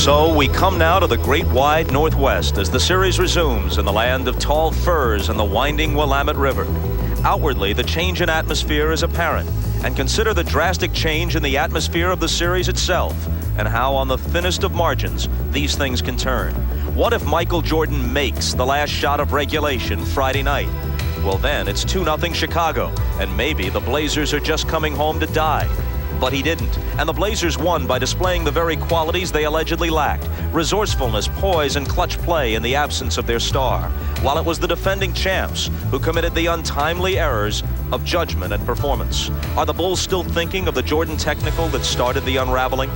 So we come now to the great wide Northwest as the series resumes in the land of tall firs and the winding Willamette River. Outwardly, the change in atmosphere is apparent, and consider the drastic change in the atmosphere of the series itself and how on the thinnest of margins these things can turn. What if Michael Jordan makes the last shot of regulation Friday night? Well, then it's 2-0 Chicago, and maybe the Blazers are just coming home to die. But he didn't, and the Blazers won by displaying the very qualities they allegedly lacked: resourcefulness, poise, and clutch play in the absence of their star, while it was the defending champs who committed the untimely errors of judgment and performance. Are the Bulls still thinking of the Jordan technical that started the unraveling?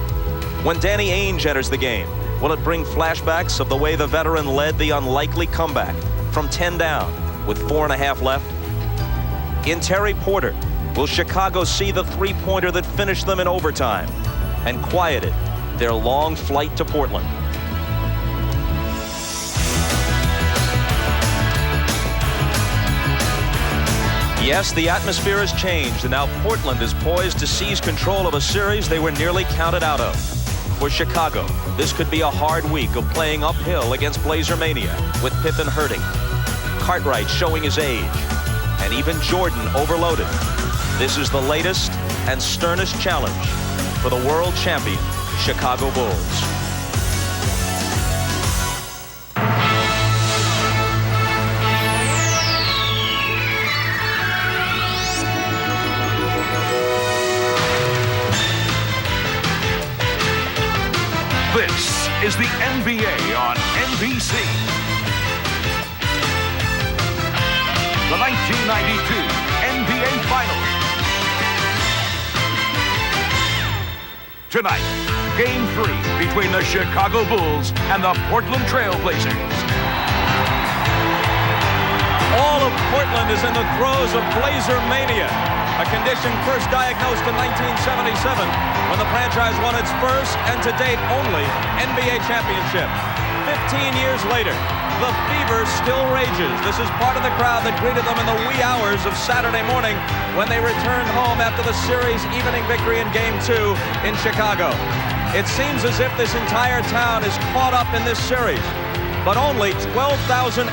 When Danny Ainge enters the game, will it bring flashbacks of the way the veteran led the unlikely comeback from 10 down with 4.5 left? In Terry Porter, will Chicago see the three-pointer that finished them in overtime and quieted their long flight to Portland? Yes, the atmosphere has changed, and now Portland is poised to seize control of a series they were nearly counted out of. For Chicago, this could be a hard week of playing uphill against Blazer Mania, with Pippen hurting, Cartwright showing his age, and even Jordan overloaded. This is the latest and sternest challenge for the world champion Chicago Bulls. This is the NBA on NBC. The 1992 NBA Finals. Tonight, Game 3 between the Chicago Bulls and the Portland TrailBlazers. All of Portland is in the throes of Blazer Mania, a condition first diagnosed in 1977 when the franchise won its first and to date only NBA championship. 15 years later, the fever still rages. This is part of the crowd that greeted them in the wee hours of Saturday morning when they returned home after the series evening victory in Game 2 in Chicago. It seems as if this entire town is caught up in this series, but only 12,884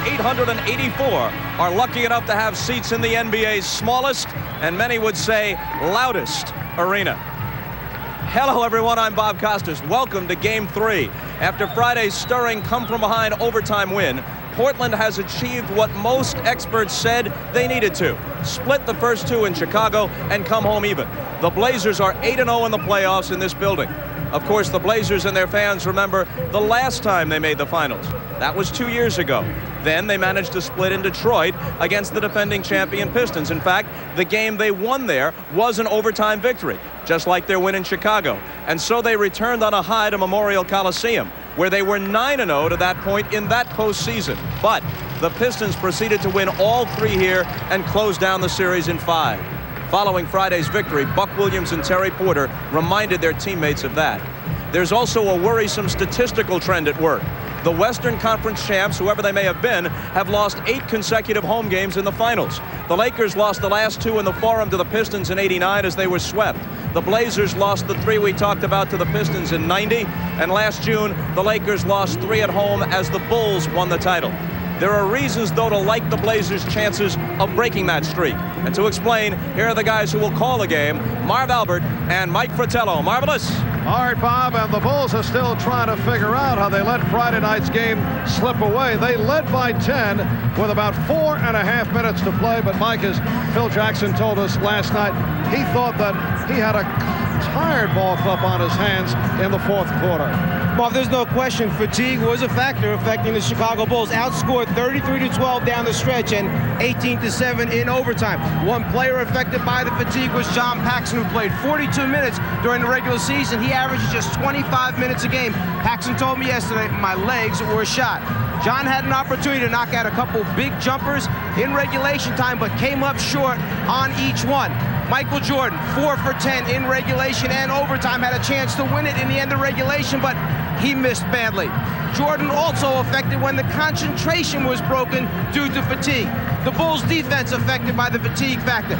are lucky enough to have seats in the NBA's smallest, and many would say loudest, arena. Hello everyone, I'm Bob Costas. Welcome to Game 3. After Friday's stirring come-from-behind overtime win, Portland has achieved what most experts said they needed to: split the first two in Chicago and come home even. The Blazers are 8-0 in the playoffs in this building. Of course, the Blazers and their fans remember the last time they made the finals. That was 2 years ago. Then they managed to split in Detroit against the defending champion Pistons. In fact, the game they won there was an overtime victory, just like their win in Chicago. And so they returned on a high to Memorial Coliseum, where they were 9-0 to that point in that postseason. But the Pistons proceeded to win all three here and close down the series in 5. Following Friday's victory, Buck Williams and Terry Porter reminded their teammates of that. There's also a worrisome statistical trend at work. The Western Conference champs, whoever they may have been, have lost 8 consecutive home games in the finals. The Lakers lost the last 2 in the Forum to the Pistons in '89 as they were swept. The Blazers lost the 3 we talked about to the Pistons in '90. And last June, the Lakers lost 3 at home as the Bulls won the title. There are reasons, though, to like the Blazers' chances of breaking that streak. And to explain, here are the guys who will call the game: Marv Albert and Mike Fratello. Marvelous. All right, Bob, and the Bulls are still trying to figure out how they let Friday night's game slip away. They led by 10 with about 4.5 minutes to play, but Mike, as Phil Jackson told us last night, he thought that he had a tired ball club on his hands in the fourth quarter. Well, there's no question fatigue was a factor affecting the Chicago Bulls. Outscored 33-12 down the stretch and 18-7 in overtime. One player affected by the fatigue was John Paxson, who played 42 minutes during the regular season. He averages just 25 minutes a game. Paxson told me yesterday, my legs were shot. John had an opportunity to knock out a couple big jumpers in regulation time, but came up short on each one. Michael Jordan, 4 for 10 in regulation and overtime, had a chance to win it in the end of regulation, but he missed badly. Jordan also affected when the concentration was broken due to fatigue. The Bulls defense affected by the fatigue factor.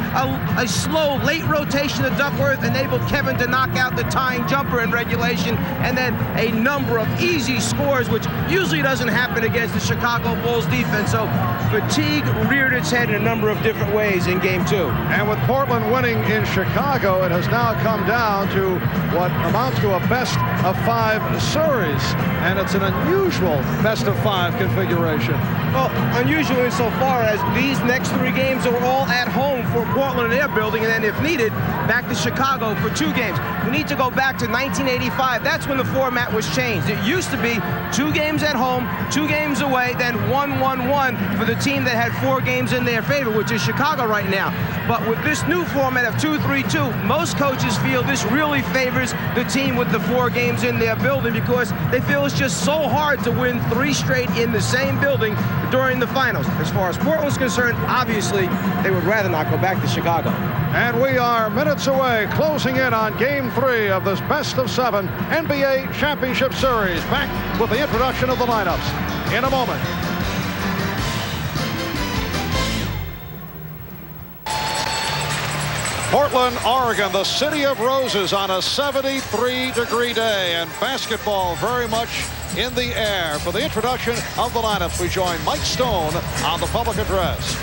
A slow late rotation of Duckworth enabled Kevin to knock out the tying jumper in regulation, and then a number of easy scores, which usually doesn't happen against the Chicago Bulls defense. So fatigue reared its head in a number of different ways in game 2. And with Portland winning in Chicago, it has now come down to what amounts to a best-of-5 series, and it's an unusual best-of-5 configuration. Well, unusual insofar as these next 3 games are all at home for Portland in their building, and then if needed, back to Chicago for 2 games. We need to go back to 1985. That's when the format was changed. It used to be 2 games at home, 2 games away, then 1-1-1 for the team that had 4 games in their favor, which is Chicago right now. But with this new format of 2-3-2, most coaches feel this really favors the team with the 4 games in their building, because they feel it's just so hard to win 3 straight in the same building during the finals. As far as Portland's concerned, obviously, they would rather not go back to Chicago. And we are minutes away, closing in on Game 3 of this best-of-7 NBA Championship Series. Back with the introduction of the lineups in a moment. Portland, Oregon, the city of roses on a 73-degree day, and basketball very much in the air. For the introduction of the lineups, we join Mike Stone on the public address.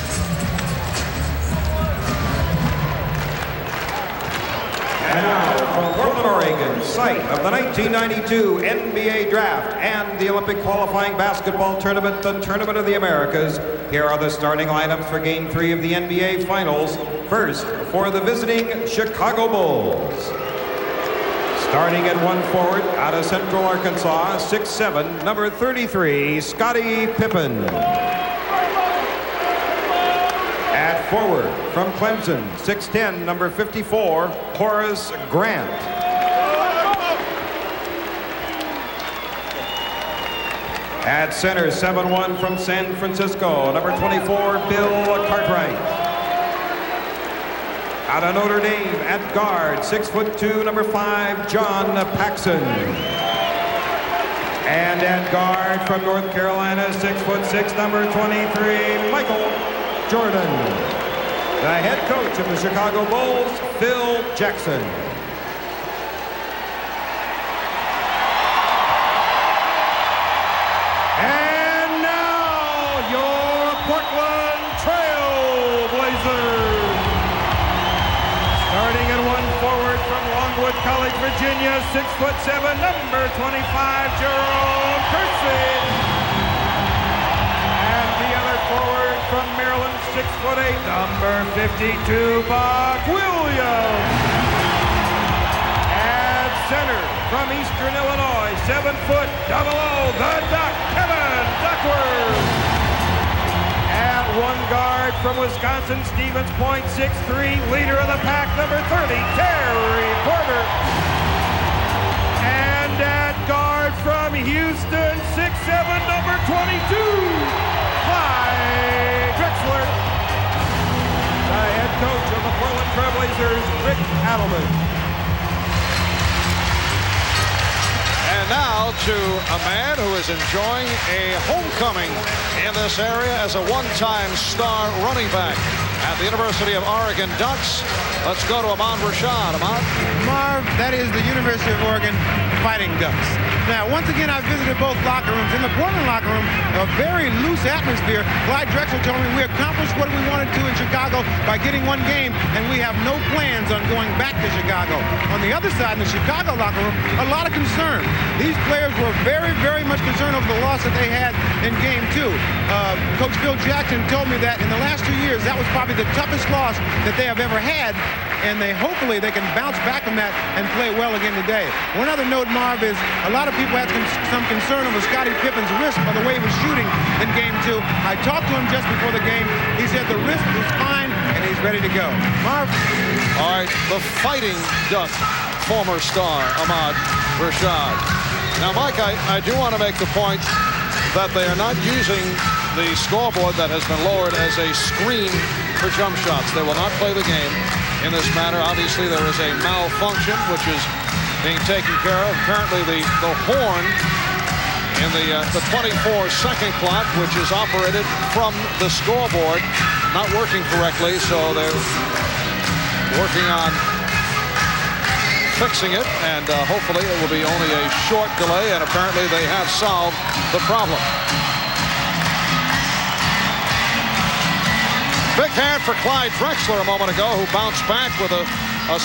And now, from Portland, Oregon, site of the 1992 NBA Draft and the Olympic qualifying basketball tournament, the Tournament of the Americas, here are the starting lineups for Game 3 of the NBA Finals. First, for the visiting Chicago Bulls. Starting at 1 forward, out of Central Arkansas, 6'7", number 33, Scottie Pippen. At forward, from Clemson, 6'10", number 54, Horace Grant. At center, 7'1", from San Francisco, number 24, Bill Cartwright. Out of Notre Dame, at guard, 6'2", number 5, John Paxson. And at guard from North Carolina, 6'6", number 23, Michael Jordan. The head coach of the Chicago Bulls, Phil Jackson. And now, your Portland TrailBlazers. Starting at 1 forward from Longwood College, Virginia, 6'7", number 25, Jerome Kersey. And the other forward from Maryland, 6'8", number 52, Bob Williams. At center from Eastern Illinois, 7'00", the Duck, Kevin Duckworth. At 1 guard from Wisconsin, Stevens Point, 6'3", leader of the pack, number 30, Terry Porter. And at guard from Houston, 6'7", number 22, Clyde Drexler. The head coach of the Portland TrailBlazers, Rick Adelman. And now to a man who is enjoying a homecoming in this area as a one-time star running back at the University of Oregon Ducks. Let's go to Ahmad Rashad. Ahmad? Marv, that is the University of Oregon Fighting Ducks. Now, once again, I visited both locker rooms. In the Portland locker room, a very loose atmosphere. Clyde Drexler told me we accomplished what we wanted to in Chicago by getting 1 game, and we have no plans on going back to Chicago. On the other side, in the Chicago locker room, a lot of concern. These players were very, very much concerned over the loss that they had in Game 2. Coach Phil Jackson told me that in the last 2 years, that was probably the toughest loss that they have ever had, and hopefully they can bounce back from that and play well again today. One other note, Marv, is a lot of people had some concern over Scottie Pippen's wrist by the way he was shooting in Game 2. I talked to him just before the game. He said the wrist is fine and he's ready to go. Marv? All right, the Fighting Duck, former star, Ahmad Rashad. Now, Mike, I do want to make the point that they are not using the scoreboard that has been lowered as a screen for jump shots. They will not play the game in this manner. Obviously, there is a malfunction, which is being taken care of. Apparently the horn in the 24-second clock, which is operated from the scoreboard, not working correctly, so they're working on fixing it, and hopefully it will be only a short delay, and apparently they have solved the problem. Big hand for Clyde Drexler a moment ago, who bounced back with a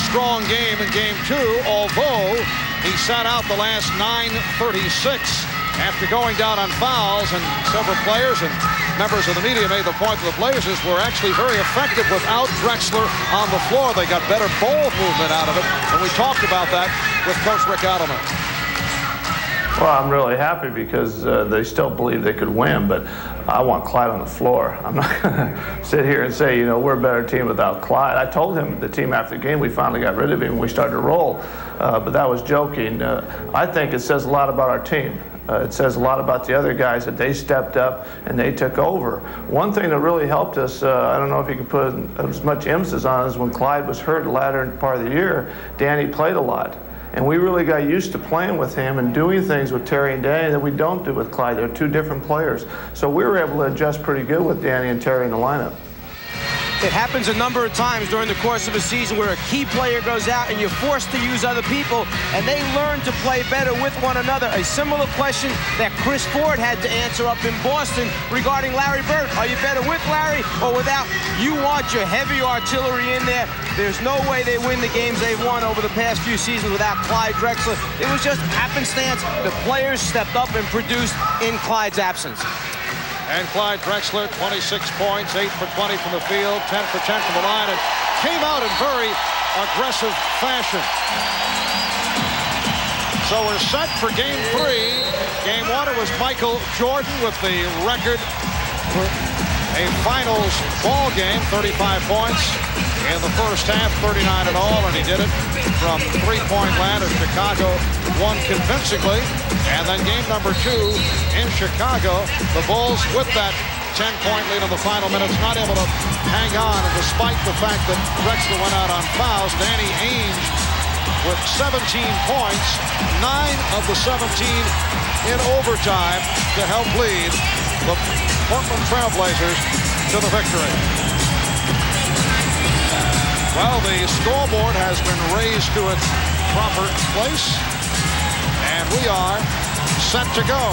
strong game in Game 2, although he sat out the last 9:36 after going down on fouls, and several players and members of the media made the point that the Blazers were actually very effective without Drexler on the floor. They got better ball movement out of it, and we talked about that with Coach Rick Adelman. Well, I'm really happy because they still believe they could win, but I want Clyde on the floor. I'm not going to sit here and say, you know, we're a better team without Clyde. I told him, the team after the game, we finally got rid of him when we started to roll, but that was joking. I think it says a lot about our team. It says a lot about the other guys that they stepped up and they took over. One thing that really helped us, I don't know if you can put as much emphasis on, is when Clyde was hurt the latter part of the year, Danny played a lot. And we really got used to playing with him and doing things with Terry and Danny that we don't do with Clyde. They're two different players. So we were able to adjust pretty good with Danny and Terry in the lineup. It happens a number of times during the course of a season where a key player goes out and you're forced to use other people, and they learn to play better with one another. A similar question that Chris Ford had to answer up in Boston regarding Larry Bird. Are you better with Larry or without? You want your heavy artillery in there. There's no way they win the games they've won over the past few seasons without Clyde Drexler. It was just happenstance. The players stepped up and produced in Clyde's absence. And Clyde Drexler, 26 points, 8 for 20 from the field, 10 for 10 from the line, and came out in very aggressive fashion. So we're set for Game 3. Game 1, it was Michael Jordan with the record for a finals ball game, 35 points in the first half, 39 in all, and he did it from three-point land as Chicago won convincingly. And then game number 2 in Chicago, the Bulls with that 10-point lead in the final minutes, not able to hang on, and despite the fact that Drexler went out on fouls, Danny Ainge with 17 points, 9 of the 17 in overtime to help lead the Portland TrailBlazers to the victory. Well, the scoreboard has been raised to its proper place, and we are set to go.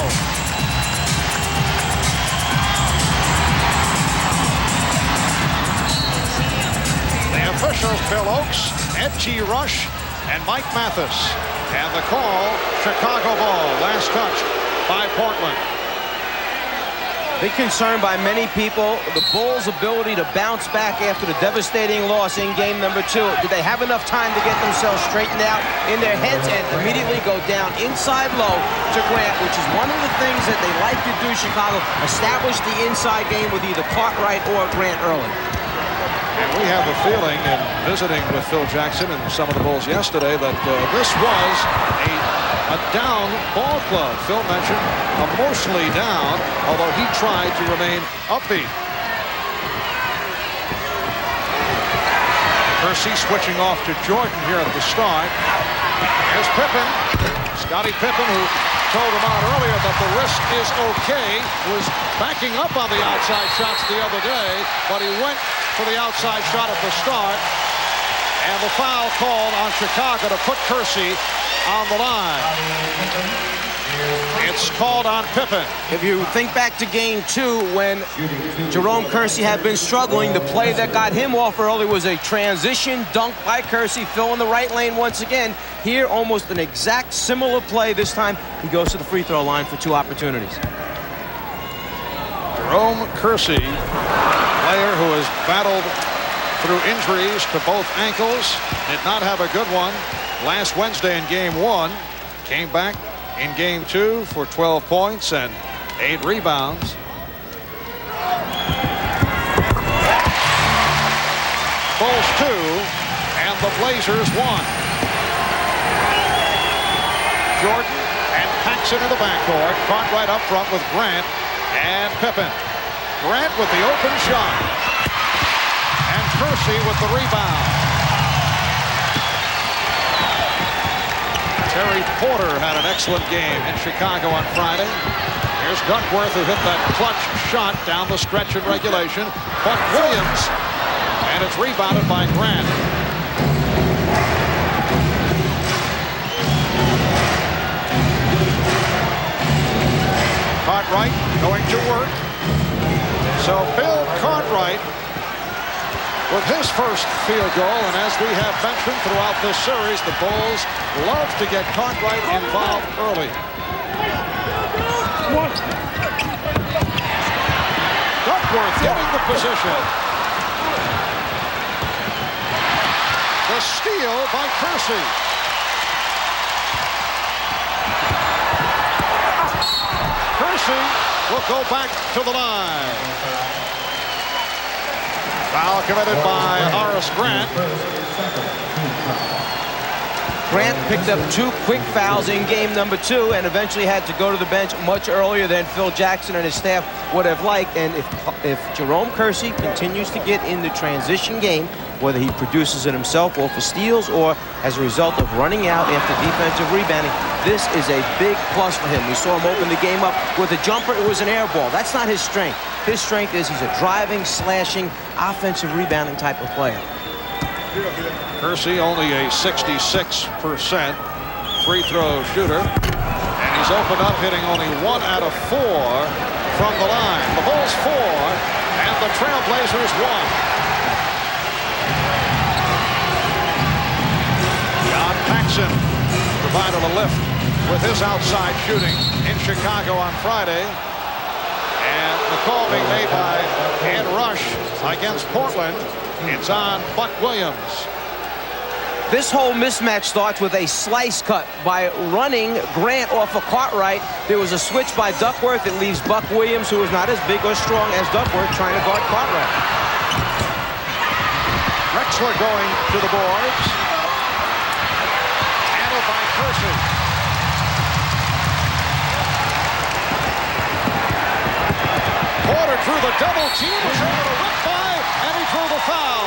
The officials, Bill Oakes, Ed G. Rush, and Mike Mathis. And the call, Chicago ball, last touch by Portland. Big concern by many people, the Bulls' ability to bounce back after the devastating loss in game number 2. Did they have enough time to get themselves straightened out in their heads and immediately go down inside low to Grant, which is one of the things that they like to do, Chicago, establish the inside game with either Cartwright or Grant early. And we have a feeling, in visiting with Phil Jackson and some of the Bulls yesterday, that this was a down ball club. Phil mentioned emotionally down, although he tried to remain upbeat. Kersey switching off to Jordan here at the start. Here's Pippen. Scottie Pippen, who told him out earlier that the wrist is okay, was backing up on the outside shots the other day, but he went for the outside shot at the start. And the foul called on Chicago to put Kersey on the line. It's called on Pippen. If you think back to game 2 when Jerome Kersey had been struggling, the play that got him off early was a transition dunk by Kersey, filling the right lane once again. Here, almost an exact similar play. This time, he goes to the free throw line for 2 opportunities. Jerome Kersey, player who has battled through injuries to both ankles, did not have a good one last Wednesday in game 1. Came back in game 2 for 12 points and 8 rebounds. Bulls 2 and the Blazers 1. Jordan and Paxson in the backcourt. Cartwright up front with Grant and Pippen. Grant with the open shot. And Kersey with the rebound. Porter had an excellent game in Chicago on Friday. Here's Duckworth, who hit that clutch shot down the stretch in regulation. Buck Williams, and it's rebounded by Grant. Cartwright going to work. So Bill Cartwright with his first field goal, and as we have mentioned throughout this series, the Bulls love to get Cartwright involved early. Duckworth getting the position. The steal by Kersey. Kersey will go back to the line. Foul committed by Horace Grant. Grant picked up 2 quick fouls in game number 2 and eventually had to go to the bench much earlier than Phil Jackson and his staff would have liked. And if Jerome Kersey continues to get in the transition game, whether he produces it himself or for steals or as a result of running out after defensive rebounding, this is a big plus for him. We saw him open the game up with a jumper. It was an air ball. That's not his strength. His strength is he's a driving, slashing, offensive rebounding type of player. Kersey only a 66% free throw shooter, and he's opened up hitting only 1 out of 4 from the line. The Bulls 4 and the Trailblazers 1. John Paxson provided a lift with his outside shooting in Chicago on Friday, and the call being made by Ed Rush against Portland. It's on Buck Williams. This whole mismatch starts with a slice cut by running Grant off of Cartwright. There was a switch by Duckworth. It leaves Buck Williams, who is not as big or strong as Duckworth, trying to guard Cartwright. Drexler going to the boards. Handled by Kersey. Porter through the double team, was able to whip by, and he drew the foul.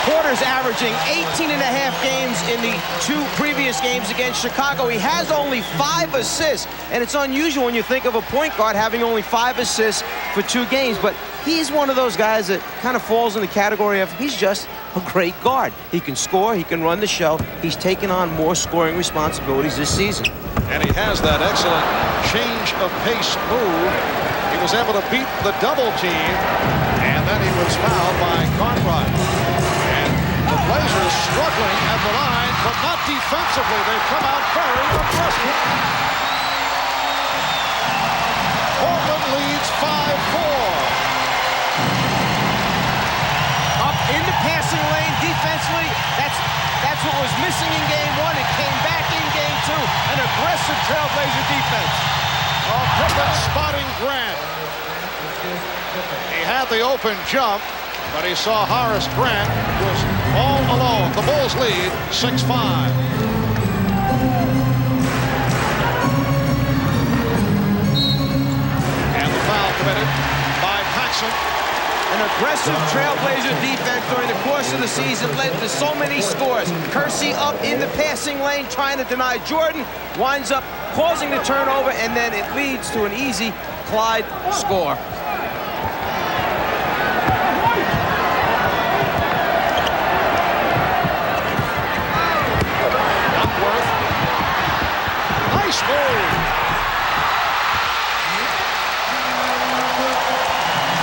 Porter's averaging 18.5 games in the 2 previous games against Chicago. He has only 5 assists, and it's unusual when you think of a point guard having only 5 assists for 2 games, but he's one of those guys that kind of falls in the category of he's just a great guard. He can score, he can run the show. He's taken on more scoring responsibilities this season. And he has that excellent change of pace move. He was able to beat the double team, and then he was fouled by Cartwright. The Blazers struggling at the line, but not defensively. They've come out very aggressive. Portland leads 5-4. Up in the passing lane defensively, that's what was missing in game 1. It came back in game 2. An aggressive Trailblazer defense. Oh, Pippen spotting Grant. He had the open jump, but he saw Horace Grant was all alone. The Bulls lead 6-5. And the foul committed by Paxson. An aggressive Trailblazer defense during the course of the season led to so many scores. Kersey up in the passing lane trying to deny Jordan, winds up causing the turnover, and then it leads to an easy Clyde score.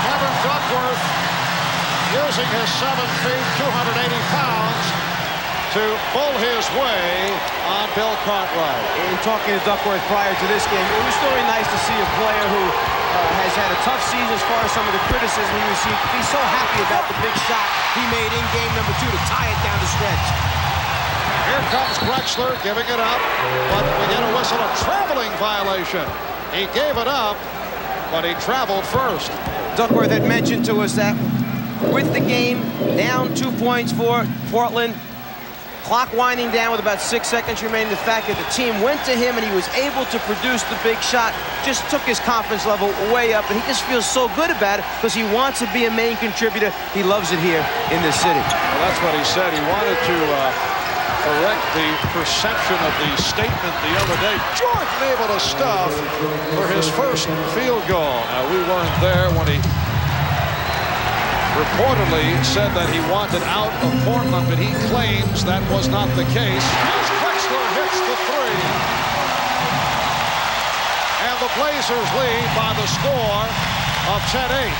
Kevin Duckworth using his 7 feet, 280 pounds to bull his way on Bill Cartwright. In talking to Duckworth prior to this game, it was really nice to see a player who has had a tough season as far as some of the criticism he received. He's so happy about the big shot he made in game number 2 to tie it down the stretch. Here comes Drexler giving it up, but we get a whistle, a traveling violation. He gave it up, but he traveled first. Duckworth had mentioned to us that with the game down 2 points for Portland, Clock winding down with about 6 seconds remaining. The fact that the team went to him and he was able to produce the big shot just took his confidence level way up, and he just feels so good about it because he wants to be a main contributor. He loves it here in this city. Well, that's what he said. He wanted to correct the perception of the statement the other day. Jordan able to stuff for his first field goal. Now, we weren't there when he reportedly said that he wanted out of Portland, but he claims that was not the case. As Drexler hits the three, and the Blazers lead by the score of 10-8.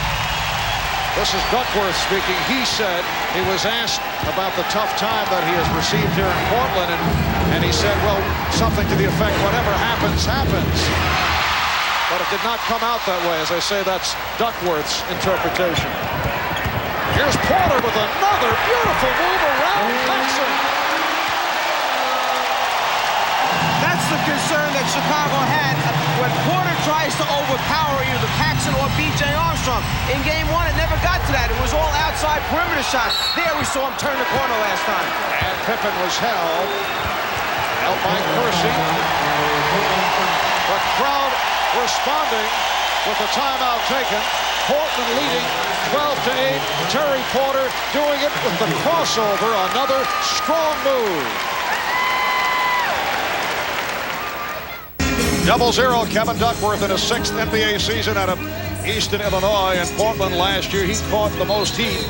This is Duckworth speaking. He said he was asked about the tough time that he has received here in Portland, and he said, well, something to the effect, whatever happens, happens. But it did not come out that way. As I say, that's Duckworth's interpretation. Here's Porter with another beautiful move around Paxson. That's the concern that Chicago had when Porter tries to overpower either Paxson or B.J. Armstrong. In game one, it never got to that. It was all outside perimeter shots. There we saw him turn the corner last time. And Pippen was held by Kersey. The crowd responding with the timeout taken. Portland leading 12-8. Terry Porter doing it with the crossover. Another strong move. 0-0. Kevin Duckworth in his 6th NBA season out of Easton, Illinois. In Portland last year, he caught the most heat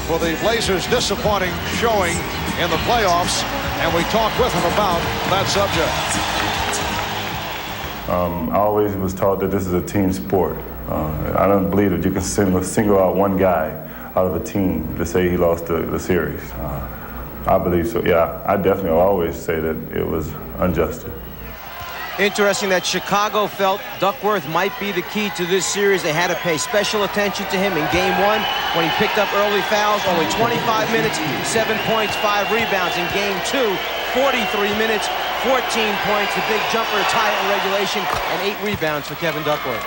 for the Blazers' disappointing showing in the playoffs. And we talked with him about that subject. I always was taught that this is a team sport. I don't believe that you can single out one guy out of a team to say he lost the series. I believe so. Yeah, I definitely always say that it was unjust. Interesting that Chicago felt Duckworth might be the key to this series. They had to pay special attention to him in game one when he picked up early fouls. Only 25 minutes, 7 points, 5 rebounds. In game two, 43 minutes, 14 points, the big jumper to tie it in regulation, and 8 rebounds for Kevin Duckworth.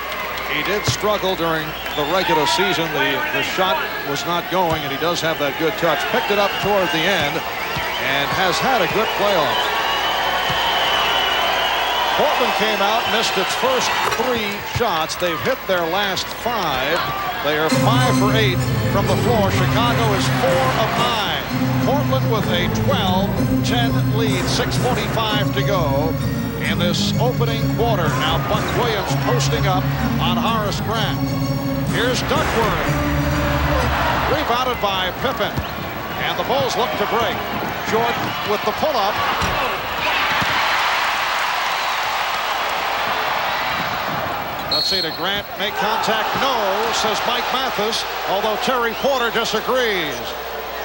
He did struggle during the regular season. The shot was not going, and he does have that good touch. Picked it up toward the end and has had a good playoff. Portland came out, missed its first 3 shots. They've hit their last 5. They are 5 for 8 from the floor. Chicago is 4 of 9. Portland with a 12-10 lead, 6:45 to go in this opening quarter. Now Buck Williams posting up on Horace Grant. Here's Duckworth. Rebounded by Pippen. And the Bulls look to break. Jordan with the pull-up. Let's see, did Grant make contact? No, says Mike Mathis, although Terry Porter disagrees.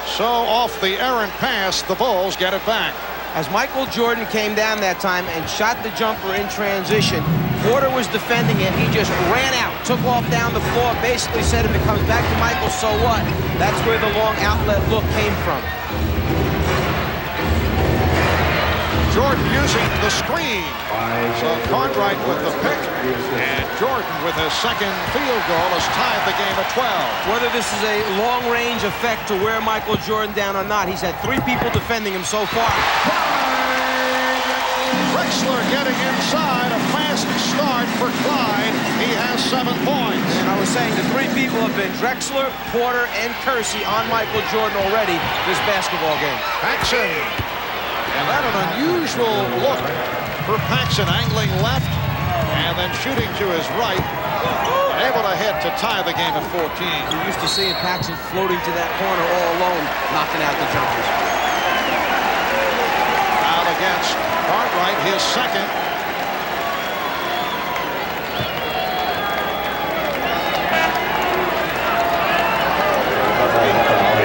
So off the errant pass, the Bulls get it back. As Michael Jordan came down that time and shot the jumper in transition, Porter was defending him. He just ran out, took off down the floor, basically said if it comes back to Michael, so what? That's where the long outlet look came from. Jordan using the screen. So Cartwright with the pick, and Jordan with his second field goal has tied the game at 12. Whether this is a long-range effect to wear Michael Jordan down or not, he's had 3 people defending him so far. Drexler getting inside, a fast start for Clyde. He has 7 points. And I was saying the 3 people have been Drexler, Porter, and Kersey on Michael Jordan already this basketball game. Paxson. And that an unusual look for Paxson, angling left and then shooting to his right. Able to hit to tie the game at 14. We're used to seeing Paxson floating to that corner all alone, knocking out the jumpers. Out against Cartwright, his second.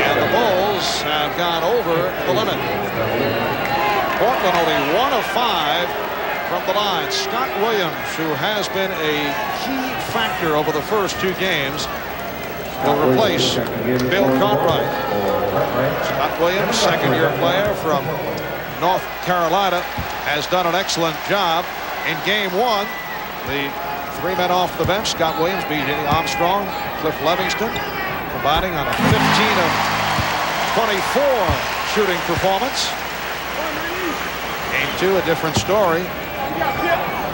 And the Bulls have gone over the limit. Portland only 1 of 5 from the line. Scott Williams, who has been a key factor over the first 2 games, will replace Bill Cartwright. Scott Williams, second-year player from North Carolina, has done an excellent job in game 1. The 3 men off the bench, Scott Williams, B.J. Armstrong, Cliff Livingston, combining on a 15 of 24 shooting performance. Game 2, a different story.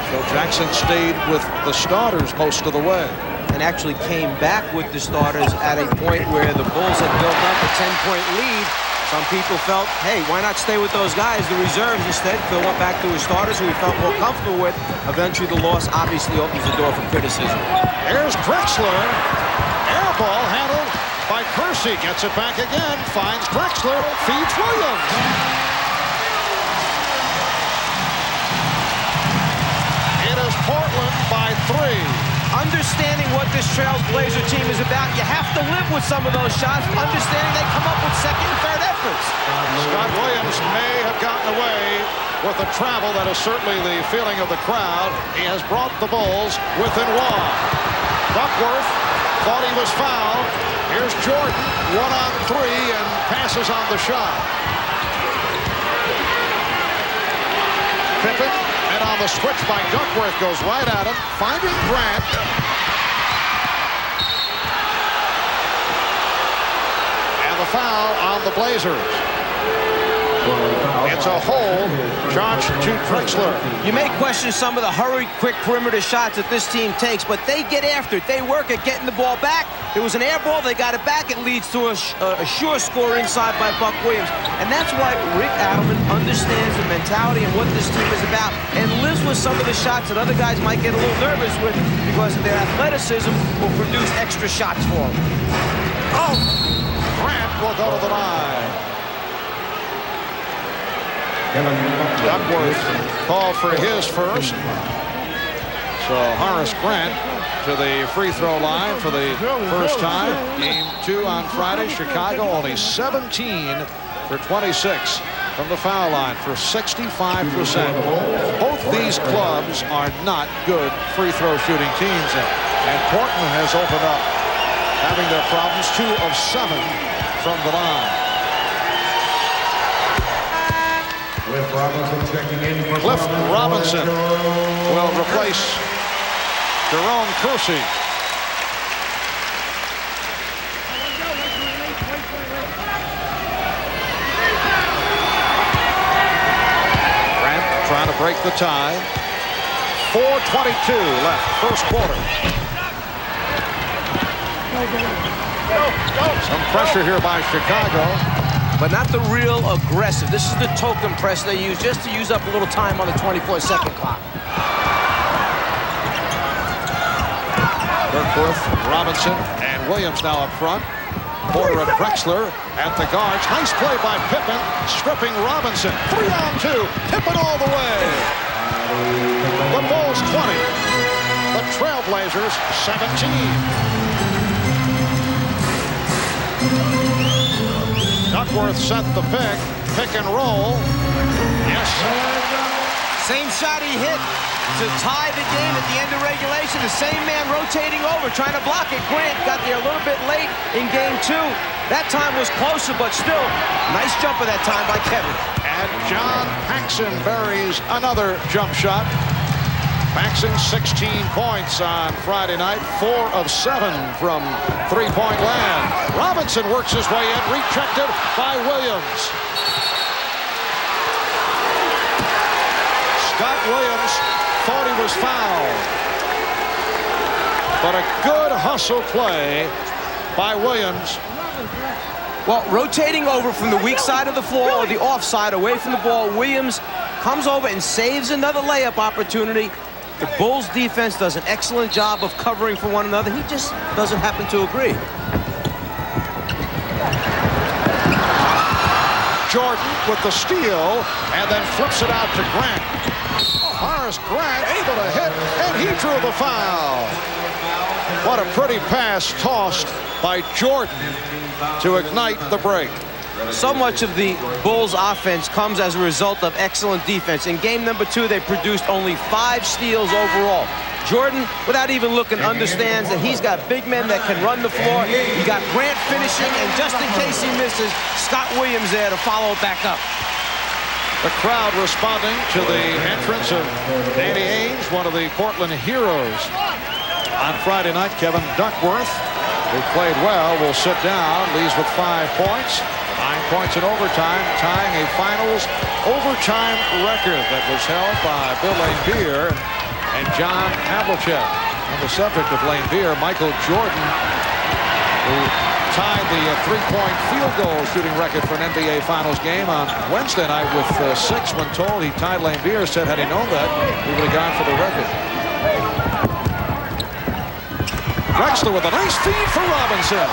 Phil Jackson stayed with the starters most of the way. And actually came back with the starters at a point where the Bulls had built up a 10-point lead. Some people felt, hey, why not stay with those guys, the reserves? Instead, Phil went back to his starters, who he felt more comfortable with. Eventually, the loss obviously opens the door for criticism. Here's Drexler. Air ball handled by Kersey. Gets it back again. Finds Drexler. Feeds Williams. It is Portland by 3. Understanding what this TrailBlazer team is about, you have to live with some of those shots, understanding they come up with second and third efforts. Scott Williams may have gotten away with the travel. That is certainly the feeling of the crowd. He has brought the Bulls within one. Duckworth thought he was fouled. Here's Jordan, 1-on-3, and passes on the shot. Pippen, and on the switch by Duckworth, goes right at him, finding Grant. And the foul on the Blazers. It's a hold, charged to Drexler. You may question some of the hurried, quick perimeter shots that this team takes, but they get after it. They work at getting the ball back. It was an air ball. They got it back. It leads to a sure score inside by Buck Williams. And that's why Rick Adelman understands the mentality and what this team is about and lives with some of the shots that other guys might get a little nervous with because their athleticism will produce extra shots for them. Oh! Grant will go to the line. Duckworth called for his first. So Horace Grant to the free throw line for the first time. Game 2 on Friday. Chicago only 17 for 26 from the foul line for 65%. Both these clubs are not good free throw shooting teams. And Portland has opened up, having their problems. 2 of 7 from the line. Cliff Robinson checking in. Cliff Robinson will replace Jerome Kersey. Grant trying to break the tie. 4:22 left, first quarter. Some pressure here by Chicago. But not the real aggressive. This is the token press they use just to use up a little time on the 24-second clock. Duckworth, Robinson, and Williams now up front. Porter and Drexler at the guards. Nice play by Pippen, stripping Robinson. 3-on-2. Pippen all the way. The Bulls 20. The TrailBlazers 17. Duckworth sent the pick and roll. Yes. Same shot he hit to tie the game at the end of regulation. The same man rotating over, trying to block it. Grant got there a little bit late in game 2. That time was closer, but still, nice jumper that time by Kevin. And John Paxson buries another jump shot. Paxson 16 points on Friday night, 4 of 7 from three-point land. Robinson works his way in, rechecked it by Williams. Scott Williams thought he was fouled. But a good hustle play by Williams. Well, rotating over from the weak side of the floor or the offside away from the ball, Williams comes over and saves another layup opportunity. The Bulls defense does an excellent job of covering for one another. He just doesn't happen to agree. Jordan with the steal and then flips it out to Grant. Horace Grant able to hit, and he drew the foul. What a pretty pass tossed by Jordan to ignite the break. So much of the Bulls offense comes as a result of excellent defense. In game number 2, they produced only 5 steals overall. Jordan, without even looking, understands that he's got big men that can run the floor. You got Grant finishing, and just in case he misses, Scott Williams there to follow it back up. The crowd responding to the entrance of Danny Ainge, one of the Portland heroes. On Friday night, Kevin Duckworth, who played well, will sit down, leaves with 5 points. 9 points in overtime, tying a finals overtime record that was held by Bill Laimbeer and John Havlicek. On the subject of Laimbeer, Michael Jordan, who tied the three-point field goal shooting record for an NBA Finals game on Wednesday night with 6. When told he tied Laimbeer, said had he known that, he would have gone for the record. Drexler with a nice feed for Robinson.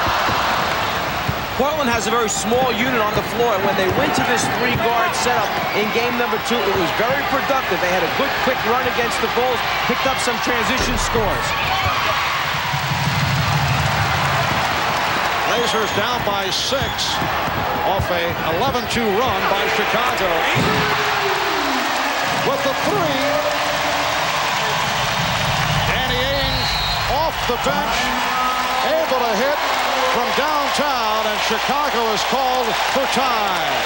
Portland has a very small unit on the floor, and when they went to this 3-guard setup in game number 2, it was very productive. They had a good quick run against the Bulls, picked up some transition scores. Blazers down by 6 off a 11-2 run by Chicago. With the 3. Danny Ainge off the bench, able to hit from downtown, and Chicago is called for time.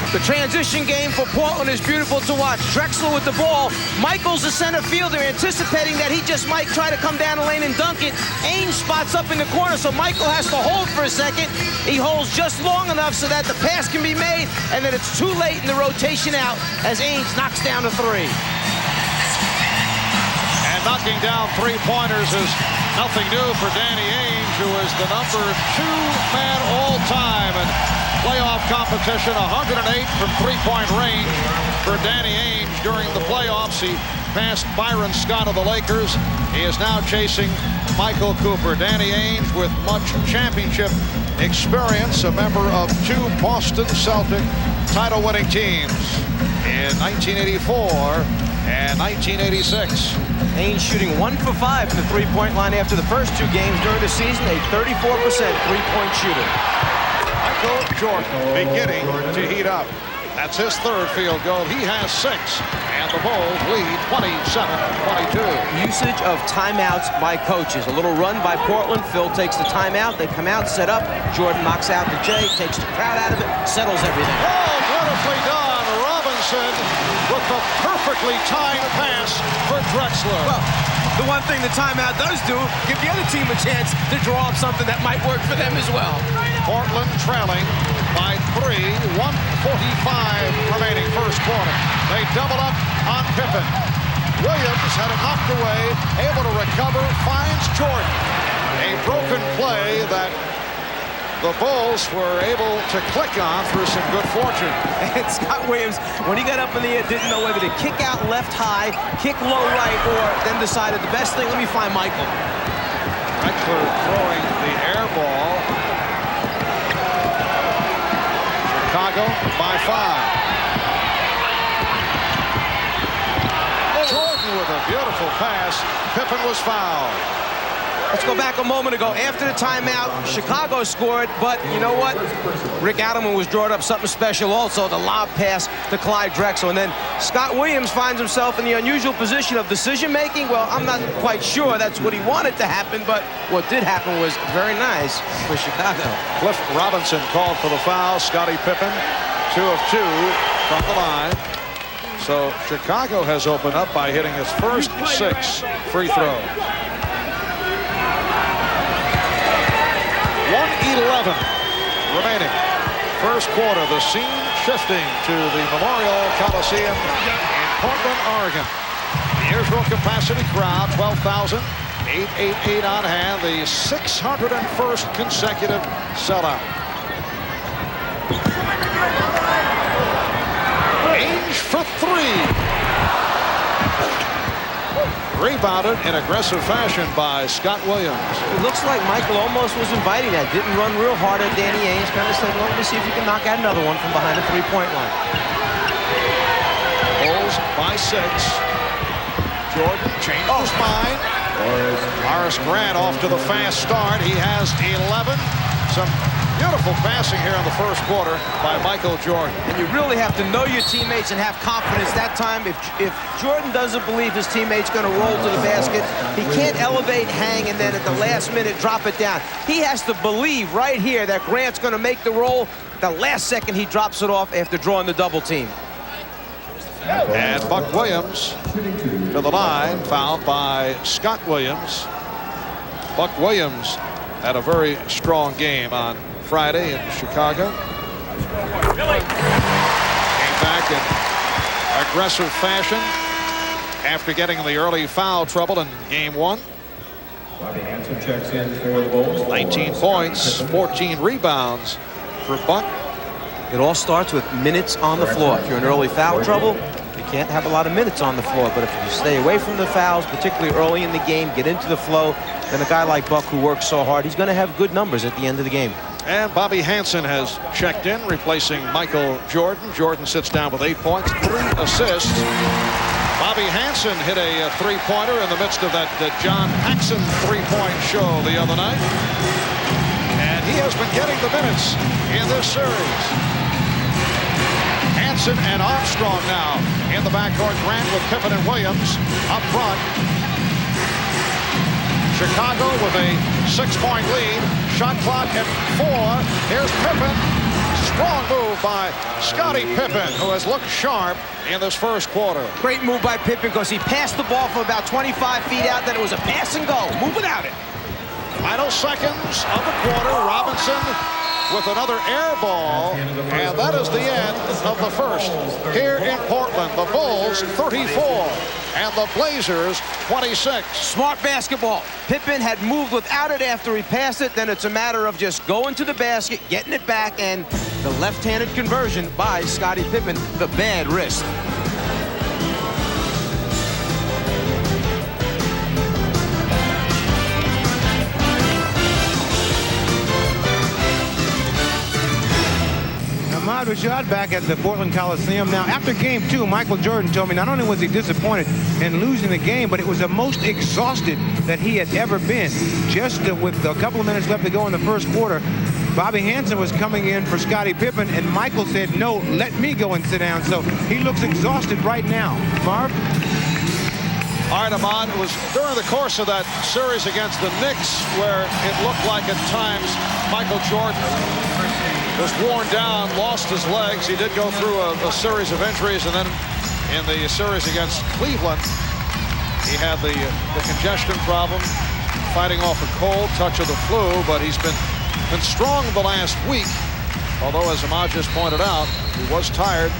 The transition game for Portland is beautiful to watch. Drexler with the ball. Michael's the center fielder, anticipating that he just might try to come down the lane and dunk it. Ainge spots up in the corner, so Michael has to hold for a second. He holds just long enough so that the pass can be made, and then it's too late in the rotation out as Ainge knocks down the 3. And knocking down 3-pointers is nothing new for Danny Ainge, who is the number 2 man all-time in playoff competition. 108 from 3-point range for Danny Ainge during the playoffs. He passed Byron Scott of the Lakers. He is now chasing Michael Cooper. Danny Ainge with much championship experience, a member of 2 Boston Celtic title-winning teams in 1984 and 1986. Ainge shooting 1 for 5 from the 3-point line after the first 2 games during the season, a 34% 3-point shooter. Michael Jordan beginning to heat up. That's his 3rd field goal. He has 6, and the Bulls lead 27-22. Usage of timeouts by coaches. A little run by Portland. Phil takes the timeout. They come out, set up. Jordan knocks out the J, takes the crowd out of it, settles everything. Oh, beautifully done. Robinson with the perfectly timed pass for Drexler. Well, the one thing the timeout does do, give the other team a chance to draw up something that might work for them as well. Portland trailing by 3, 1:45 remaining first quarter. They double up on Pippen. Williams had it knocked away, able to recover, finds Jordan. A broken play that the Bulls were able to click on through some good fortune. And Scott Williams, when he got up in the air, didn't know whether to kick out left high, kick low right, or then decided the best thing, let me find Michael. Drexler throwing the air ball. Chicago by 5. Jordan with a beautiful pass. Pippen was fouled. Let's go back a moment ago. After the timeout, Chicago scored, but you know what? Rick Adelman was drawing up something special also, the lob pass to Clyde Drexler. And then Scott Williams finds himself in the unusual position of decision-making. Well, I'm not quite sure that's what he wanted to happen, but what did happen was very nice for Chicago. Cliff Robinson called for the foul. Scottie Pippen, 2 of 2 from the line. So Chicago has opened up by hitting his first 6 free throws. 1:11 remaining. First quarter, the scene shifting to the Memorial Coliseum in Portland, Oregon. The usual capacity crowd, 12,888 on hand, the 601st consecutive sellout. Ainge for 3. Rebounded in aggressive fashion by Scott Williams. It looks like Michael almost was inviting that. Didn't run real hard at Danny Ainge. Kind of said, well, let me see if you can knock out another one from behind the 3-point line. Bulls by 6. Jordan changed his mind. Horace Grant off to the fast start. He has 11. Some beautiful passing here in the first quarter by Michael Jordan. And you really have to know your teammates and have confidence that time. If Jordan doesn't believe his teammate's going to roll to the basket, he can't elevate, hang, and then at the last minute drop it down. He has to believe right here that Grant's going to make the roll. The last second he drops it off after drawing the double team. And Buck Williams to the line, fouled by Scott Williams. Buck Williams had a very strong game on Friday in Chicago. Came back in aggressive fashion after getting in the early foul trouble in game 1. Bobby Hansen checks in for the Bulls. 19 points, 14 rebounds for Buck. It all starts with minutes on the floor. If you're in early foul trouble, you can't have a lot of minutes on the floor. But if you stay away from the fouls, particularly early in the game, get into the flow, then a guy like Buck who works so hard, he's going to have good numbers at the end of the game. And Bobby Hansen has checked in, replacing Michael Jordan. Jordan sits down with 8 points, 3 assists. Bobby Hansen hit a three-pointer in the midst of that John Paxson three-point show the other night. And he has been getting the minutes in this series. Hansen and Armstrong now in the backcourt. Grant with Pippen and Williams up front. Chicago with a 6-point lead. Shot clock at 4. Here's Pippen. Strong move by Scottie Pippen, who has looked sharp in this first quarter. Great move by Pippen because he passed the ball from about 25 feet out. Then it was a pass and go. Move without it. Final seconds of the quarter. Robinson with another air ball, and that is the end of the first. Here in Portland, the Bulls 34 and the Blazers 26. Smart basketball. Pippen had moved without it after he passed it. Then it's a matter of just going to the basket, getting it back, and the left-handed conversion by Scottie Pippen, the bad wrist. Ahmad Rashad back at the Portland Coliseum. Now, after game 2, Michael Jordan told me not only was he disappointed in losing the game, but it was the most exhausted that he had ever been. Just with a couple of minutes left to go in the first quarter, Bobby Hansen was coming in for Scottie Pippen, and Michael said, no, let me go and sit down. So he looks exhausted right now. Marv? All right, Ahmad, it was during the course of that series against the Knicks where it looked like at times Michael Jordan was worn down, lost his legs. He did go through a series of injuries, and then in the series against Cleveland, he had the congestion problem, fighting off a cold, touch of the flu, but he's been strong the last week. Although, as Ahmad just pointed out, he was tired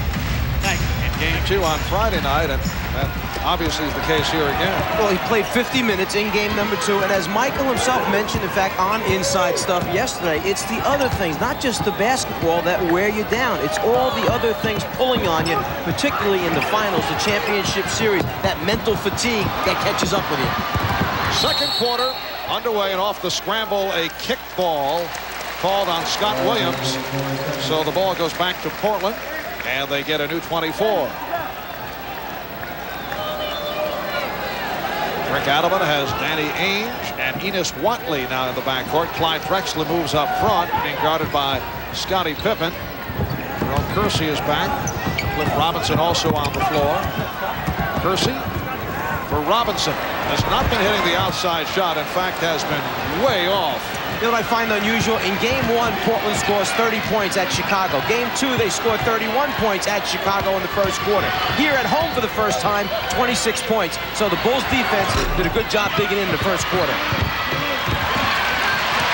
in game 2 on Friday night, and that obviously is the case here again. Well, he played 50 minutes in game number 2, and as Michael himself mentioned, in fact, on Inside Stuff yesterday, it's the other things, not just the basketball, that wear you down. It's all the other things pulling on you, particularly in the finals, the championship series, that mental fatigue that catches up with you. Second quarter underway, and off the scramble, a kick ball called on Scott Williams. So the ball goes back to Portland, and they get a new 24. Rick Adelman has Danny Ainge and Enos Watley now in the backcourt. Clyde Drexler moves up front, being guarded by Scottie Pippen. Ron Kersey is back. Cliff Robinson also on the floor. Kersey for Robinson. Has not been hitting the outside shot. In fact, has been way off. You know what I find unusual? In game 1, Portland scores 30 points at Chicago. Game 2, they scored 31 points at Chicago in the first quarter. Here at home for the first time, 26 points. So the Bulls defense did a good job digging in the first quarter.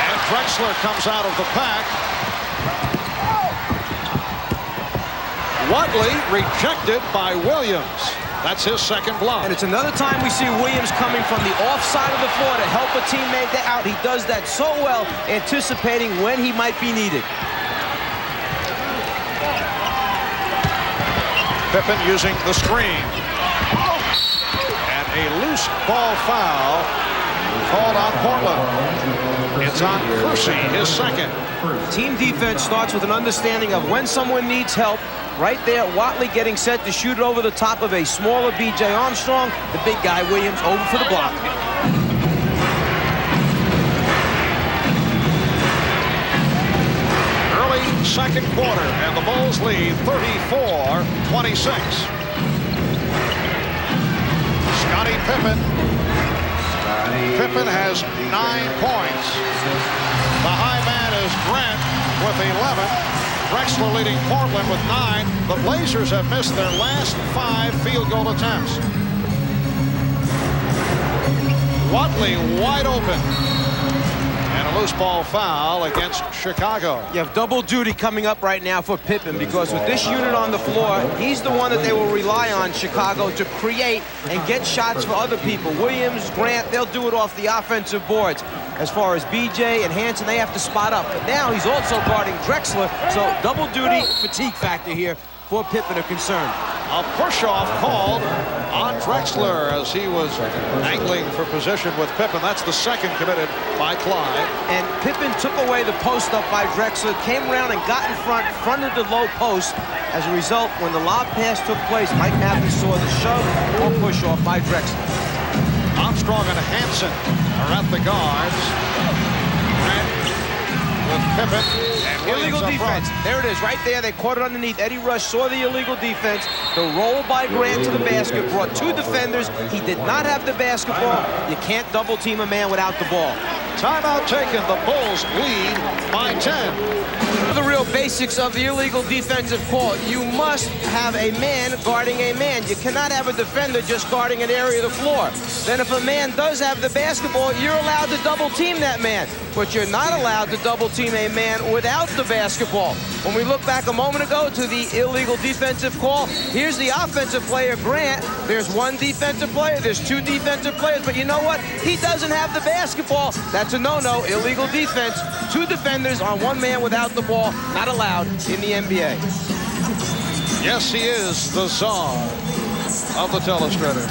And Drexler comes out of the pack. Watley rejected by Williams. That's his second block. And it's another time we see Williams coming from the offside of the floor to help a teammate out. He does that so well, anticipating when he might be needed. Pippen using the screen. And a loose ball foul called on Portland. It's on Kersey, his second. Team defense starts with an understanding of when someone needs help. Right there, Watley getting set to shoot it over the top of a smaller B.J. Armstrong. The big guy, Williams, over for the block. Early second quarter, and the Bulls lead 34-26. Scottie Pippen. Pippen has 9 points. The high man is Grant with 11. Drexler leading Portland with 9. The Blazers have missed their last 5 field goal attempts. Watley wide open. And a loose ball foul against Chicago. You have double duty coming up right now for Pippen, because with this unit on the floor, he's the one that they will rely on, Chicago, to create and get shots for other people. Williams, Grant, they'll do it off the offensive boards. As far as BJ and Hanson, they have to spot up. But now he's also guarding Drexler, so double duty fatigue factor here for Pippen are concerned. A push-off called on Drexler as he was angling for position with Pippen. That's the second committed by Clyde. And Pippen took away the post up by Drexler, came around and got in front, fronted the low post. As a result, when the lob pass took place, Mike Mathis saw the shove or push-off by Drexler. Armstrong and Hanson are at the guards. Grant with Pippen and Illegal defense. There it is, right there. They caught it underneath. Eddie Rush saw the illegal defense. The roll by Grant to the basket brought 2 defenders. He did not have the basketball. You can't double team a man without the ball. Timeout taken. The Bulls lead by 10. The real basics of the illegal defensive call. You must have a man guarding a man. You cannot have a defender just guarding an area of the floor. Then if a man does have the basketball, you're allowed to double team that man. But you're not allowed to double team a man without the basketball. When we look back a moment ago to the illegal defensive call, here's the offensive player, Grant. There's 1 defensive player, there's 2 defensive players, but you know what? He doesn't have the basketball. That's a no-no, illegal defense. 2 defenders on 1 man without the ball, not allowed in the NBA. Yes, he is the czar of the telestrator.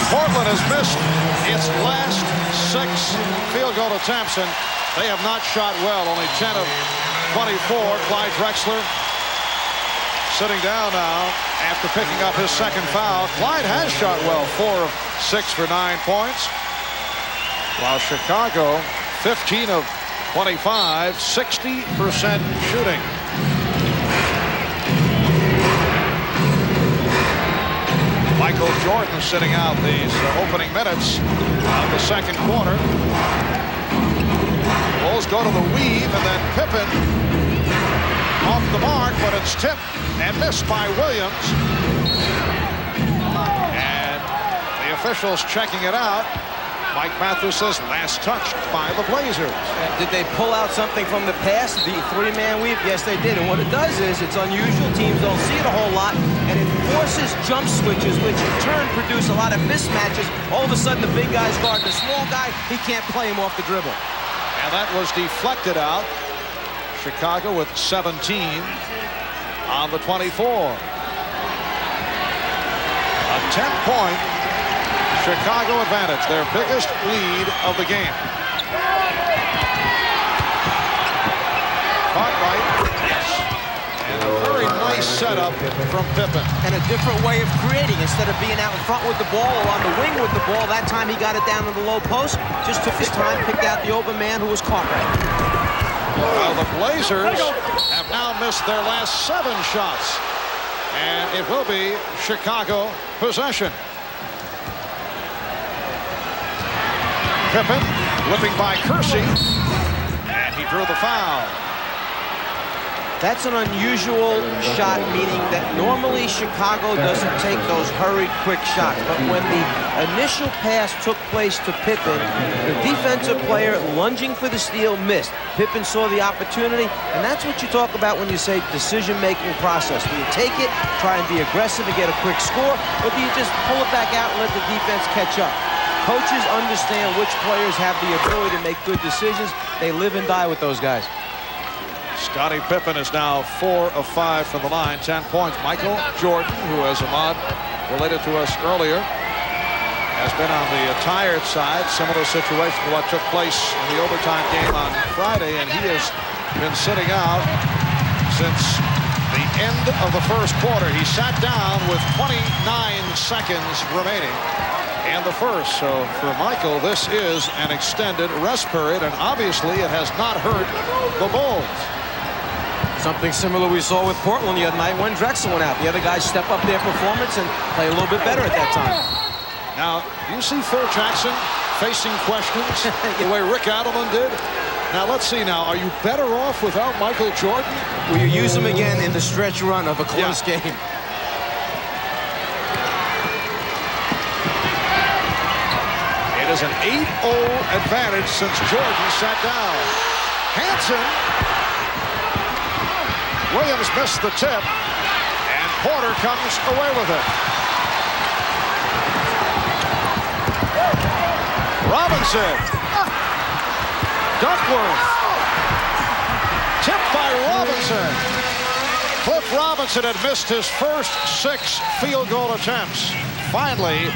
Portland has missed its last 6 field goal attempts, and they have not shot well. Only 10 of 24. Clyde Drexler sitting down now after picking up his second foul. Clyde has shot well, 4 of 6 for 9 points. While Chicago, 15 of 25, 60% shooting. Michael Jordan sitting out these opening minutes of the second quarter. Bulls go to the weave, and then Pippen off the mark, but it's tipped and missed by Williams. And the officials checking it out. Mike Mathis says last touched by the Blazers. Did they pull out something from the past, the 3-man weave? Yes, they did. And what it does is, it's unusual. Teams don't see it a whole lot, and it forces jump switches, which in turn produce a lot of mismatches. All of a sudden, the big guy's guarding the small guy. He can't play him off the dribble. And that was deflected out. Chicago with 17 on the 24. A 10-point Chicago advantage, their biggest lead of the game. Caught right, yes. And a very nice setup from Pippen. And a different way of creating. Instead of being out in front with the ball or on the wing with the ball, that time he got it down to the low post. Just took his time, picked out the open man who was caught right. Well, the Blazers have now missed their last 7 shots. And it will be Chicago possession. Pippen whipping by Kersey, and he drew the foul. That's an unusual shot, meaning that normally Chicago doesn't take those hurried, quick shots. But when the initial pass took place to Pippen, the defensive player lunging for the steal missed. Pippen saw the opportunity, and that's what you talk about when you say decision-making process. Do you take it, try and be aggressive and get a quick score, or do you just pull it back out and let the defense catch up? Coaches understand which players have the ability to make good decisions. They live and die with those guys. Scottie Pippen is now 4 of 5 from the line, 10 points. Michael Jordan, who, as Ahmad related to us earlier, has been on the tired side. Similar situation to what took place in the overtime game on Friday, and he has been sitting out since the end of the first quarter. He sat down with 29 seconds remaining in the first. So for Michael, this is an extended rest period, and obviously it has not hurt the Bulls. Something similar we saw with Portland the other night when Drexler went out. The other guys step up their performance and play a little bit better at that time. Now, you see Phil Jackson facing questions the way Rick Adelman did. Now let's see now, are you better off without Michael Jordan? Will you use him again in the stretch run of a close game? It is an 8-0 advantage since Jordan sat down. Hansen. Williams missed the tip, and Porter comes away with it. Robinson. Duckworth. Tipped by Robinson. Cliff Robinson had missed his first 6 field goal attempts. Finally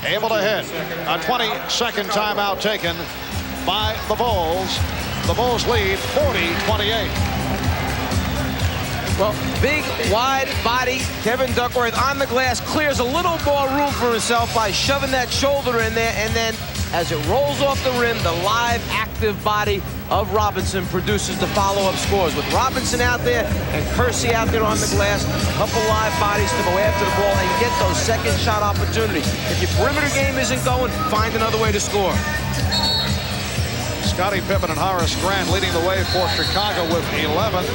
able to hit. A 20-second timeout taken by the Bulls. The Bulls lead 40-28. Well, big, wide body Kevin Duckworth on the glass, clears a little more room for himself by shoving that shoulder in there, and then as it rolls off the rim, the live, active body of Robinson produces the follow-up scores. With Robinson out there and Kersey out there on the glass, a couple live bodies to go after the ball and get those second shot opportunities. If your perimeter game isn't going, find another way to score. Scottie Pippen and Horace Grant leading the way for Chicago with 11.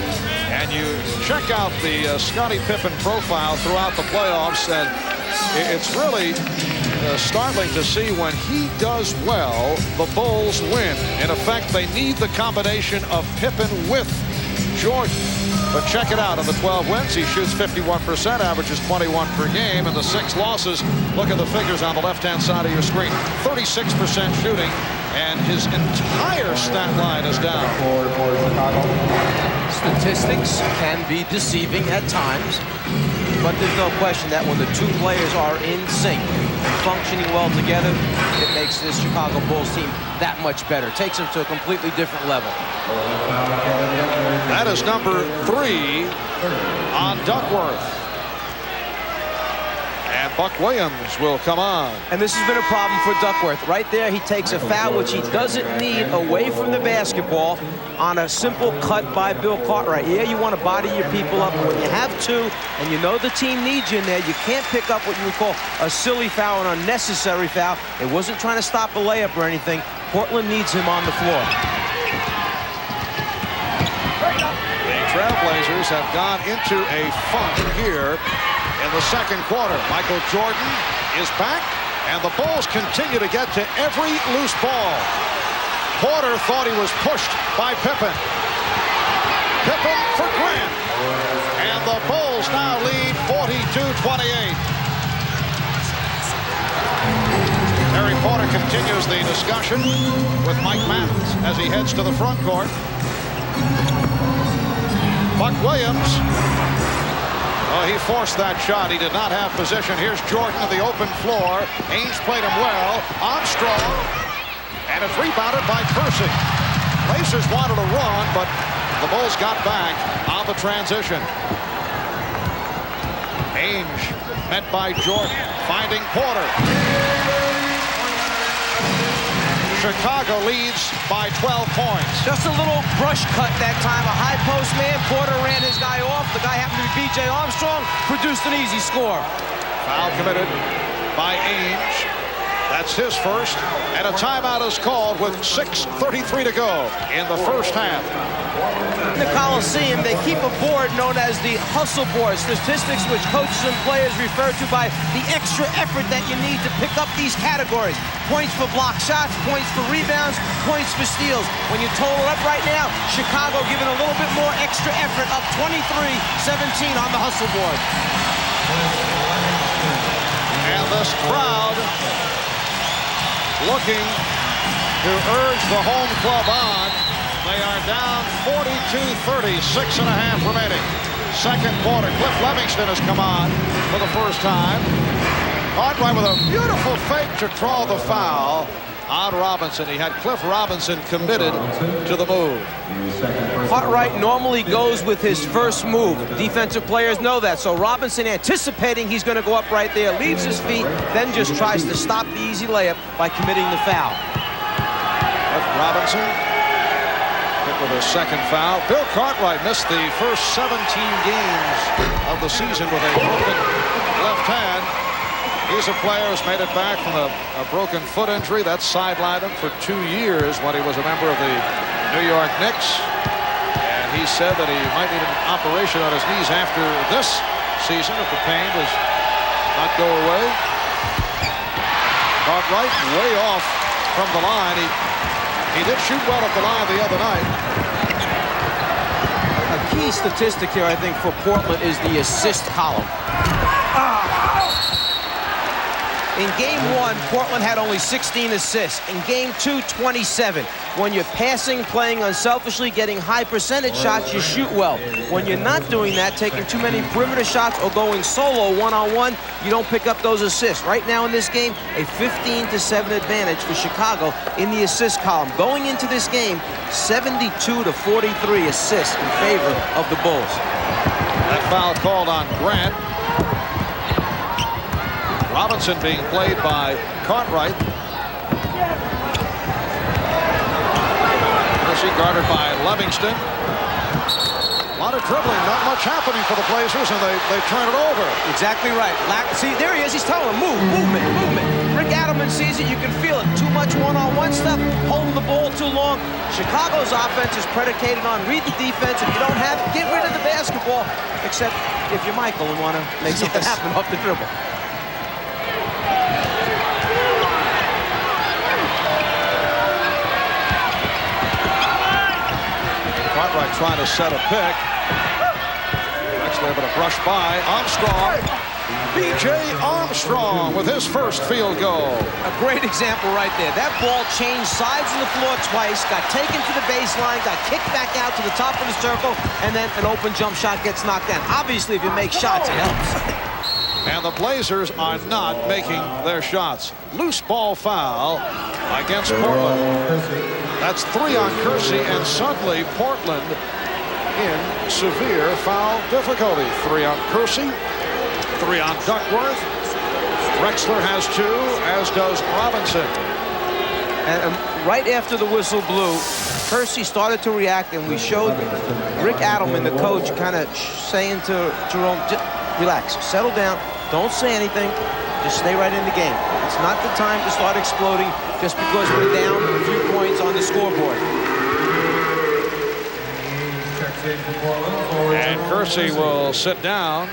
And you check out the Scottie Pippen profile throughout the playoffs, and it's really startling to see when he does well, the Bulls win. In effect, they need the combination of Pippen with Jordan. But check it out, in the 12 wins, he shoots 51%, averages 21 per game. And the 6 losses, look at the figures on the left-hand side of your screen. 36% shooting, and his entire stat line is down. Statistics can be deceiving at times, but there's no question that when the two players are in sync and functioning well together, it makes this Chicago Bulls team that much better. Takes them to a completely different level. That is number 3 on Duckworth. And Buck Williams will come on. And this has been a problem for Duckworth. Right there, he takes a foul, which he doesn't need, away from the basketball on a simple cut by Bill Cartwright. Yeah, you want to body your people up, but when you have 2 and you know the team needs you in there, you can't pick up what you would call a silly foul, an unnecessary foul. It wasn't trying to stop a layup or anything. Portland needs him on the floor. The Trailblazers have gone into a funk here in the second quarter. Michael Jordan is back, and the Bulls continue to get to every loose ball. Porter thought he was pushed by Pippen. Pippen for Grant. And the Bulls now lead 42-28. Terry Porter continues the discussion with Mike Mathens as he heads to the front court. Buck Williams. Oh, he forced that shot. He did not have position. Here's Jordan on the open floor. Ainge played him well. Armstrong. And it's rebounded by Kersey. Blazers wanted to run, but the Bulls got back on the transition. Ainge met by Jordan. Finding Porter. Chicago leads by 12 points. Just a little brush cut that time. A high post man. Porter ran his guy off. The guy happened to be B.J. Armstrong. Produced an easy score. Foul committed by Ainge. That's his first. And a timeout is called with 6:33 to go in the first half. In the Coliseum, they keep a board known as the hustle board. Statistics which coaches and players refer to by the extra effort that you need to pick up these categories. Points for block shots, points for rebounds, points for steals. When you total up right now, Chicago giving a little bit more extra effort, up 23-17 on the hustle board. And this crowd looking to urge the home club on. They are down 42-30, 6.5 remaining. Second quarter. Cliff Livingston has come on for the first time. Cartwright with a beautiful fake to draw the foul on Robinson. He had Cliff Robinson committed to the move. Cartwright normally goes with his first move. Defensive players know that. So Robinson, anticipating he's going to go up right there, leaves his feet, then just tries to stop the easy layup by committing the foul. Cliff Robinson hit with his second foul. Bill Cartwright missed the first 17 games of the season with a broken left hand. He's a player who's made it back from a broken foot injury that sidelined him for 2 years when he was a member of the New York Knicks. And he said that he might need an operation on his knees after this season if the pain does not go away. Caught right way off from the line. He did shoot well at the line the other night. A key statistic here, I think, for Portland is the assist column. In game 1, Portland had only 16 assists. In game 2, 27. When you're passing, playing unselfishly, getting high percentage shots, you shoot well. When you're not doing that, taking too many perimeter shots or going solo one-on-one, you don't pick up those assists. Right now in this game, a 15-7 advantage for Chicago in the assist column. Going into this game, 72-43 assists in favor of the Bulls. That foul called on Grant. Robinson being played by Cartwright. Mercy guarded by Livingston. A lot of dribbling, not much happening for the Blazers, and they turn it over. Exactly right. See, there he is. He's telling them, movement. Rick Adelman sees it. You can feel it. Too much one-on-one stuff, holding the ball too long. Chicago's offense is predicated on read the defense. If you don't have it, get rid of the basketball, except if you're Michael and want to make something happen off the dribble. Cartwright trying to set a pick. Actually able to brush by Armstrong. B.J. Armstrong with his first field goal. A great example right there. That ball changed sides of the floor twice, got taken to the baseline, got kicked back out to the top of the circle, and then an open jump shot gets knocked down. Obviously, if you make shots, it helps. And the Blazers are not making their shots. Loose ball foul against Portland. That's 3 on Kersey, and suddenly Portland in severe foul difficulty. 3 on Kersey, 3 on Duckworth. Drexler has 2, as does Robinson. And right after the whistle blew, Kersey started to react, and we showed Rick Adelman, the coach, kind of saying to Jerome, relax, settle down, don't say anything, just stay right in the game. It's not the time to start exploding just because we're down a few points on the scoreboard. And Kersey will sit down.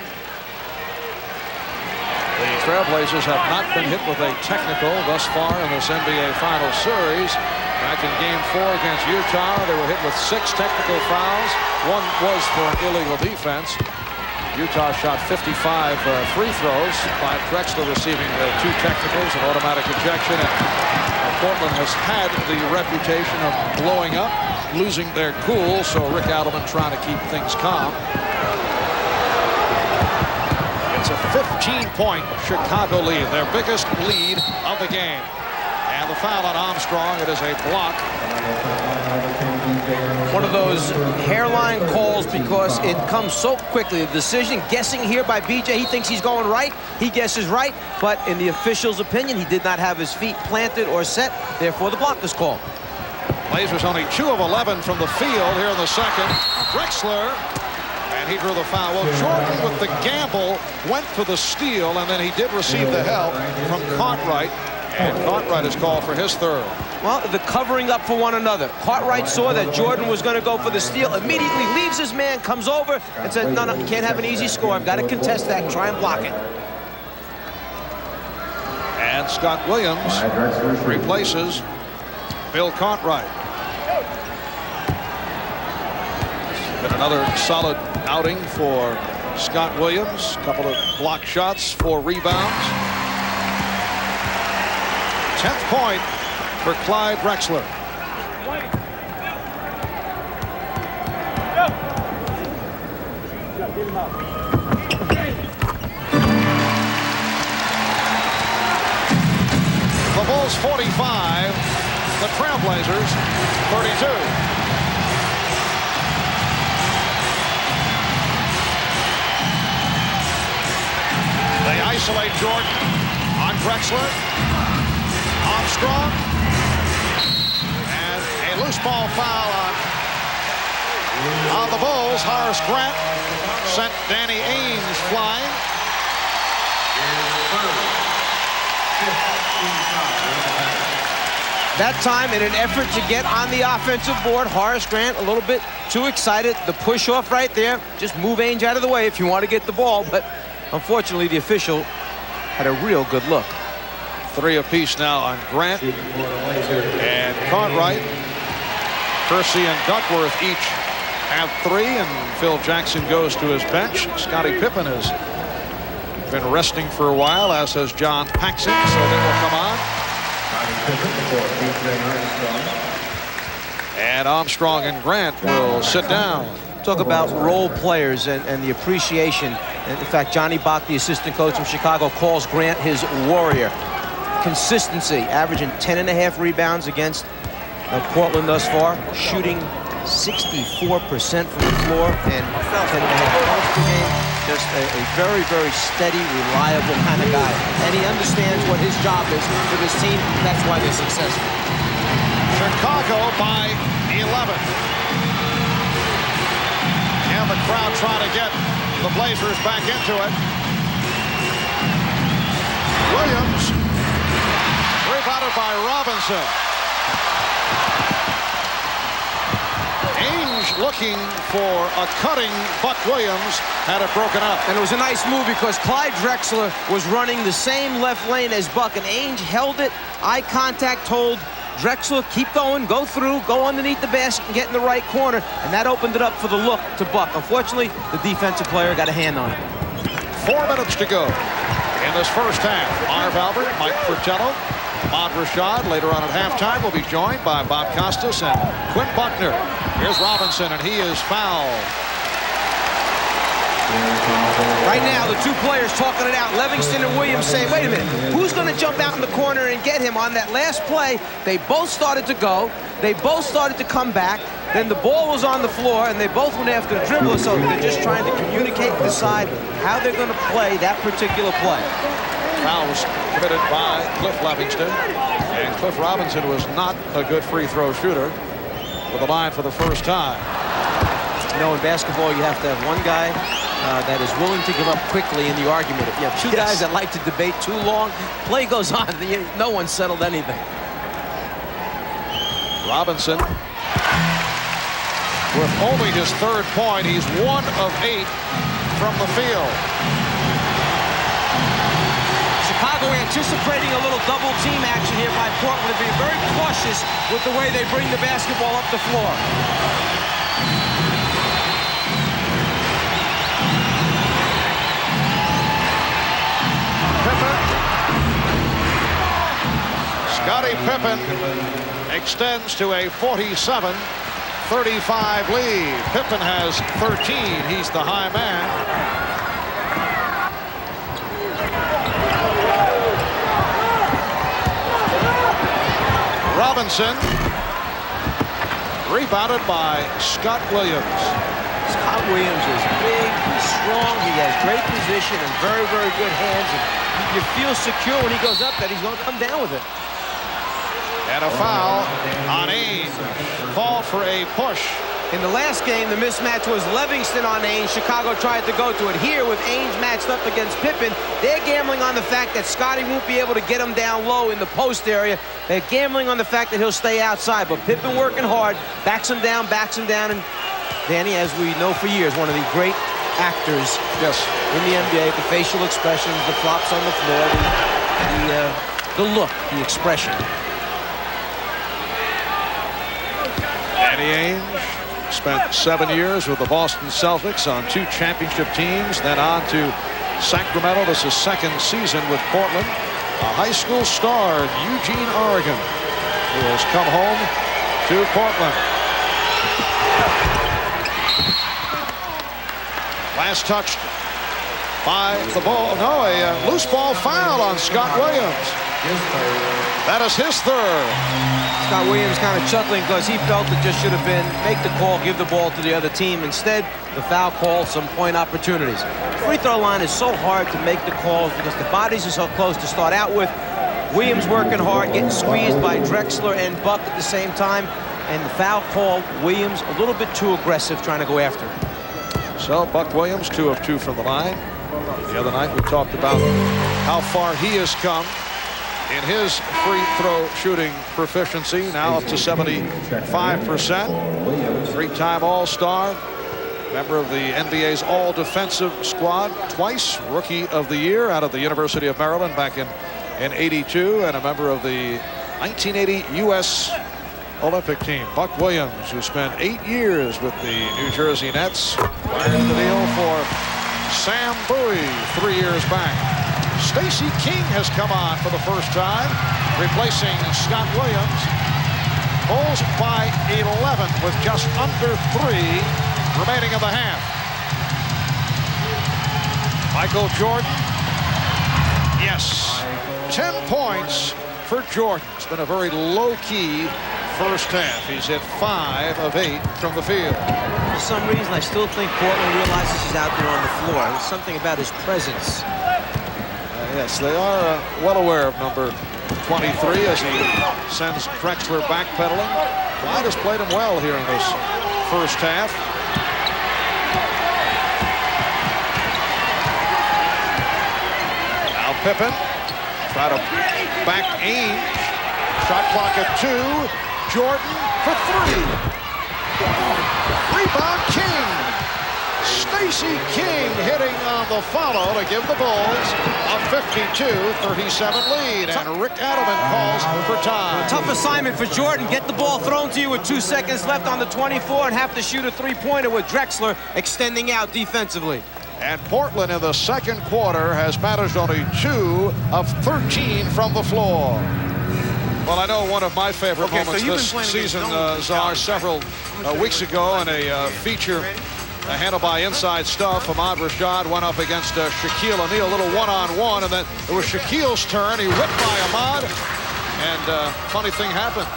The Trailblazers have not been hit with a technical thus far in this NBA Finals series. Back in Game 4 against Utah, they were hit with 6 technical fouls. 1 was for an illegal defense. Utah shot 55 free throws, by Drexler receiving 2 technicals and automatic ejection. And Portland has had the reputation of blowing up, losing their cool, so Rick Adelman trying to keep things calm. It's a 15-point Chicago lead, their biggest lead of the game. And the foul on Armstrong, it is a block. One of those hairline calls because it comes so quickly. The decision, guessing here by BJ, he thinks he's going right. He guesses right, but in the official's opinion, he did not have his feet planted or set. Therefore, the block is called. Blazers only 2 of 11 from the field here in the second. Drexler, and he drew the foul. Well, Jordan with the gamble went for the steal, and then he did receive the help from Cartwright. And Cartwright is called for his 3rd. Well, the covering up for one another. Cartwright saw that Jordan was going to go for the steal, immediately leaves his man, comes over, and said, no, you can't have an easy score. I've got to contest that and try and block it. And Scott Williams replaces Bill Cartwright. It's been another solid outing for Scott Williams. A couple of block shots, 4 rebounds. 10th point for Clyde Drexler. The Bulls 45, the Trailblazers 32. They isolate Jordan on Drexler. Armstrong, and a loose ball foul on the Bulls. Horace Grant sent Danny Ainge flying. That time, in an effort to get on the offensive board, Horace Grant a little bit too excited. The push off right there. Just move Ainge out of the way if you want to get the ball. But unfortunately, the official had a real good look. 3 apiece now on Grant and Cartwright. Kersey and Duckworth each have 3, and Phil Jackson goes to his bench. Scottie Pippen has been resting for a while, as has John Paxson, so they will come on. And Armstrong and Grant will sit down. Talk about role players and the appreciation. And in fact, Johnny Bach, the assistant coach from Chicago, calls Grant his warrior. Consistency, averaging 10.5 rebounds against Portland thus far, shooting 64% from the floor and 10.5 points per game. Just a very, very steady, reliable kind of guy. And he understands what his job is for this team. That's why they're successful. Chicago by 11. And the crowd trying to get the Blazers back into it. Williams, rebounded by Robinson. Ainge looking for a cutting Buck Williams, had it broken up. And it was a nice move because Clyde Drexler was running the same left lane as Buck, and Ainge held it. Eye contact, told Drexler, keep going, go through, go underneath the basket and get in the right corner, and that opened it up for the look to Buck. Unfortunately, the defensive player got a hand on it. 4 minutes to go in this first half. Marv Albert, Mike Fratello, Ahmad Rashad later on at halftime will be joined by Bob Costas and Quinn Buckner. Here's Robinson, and he is fouled. Right now, the 2 players talking it out. Livingston and Williams saying, wait a minute, who's going to jump out in the corner and get him on that last play? They both started to go. They both started to come back. Then the ball was on the floor, and they both went after the dribbler, so they're just trying to communicate and decide how they're going to play that particular play. Foul was committed by Cliff Livingston, and Cliff Robinson was not a good free throw shooter with the line for the first time. You know, in basketball, you have to have one guy that is willing to give up quickly in the argument. If you have 2 guys that like to debate too long, play goes on. No one settled anything. Robinson, with only his 3rd point, he's 1 of 8 from the field. Chicago anticipating a little double team action here by Portland, being very cautious with the way they bring the basketball up the floor. Scottie Pippen extends to a 47-35 lead. Pippen has 13. He's the high man. Robinson, rebounded by Scott Williams. Scott Williams is big, he's strong, he has great position and very, very good hands. And you feel secure when he goes up that he's going to come down with it. And a foul on Ainge. Call for a push. In the last game, the mismatch was Livingston on Ainge. Chicago tried to go to it. Here, with Ainge matched up against Pippen, they're gambling on the fact that Scottie won't be able to get him down low in the post area. They're gambling on the fact that he'll stay outside. But Pippen working hard, backs him down, and Danny, as we know for years, one of the great actors in the NBA. The facial expressions, the flops on the floor, the look, the expression. Danny Ainge spent 7 years with the Boston Celtics on 2 championship teams, then on to Sacramento. This is 2nd season with Portland. A high school star in Eugene, Oregon, who has come home to Portland. Last touched by the ball. No, a loose ball foul on Scott Williams. That is his 3rd. Scott Williams kind of chuckling because he felt it just should have been make the call, give the ball to the other team. Instead, the foul call, some point opportunities. The free throw line is so hard to make the calls because the bodies are so close to start out with. Williams working hard, getting squeezed by Drexler and Buck at the same time. And the foul call, Williams a little bit too aggressive trying to go after it. So Buck Williams, 2 of 2 from the line. The other night we talked about how far he has come in his free throw shooting proficiency, now up to 75%. Three-time All-Star, member of the NBA's all-defensive squad, twice Rookie of the Year out of the University of Maryland back in '82, and a member of the 1980 U.S. Olympic team. Buck Williams, who spent 8 years with the New Jersey Nets, fired the deal for Sam Bowie 3 years back. Stacey King has come on for the first time, replacing Scott Williams. Bulls by 11 with just under 3 remaining in the half. Michael Jordan. Yes, 10 points for Jordan. It's been a very low-key first half. He's hit 5 of 8 from the field. For some reason, I still think Portland realizes he's out there on the floor. There's something about his presence. Yes, they are well aware of number 23 as he sends Drexler backpedaling. Clyde has played him well here in this first half. Now Pippen try to back Ainge. Shot clock at 2. Jordan for 3. Rebound King. Stacey King hitting on the follow to give the Bulls a 52-37 lead. And Rick Adelman calls for time. Tough assignment for Jordan. Get the ball thrown to you with 2 seconds left on the 24 and have to shoot a three-pointer with Drexler extending out defensively. And Portland in the second quarter has managed only 2 of 13 from the floor. Well, I know one of my favorite moments this season, Czar, several weeks ago in a feature handled by Inside Stuff. Ahmad Rashad went up against Shaquille O'Neal, a little one-on-one, and then it was Shaquille's turn. He whipped by Ahmad, and funny thing happened.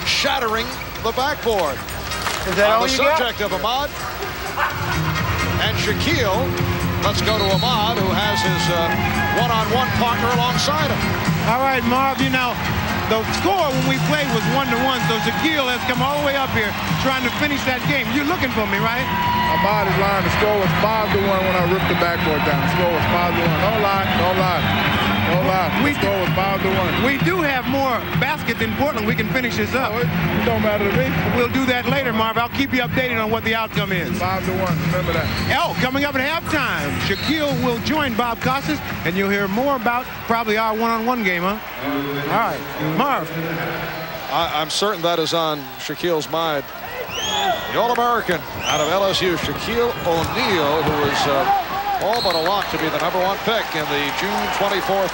Shattering the backboard. Is that all the you subject got? of Ahmad and Shaquille. Let's go to Ahmad, who has his one-on-one partner alongside him. All right, Marv, you know, the score when we played was 1-1, so Shaquille has come all the way up here trying to finish that game. You're looking for me, right? Ahmad is lying. The score was 5-1 when I ripped the backboard down. The score was 5-1. Don't lie. Don't lie. Don't lie. The score was 5-1. We do have more baskets in Portland. We can finish this up. It don't matter to me. We'll do that later, Marv. I'll keep you updated on what the outcome is. 5-1. Remember that. Oh, coming up at halftime, Shaquille will join Bob Costas, and you'll hear more about probably our one-on-one game, huh? All right. Marv. I'm certain that is on Shaquille's mind. The All-American out of LSU, Shaquille O'Neal, who is all but a lock to be the #1 pick in the June 24th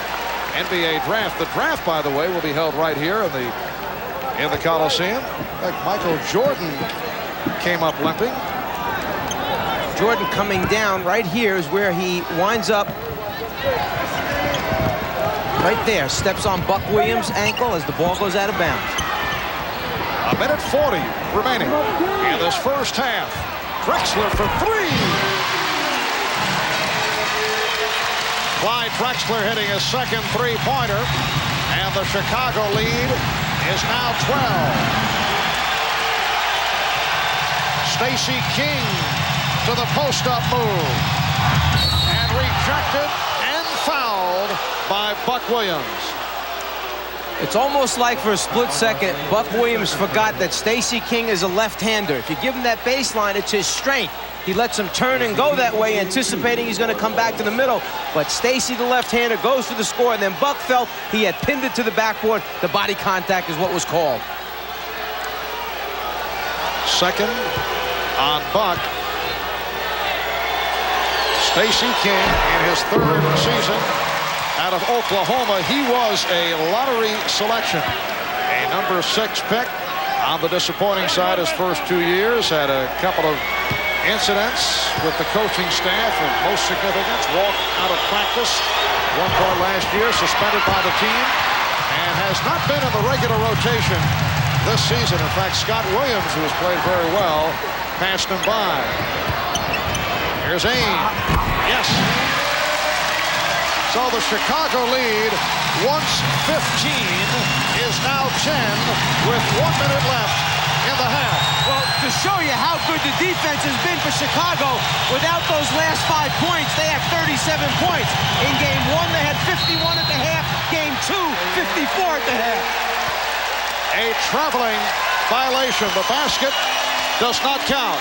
NBA draft. The draft, by the way, will be held right here in the Coliseum. Like Michael Jordan came up limping. Jordan coming down right here is where he winds up. Right there, steps on Buck Williams' ankle as the ball goes out of bounds. A minute 40 remaining in this first half. Drexler for 3. Clyde Drexler hitting his second three-pointer, and the Chicago lead is now 12. Stacey King to the post-up move, and rejected and fouled by Buck Williams. It's almost like for a split second, Buck Williams forgot that Stacey King is a left-hander. If you give him that baseline, it's his strength. He lets him turn and go that way, anticipating he's going to come back to the middle. But Stacey, the left-hander, goes for the score, and then Buck felt he had pinned it to the backboard. The body contact is what was called. Second on Buck. Stacey King in his third season out of Oklahoma. He was a lottery selection, a #6 pick. On the disappointing side his first 2 years, had a couple of incidents with the coaching staff, and most significant, walked out of practice one point last year, suspended by the team, and has not been in the regular rotation this season. In fact, Scott Williams, who has played very well, passed him by. Here's Ainge. Yes. So the Chicago lead, once 15, is now 10 with 1 minute left in the half. Well, to show you how good the defense has been for Chicago, without those last 5 points, they have 37 points. In game 1, they had 51 at the half. Game 52-54 at the half. A traveling violation. The basket does not count.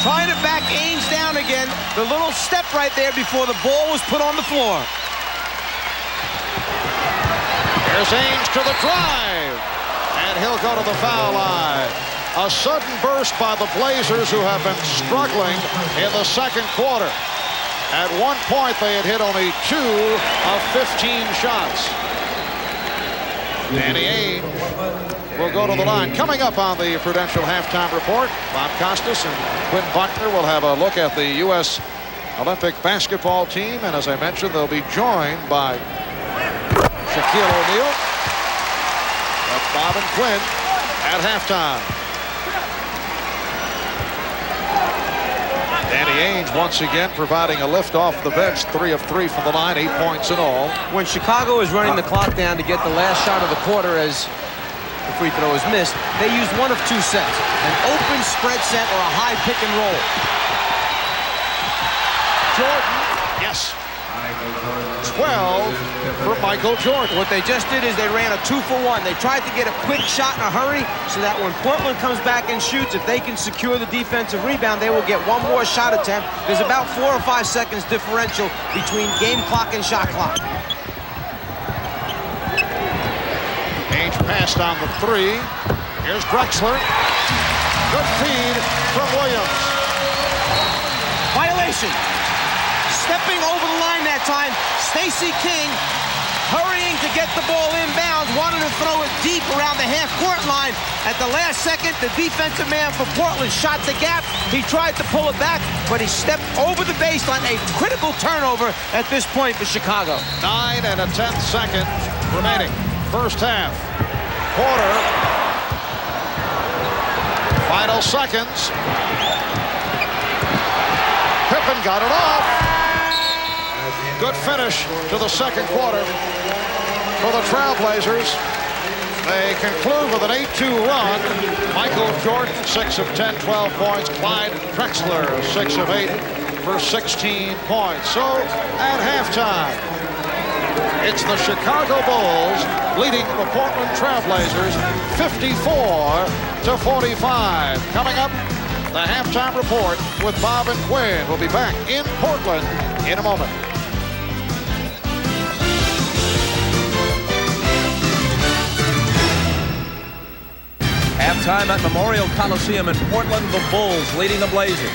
Trying to back Ainge down again. The little step right there before the ball was put on the floor. Here's Ainge to the drive. And he'll go to the foul line. A sudden burst by the Blazers, who have been struggling in the second quarter. At one point, they had hit only 2 of 15 shots. Danny Ainge will go to the line. Coming up on the Prudential Halftime Report, Bob Costas and Quinn Buckner will have a look at the U.S. Olympic basketball team. And as I mentioned, they'll be joined by Shaquille O'Neal. That's Bob and Quinn at halftime. Danny Ainge once again providing a lift off the bench. 3 of 3 from the line, 8 points in all. When Chicago is running the clock down to get the last shot of the quarter as the free throw is missed, they use one of 2 sets. An open spread set or a high pick and roll. Jordan. Yes. 12 for Michael Jordan. What they just did is they ran a 2-for-1. They tried to get a quick shot in a hurry so that when Portland comes back and shoots, if they can secure the defensive rebound, they will get one more shot attempt. There's about 4 or 5 seconds differential between game clock and shot clock. Ainge passed on the 3. Here's Drexler. Good feed from Williams. Violation. Stepping over the line that time, Stacey King hurrying to get the ball inbounds, wanted to throw it deep around the half-court line. At the last second, the defensive man for Portland shot the gap. He tried to pull it back, but he stepped over the baseline. A critical turnover at this point for Chicago. 9 and a 10th second remaining. First half. Quarter. Final seconds. Pippen got it off. Good finish to the second quarter for the TrailBlazers. They conclude with an 8-2 run. Michael Jordan, 6 of 10, 12 points. Clyde Drexler, 6 of 8 for 16 points. So at halftime, it's the Chicago Bulls leading the Portland TrailBlazers 54-45. Coming up, the halftime report with Bob and Quinn. We'll be back in Portland in a moment. Halftime at Memorial Coliseum in Portland, the Bulls leading the Blazers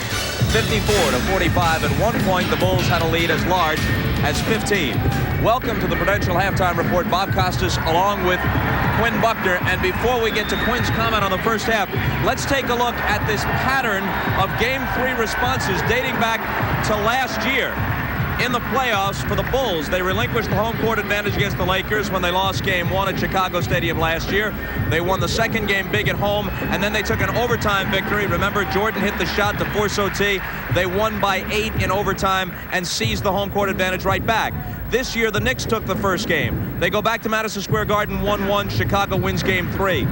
54-45. At one point, the Bulls had a lead as large as 15. Welcome to the Prudential Halftime Report. Bob Costas along with Quinn Buckner. And before we get to Quinn's comment on the first half, let's take a look at this pattern of Game 3 responses dating back to last year. In the playoffs for the Bulls, they relinquished the home court advantage against the Lakers when they lost Game 1 at Chicago Stadium last year. They won the second game big at home, and then they took an overtime victory. Remember, Jordan hit the shot to force OT. They won by 8 in overtime and seized the home court advantage right back. This year, the Knicks took the first game. They go back to Madison Square Garden 1-1. Chicago wins Game 3.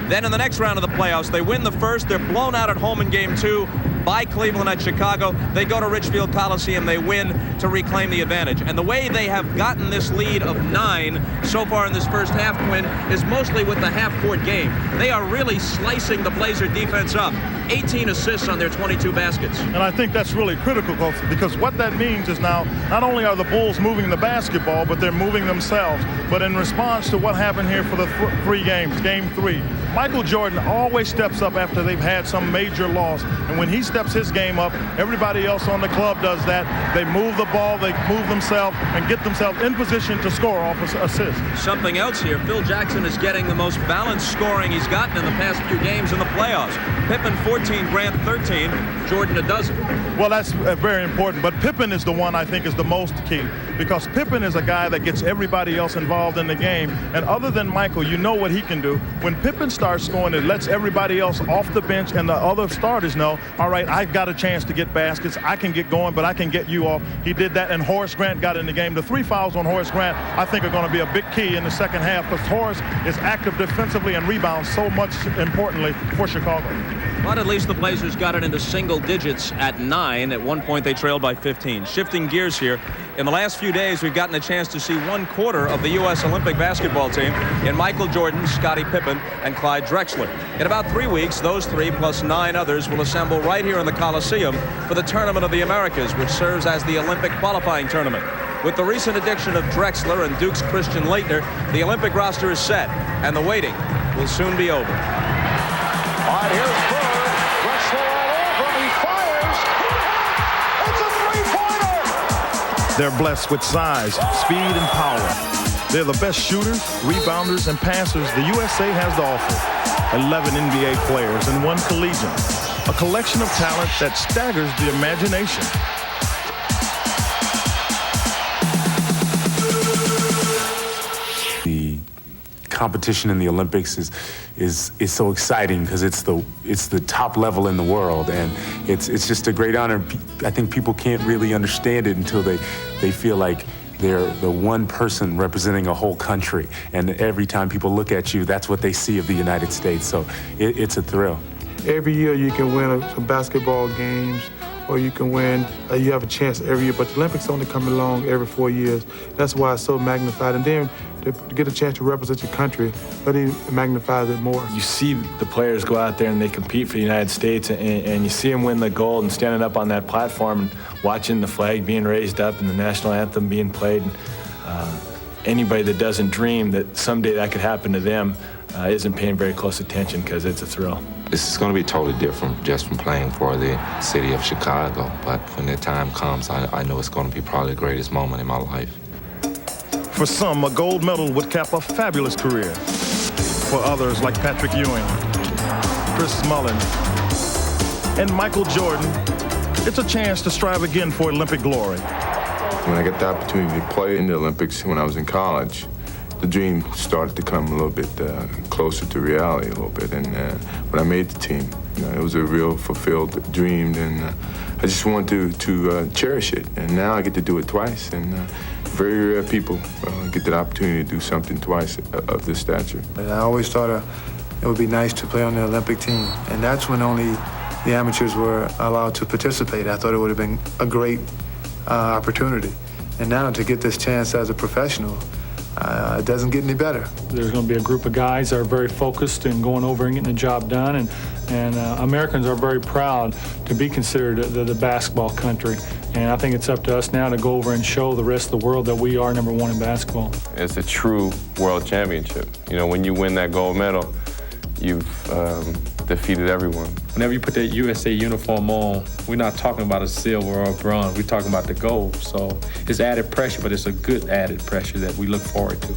Then in the next round of the playoffs, they win the first. They're blown out at home in Game 2 by Cleveland at Chicago. They go to Richfield Coliseum. They win to reclaim the advantage. And the way they have gotten this lead of 9 so far in this first half, Quinn, is mostly with the half-court game. They are really slicing the Blazer defense up. 18 assists on their 22 baskets. And I think that's really critical because what that means is now not only are the Bulls moving the basketball, but they're moving themselves. But in response to what happened here for the 3 games, Game 3, Michael Jordan always steps up after they've had some major loss. And when he steps his game up, everybody else on the club does that. They move the ball, they move themselves, and get themselves in position to score off assists. Something else here, Phil Jackson is getting the most balanced scoring he's gotten in the past few games in the playoffs. Pippen 14, Grant 13, Jordan a dozen. Well, that's very important, but Pippen is the one I think is the most key, because Pippen is a guy that gets everybody else involved in the game, and other than Michael, you know what he can do. When Pippen starts scoring, it lets everybody else off the bench and the other starters know, all right, I've got a chance to get baskets, I can get going, but I can get you off. He did that, and Horace Grant got in the game. The 3 fouls on Horace Grant, I think, are going to be a big key in the second half, because Horace is active defensively and rebounds so much importantly for Chicago. But at least the Blazers got it into single digits at 9. At one point, they trailed by 15. Shifting gears here, in the last few days, we've gotten a chance to see 1/4 of the U.S. Olympic basketball team in Michael Jordan, Scottie Pippen, and Clyde Drexler. In about 3 weeks, those three plus 9 others will assemble right here in the Coliseum for the Tournament of the Americas, which serves as the Olympic qualifying tournament. With the recent addition of Drexler and Duke's Christian Laettner, the Olympic roster is set, and the waiting will soon be over. All right, here's Bird. Drexler all over him. He fires. It's a three-pointer. They're blessed with size, speed, and power. They're the best shooters, rebounders, and passers the USA has to offer. 11 NBA players and 1 collegian. A collection of talent that staggers the imagination. The competition in the Olympics is so exciting because it's the top level in the world, and it's just a great honor. I think people can't really understand it until they feel like they're the one person representing a whole country, and every time people look at you, that's what they see of the United States. So it's a thrill. Every year you can win some basketball games, or you can win, you have a chance every year, but the Olympics only come along every 4 years. That's why it's so magnified. And then to get a chance to represent your country, but it magnifies it more. You see the players go out there and they compete for the United States, and you see them win the gold and standing up on that platform and watching the flag being raised up and the national anthem being played. Anybody that doesn't dream that someday that could happen to them isn't paying very close attention, because it's a thrill. This is going to be totally different just from playing for the city of Chicago. But when the time comes, I know it's going to be probably the greatest moment in my life. For some, a gold medal would cap a fabulous career. For others, like Patrick Ewing, Chris Mullin, and Michael Jordan, it's a chance to strive again for Olympic glory. When I got the opportunity to play in the Olympics when I was in college, the dream started to come a little bit closer to reality a little bit. And when I made the team, it was a real fulfilled dream, and I just wanted to cherish it. And now I get to do it twice, and very rare people get the opportunity to do something twice of this stature. And I always thought it would be nice to play on the Olympic team, and that's when only the amateurs were allowed to participate. I thought it would have been a great opportunity. And now to get this chance as a professional, it doesn't get any better. There's going to be a group of guys that are very focused and going over and getting the job done, and Americans are very proud to be considered the basketball country. And I think it's up to us now to go over and show the rest of the world that we are number one in basketball. It's a true world championship. You know, when you win that gold medal, you've defeated everyone. Whenever you put that USA uniform on, we're not talking about a silver or a bronze, we're talking about the gold. So it's added pressure, but it's a good added pressure that we look forward to.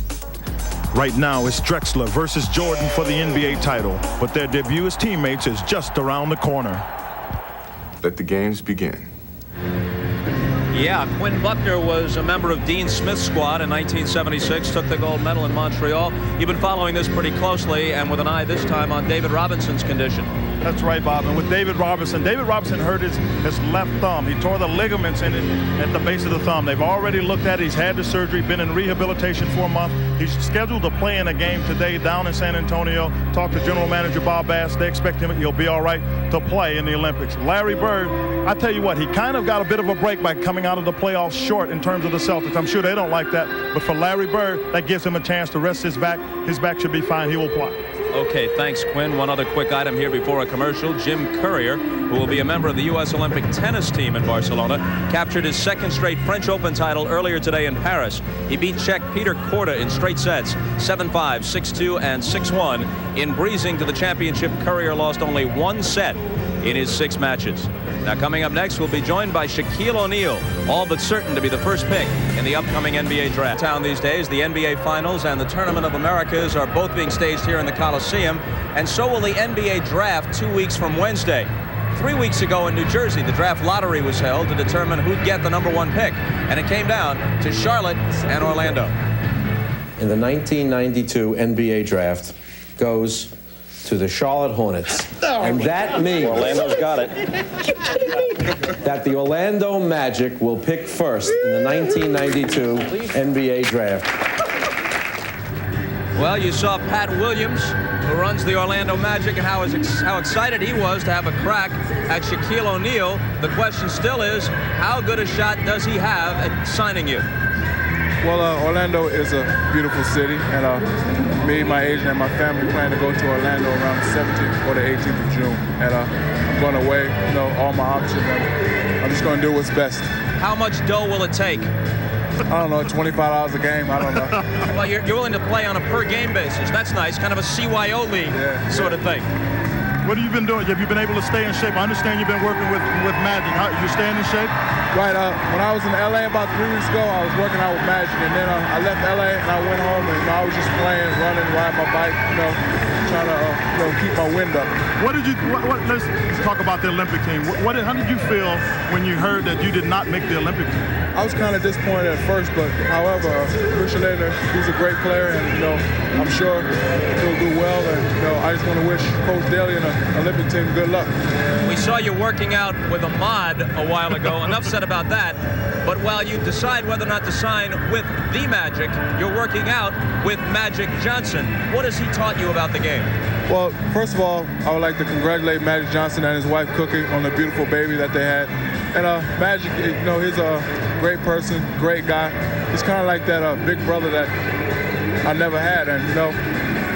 Right now, it's Drexler versus Jordan for the NBA title, but their debut as teammates is just around the corner. Let the games begin. Yeah, Quinn Buckner was a member of Dean Smith's squad in 1976, took the gold medal in Montreal. You've been following this pretty closely, and with an eye this time on David Robinson's condition. That's right, Bob. And with David Robinson hurt his left thumb. He tore the ligaments in it at the base of the thumb. They've already looked at it. He's had the surgery, been in rehabilitation for a month. He's scheduled to play in a game today down in San Antonio. Talked to General Manager Bob Bass. They expect he'll be all right to play in the Olympics. Larry Bird, I tell you what, he kind of got a bit of a break by coming out of the playoffs short in terms of the Celtics. I'm sure they don't like that, but for Larry Bird, that gives him a chance to rest his back. His back should be fine. He will play. Okay, thanks, Quinn. One other quick item here before a commercial. Jim Courier, who will be a member of the U.S. Olympic tennis team in Barcelona, captured his second straight French Open title earlier today in Paris. He beat Czech Peter Korda in straight sets, 7-5, 6-2, and 6-1. In breezing to the championship, Courier lost only one set in his 6 matches. Now, coming up next, we'll be joined by Shaquille O'Neal, all but certain to be the first pick in the upcoming NBA draft. Town these days, the NBA Finals and the Tournament of Americas are both being staged here in the Coliseum, and so will the NBA draft 2 weeks from Wednesday. 3 weeks ago in New Jersey, the draft lottery was held to determine who'd get the #1 pick, and it came down to Charlotte and Orlando. In the 1992 NBA draft goes to the Charlotte Hornets. And that means Orlando's got it. that the Orlando Magic will pick first in the 1992 NBA draft. Well, you saw Pat Williams, who runs the Orlando Magic, and how excited he was to have a crack at Shaquille O'Neal. The question still is, how good a shot does he have at signing you? Well, Orlando is a beautiful city, and me, my agent, and my family plan to go to Orlando around the 17th or the 18th of June. And I'm going to weigh, all my options, and I'm just going to do what's best. How much dough will it take? I don't know, $25 a game. I don't know. Well, you're willing to play on a per-game basis. That's nice, kind of a CYO league sort of thing. What have you been doing? Have you been able to stay in shape? I understand you've been working with Magic. You staying in shape? Right. When I was in LA about 3 weeks ago, I was working out with Magic, and then I left LA and I went home, and I was just playing, running, riding my bike, trying to keep my wind up. Let's talk about the Olympic team. How did you feel when you heard that you did not make the Olympic team? I was kind of disappointed at first, but however, Christian Laettner, he's a great player, and I'm sure he'll do well. And I just want to wish Coach Daly and the Olympic team good luck. We saw you working out with Ahmad a while ago. Enough said about that. But while you decide whether or not to sign with the Magic, you're working out with Magic Johnson. What has he taught you about the game? Well, first of all, I would like to congratulate Magic Johnson and his wife Cookie on the beautiful baby that they had. And Magic, he's a great person, great guy. He's kind of like that big brother that I never had, and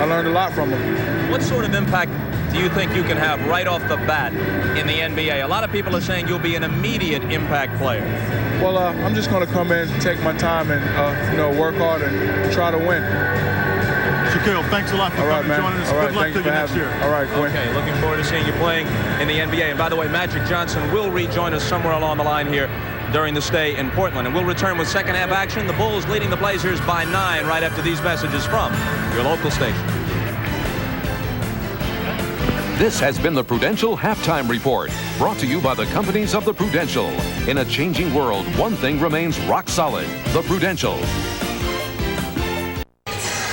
I learned a lot from him. What sort of impact do you think you can have right off the bat in the NBA? A lot of people are saying you'll be an immediate impact player. Well, I'm just going to come in, take my time, and work hard and try to win. Shaquille, thanks a lot for coming and joining us. Good luck to you next year. All right, Quinn. Okay, looking forward to seeing you playing in the NBA. And by the way, Magic Johnson will rejoin us somewhere along the line here during the stay in Portland. And we'll return with second half action. The Bulls leading the Blazers by 9 right after these messages from your local station. This has been the Prudential Halftime Report, brought to you by the companies of the Prudential. In a changing world, one thing remains rock solid: the Prudential.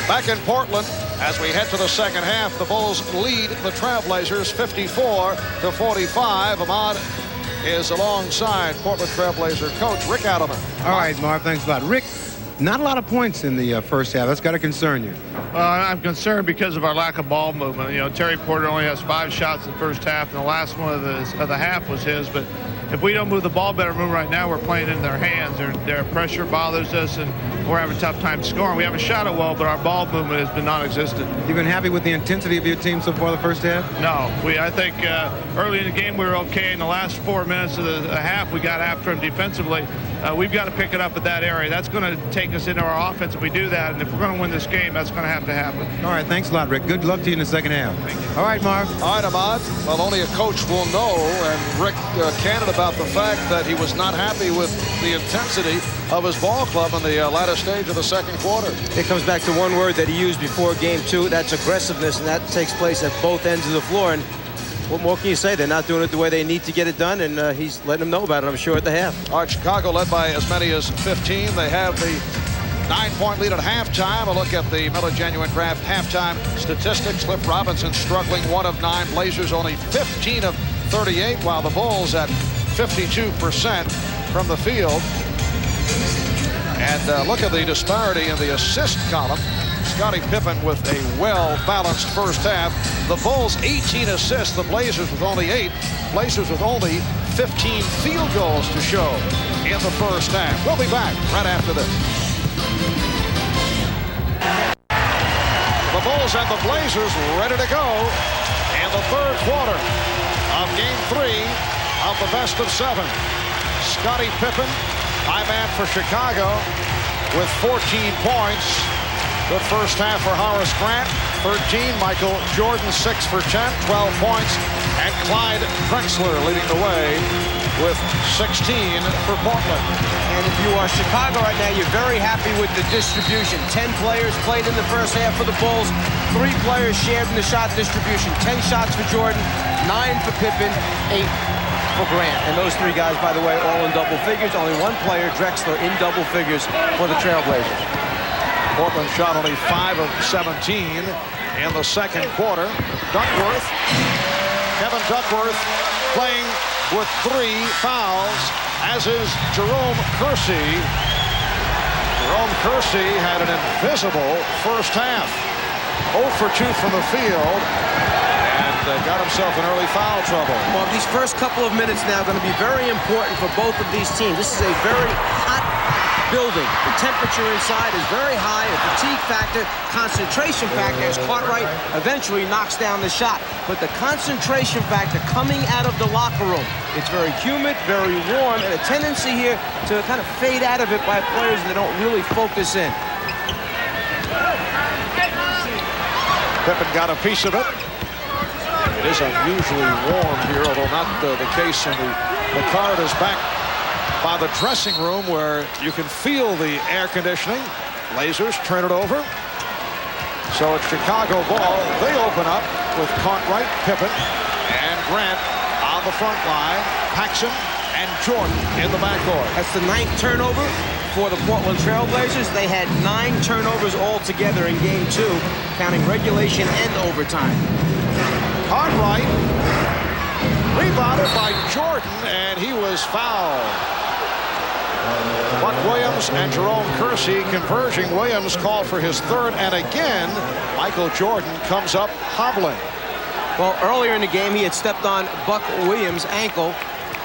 Back in Portland, as we head to the second half, the Bulls lead the TrailBlazers 54-45. Ahmad is alongside Portland TrailBlazer coach Rick Adelman. All right, Marv, thanks a lot. Rick, not a lot of points in the first half. That's got to concern you. I'm concerned because of our lack of ball movement. Terry Porter only has 5 shots in the first half, and the last one of the half was his. But if we don't move the ball better, right now we're playing in their hands. Their pressure bothers us, and we're having a tough time scoring. We haven't shot it well, but our ball movement has been non-existent. You've been happy with the intensity of your team so far the first half? No. I think early in the game we were okay. In the last 4 minutes of the half, we got after them defensively. We've got to pick it up at that area. That's going to take us into our offense if we do that. And if we're going to win this game, that's going to have to happen. All right, thanks a lot, Rick. Good luck to you in the second half. Thank you. All right, Marv. All right, Ahmad. Well, only a coach will know. And Rick candid about the fact that he was not happy with the intensity of his ball club in the latter stage of the second quarter. It comes back to one word that he used before game 2. That's aggressiveness, and that takes place at both ends of the floor. And what more can you say? They're not doing it the way they need to get it done, and he's letting them know about it, I'm sure, at the half. All right, Chicago led by as many as 15. They have the 9-point lead at halftime. A look at the Miller Genuine Draft halftime statistics. Cliff Robinson struggling, 1 of 9. Blazers only 15 of 38, while the Bulls at 52% from the field. And look at the disparity in the assist column. Scottie Pippen with a well-balanced first half. The Bulls 18 assists, the Blazers with only 8. Blazers with only 15 field goals to show in the first half. We'll be back right after this. The Bulls and the Blazers ready to go in the third quarter of game 3 of the best of 7. Scottie Pippen, high man for Chicago, with 14 points. Good first half for Horace Grant, 13. Michael Jordan, 6 for 10, 12 points. And Clyde Drexler leading the way with 16 for Portland. And if you are Chicago right now, you're very happy with the distribution. 10 players played in the first half for the Bulls. 3 players shared in the shot distribution. 10 shots for Jordan, 9 for Pippen, 8 for Grant. And those 3 guys, by the way, all in double figures. Only 1 player, Drexler, in double figures for the TrailBlazers. Portland shot only 5 of 17 in the second quarter. Kevin Duckworth playing with 3 fouls, as is Jerome Kersey. Jerome Kersey had an invisible first half. 0 for 2 from the field. And got himself in early foul trouble. Well, these first couple of minutes now are going to be very important for both of these teams. This is a very hot building. The temperature inside is very high. A fatigue factor, concentration factor, as Cartwright eventually knocks down the shot. But the concentration factor coming out of the locker room, it's very humid, very warm, and a tendency here to kind of fade out of it by players that don't really focus in. Pippen got a piece of it. It is unusually warm here, although not the case in the card is back by the dressing room where you can feel the air conditioning. Blazers turn it over. So it's Chicago ball. They open up with Cartwright, Pippen, and Grant on the front line. Paxson and Jordan in the backcourt. That's the 9th turnover for the Portland TrailBlazers. They had 9 turnovers altogether in Game 2, counting regulation and overtime. Cartwright rebounded by Jordan, and he was fouled. Buck Williams and Jerome Kersey converging. Williams called for his 3rd, and again, Michael Jordan comes up hobbling. Well, earlier in the game, he had stepped on Buck Williams' ankle,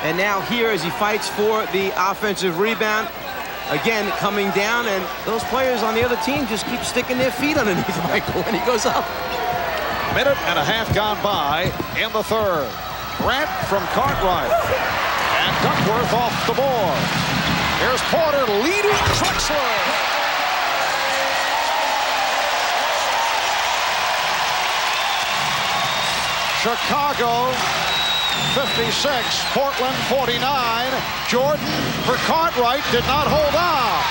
and now here as he fights for the offensive rebound, again coming down, and those players on the other team just keep sticking their feet underneath Michael when he goes up. Minute and a half gone by in the 3rd. Grant from Cartwright. And Duckworth off the board. Here's Porter leading Drexler. Chicago 56, Portland 49. Jordan for Cartwright did not hold on.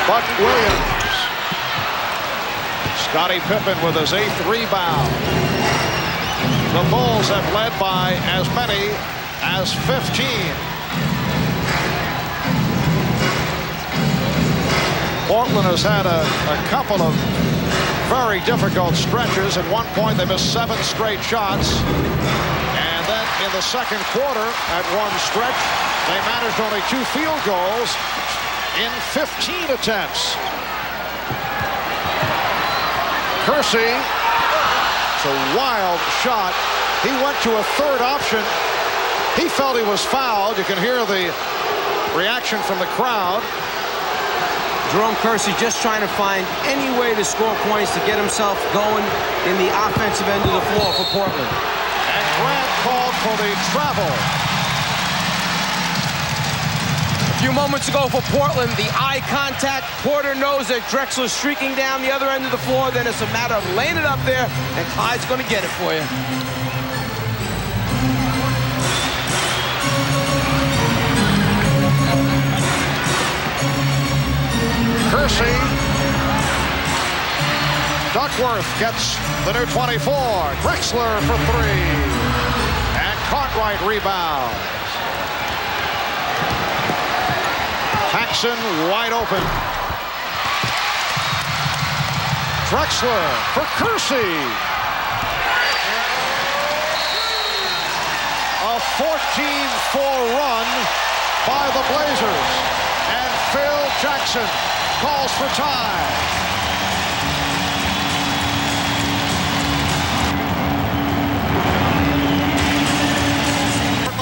Buck Williams. Scottie Pippen with his 8th rebound. The Bulls have led by as many as 15. Portland has had a couple of very difficult stretches. At one point, they missed 7 straight shots. And then in the second quarter, at one stretch, they managed only 2 field goals in 15 attempts. Kersey, it's a wild shot. He went to a 3rd option. He felt he was fouled. You can hear the reaction from the crowd. Jerome Kersey just trying to find any way to score points to get himself going in the offensive end of the floor for Portland. And Grant called for the travel. A few moments ago for Portland, the eye contact. Porter knows that Drexler's streaking down the other end of the floor. Then it's a matter of laying it up there, and Clyde's going to get it for you. Kersey. Duckworth gets the new 24. Drexler for 3. And Cartwright rebound. Paxson wide open. Drexler for Kersey. A 14-4 run by the Blazers. And Phil Jackson calls for time.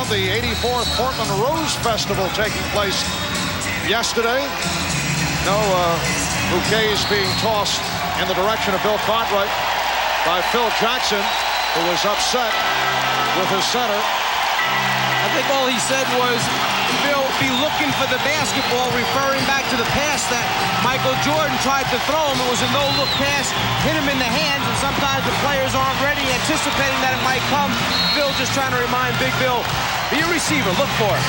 The 84th Portland Rose Festival taking place yesterday. No bouquets being tossed in the direction of Bill Cartwright by Phil Jackson, who was upset with his center. I think all he said was, Bill, be looking for the basketball, referring back to the pass that Michael Jordan tried to throw him. It was a no-look pass, hit him in the hands, and sometimes the players aren't ready, anticipating that it might come. Bill just trying to remind Big Bill, be a receiver, look for it.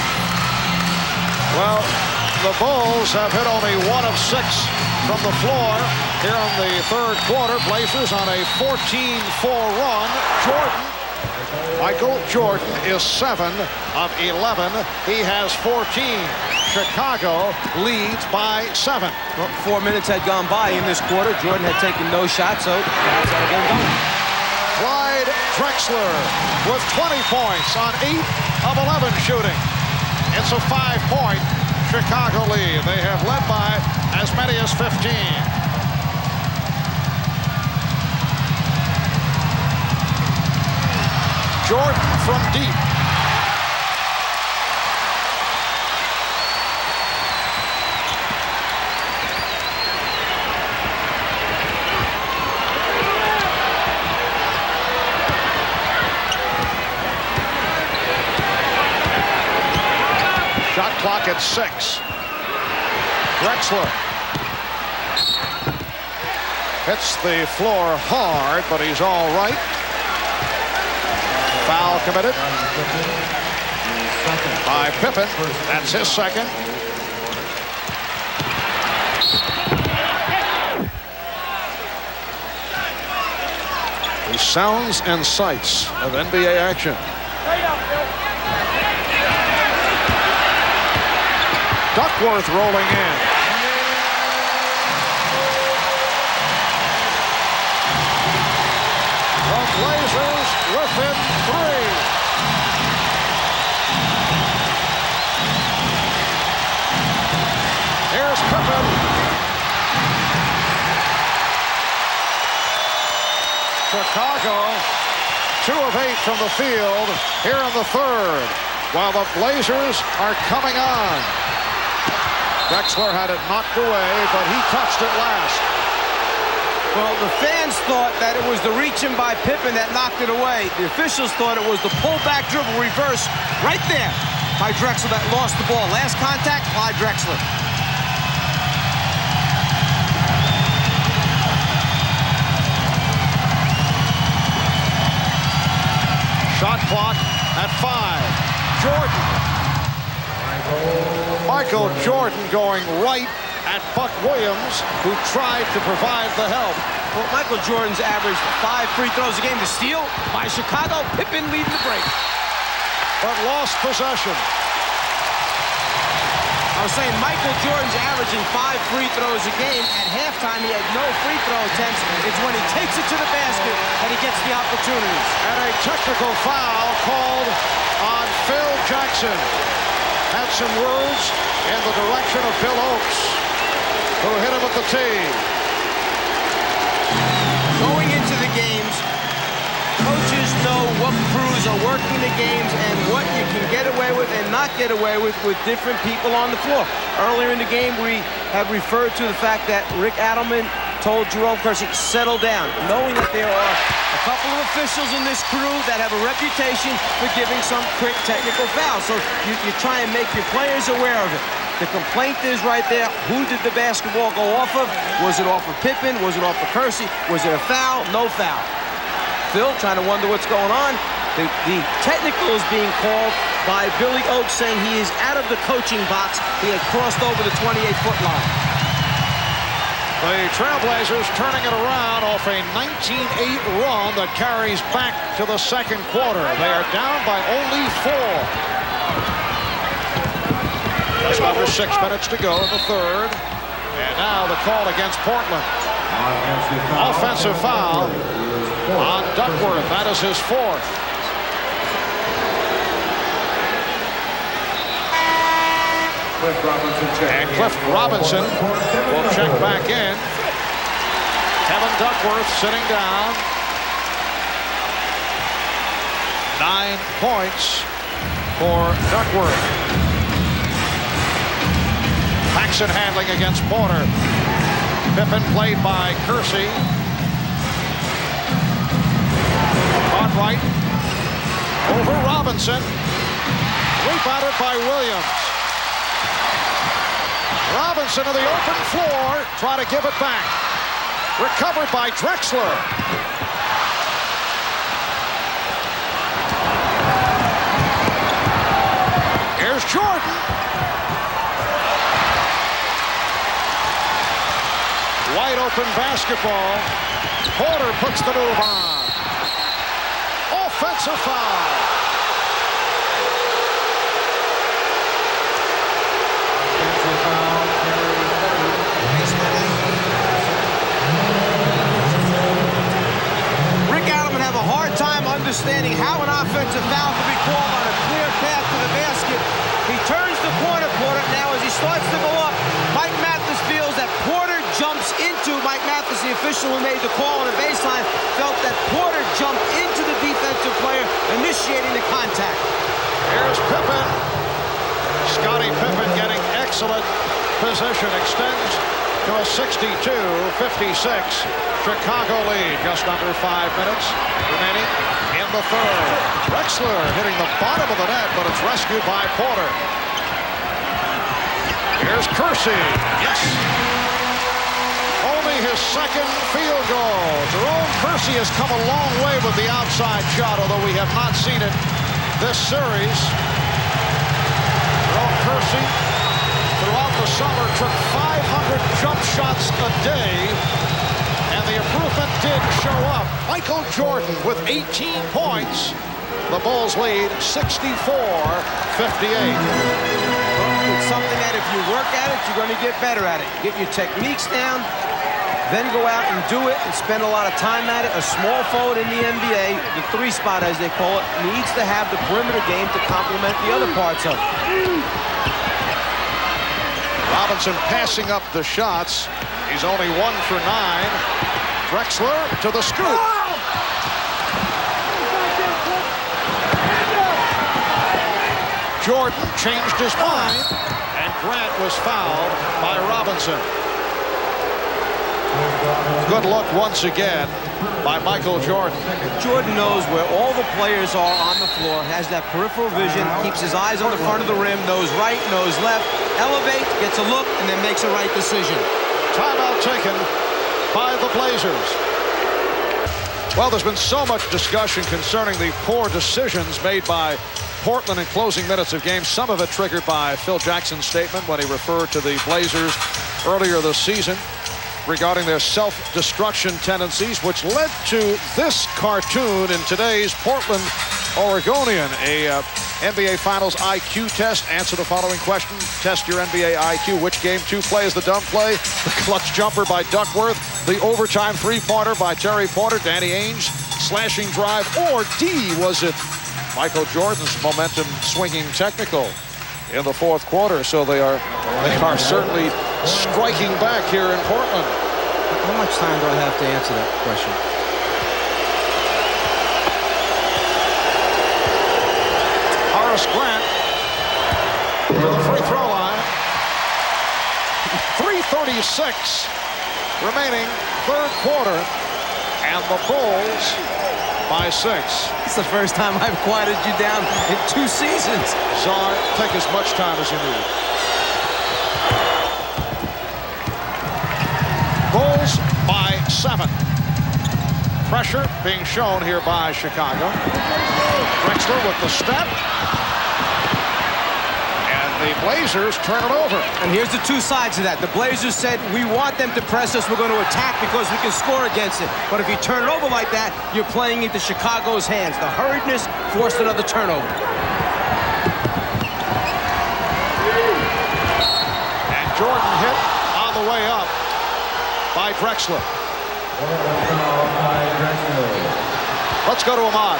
Well, the Bulls have hit only 1 of 6 from the floor here in the 3rd quarter. Blazers on a 14-4 run. Michael Jordan is 7 of 11. He has 14. Chicago leads by 7. Well, 4 minutes had gone by in this quarter. Jordan had taken no shots, so that's how the game going. Clyde Drexler with 20 points on 8 of 11 shooting. It's a 5-point Chicago lead. They have led by as many as 15. Jordan from deep. Shot clock at 6. Drexler hits the floor hard, but he's all right. Foul committed by Pippen. That's his second. The sounds and sights of NBA action. Duckworth rolling in. The Blazers within 3. Here's Pippen. Chicago 2 of 8 from the field here in the third, while the Blazers are coming on. Drexler had it knocked away, but he touched it last. Well, the fans thought that it was the reaching by Pippen that knocked it away. The officials thought it was the pullback dribble reverse right there by Drexler that lost the ball. Last contact by Drexler. Shot clock at 5. Jordan. Michael Jordan going right at Buck Williams, who tried to provide the help. Well, Michael Jordan's averaged 5 free throws a game. The steal by Chicago. Pippen leading the break. But lost possession. I was saying Michael Jordan's averaging 5 free throws a game. At halftime, he had no free throw attempts. It's when he takes it to the basket that he gets the opportunities. And a technical foul called on Phil Jackson. Had some words in the direction of Bill Oakes, who hit him at the tee. Going into the games, coaches know what crews are working the games and what you can get away with and not get away with different people on the floor. Earlier in the game, we have referred to the fact that Rick Adelman told Jerome Kersey, settle down, knowing that there are a couple of officials in this crew that have a reputation for giving some quick technical fouls. So you try and make your players aware of it. The complaint is right there. Who did the basketball go off of? Was it off of Pippen? Was it off of Kersey? Was it a foul? No foul. Phil trying to wonder what's going on. The technical is being called by Billy Oakes, saying he is out of the coaching box. He had crossed over the 28-foot line. The Trailblazers turning it around off a 19-8 run that carries back to the second quarter. They are down by only 4. Just under 6 minutes to go in the third. And now the call against Portland. Offensive foul on Duckworth. That is his 4th. And Cliff Robinson will check back in. Kevin Duckworth sitting down. 9 points for Duckworth. Paxson handling against Porter. Pippen played by Kersey. Cartwright over Robinson. Rebounded by Williams. Robinson to the open floor, try to give it back. Recovered by Drexler. Here's Jordan. Wide open basketball. Porter puts the move on. Offensive foul. understanding how an offensive foul can be called on a clear path to the basket. He turns the corner. Now as he starts to go up, Mike Mathis feels that Porter jumps into Mike Mathis, the official who made the call on the baseline, felt that Porter jumped into the defensive player, initiating the contact. Here's Pippen. Scottie Pippen getting excellent position, extends to a 62-56 Chicago lead. Just under 5 minutes remaining in the third. Drexler hitting the bottom of the net, but it's rescued by Porter. Here's Kersey. Yes. Only his second field goal. Jerome Kersey has come a long way with the outside shot, although we have not seen it this series. Jerome Kersey, throughout the summer, took 500 jump shots a day, and the improvement did show up. Michael Jordan with 18 points. The Bulls lead 64-58. It's something that if you work at it, you're going to get better at it. Get your techniques down, then go out and do it and spend a lot of time at it. A small forward in the NBA, the 3 spot as they call it, needs to have the perimeter game to complement the other parts of it. Robinson passing up the shots. He's only 1 for 9. Drexler to the scoop. Jordan changed his mind, and Grant was fouled by Robinson. Good look once again by Michael Jordan. Jordan knows where all the players are on the floor, has that peripheral vision, keeps his eyes on the front of the rim, knows right, knows left, elevates, gets a look, and then makes a right decision. Timeout taken by the Blazers. Well, there's been so much discussion concerning the poor decisions made by Portland in closing minutes of games, some of it triggered by Phil Jackson's statement when he referred to the Blazers earlier this season regarding their self-destruction tendencies, which led to this cartoon in today's Portland Oregonian, a NBA Finals IQ test. Answer the following question. Test your NBA IQ. Which game 2 play is the dumb play? The clutch jumper by Duckworth, the overtime 3-pointer by Terry Porter, Danny Ainge, slashing drive, or D, was it Michael Jordan's momentum swinging technical in the 4th quarter? So they are certainly striking back here in Portland. How much time do I have to answer that question? Horace Grant to the free throw line. 3:36 remaining 3rd quarter, and the Bulls by 6. It's the first time I've quieted you down in 2 seasons. Czar, take as much time as you need. Bulls by 7. Pressure being shown here by Chicago. Drexler with the step. And the Blazers turn it over. And here's the 2 sides of that. The Blazers said, we want them to press us. We're going to attack because we can score against it. But if you turn it over like that, you're playing into Chicago's hands. The hurriedness forced another turnover. And Jordan hit on the way up by Drexler. Let's go to Ahmad.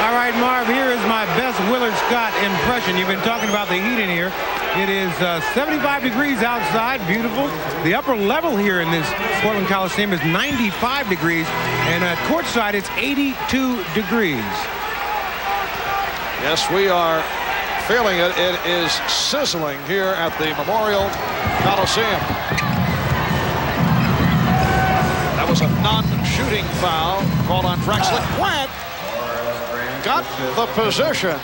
All right, Marv, here is my best Willard Scott impression. You've been talking about the heat in here. It is 75 degrees outside, beautiful. The upper level here in this Portland Coliseum is 95 degrees, and at courtside it's 82 degrees. Yes, we are feeling it. It is sizzling here at the Memorial Coliseum. That was a non-shooting foul called on Drexler. Grant got the position,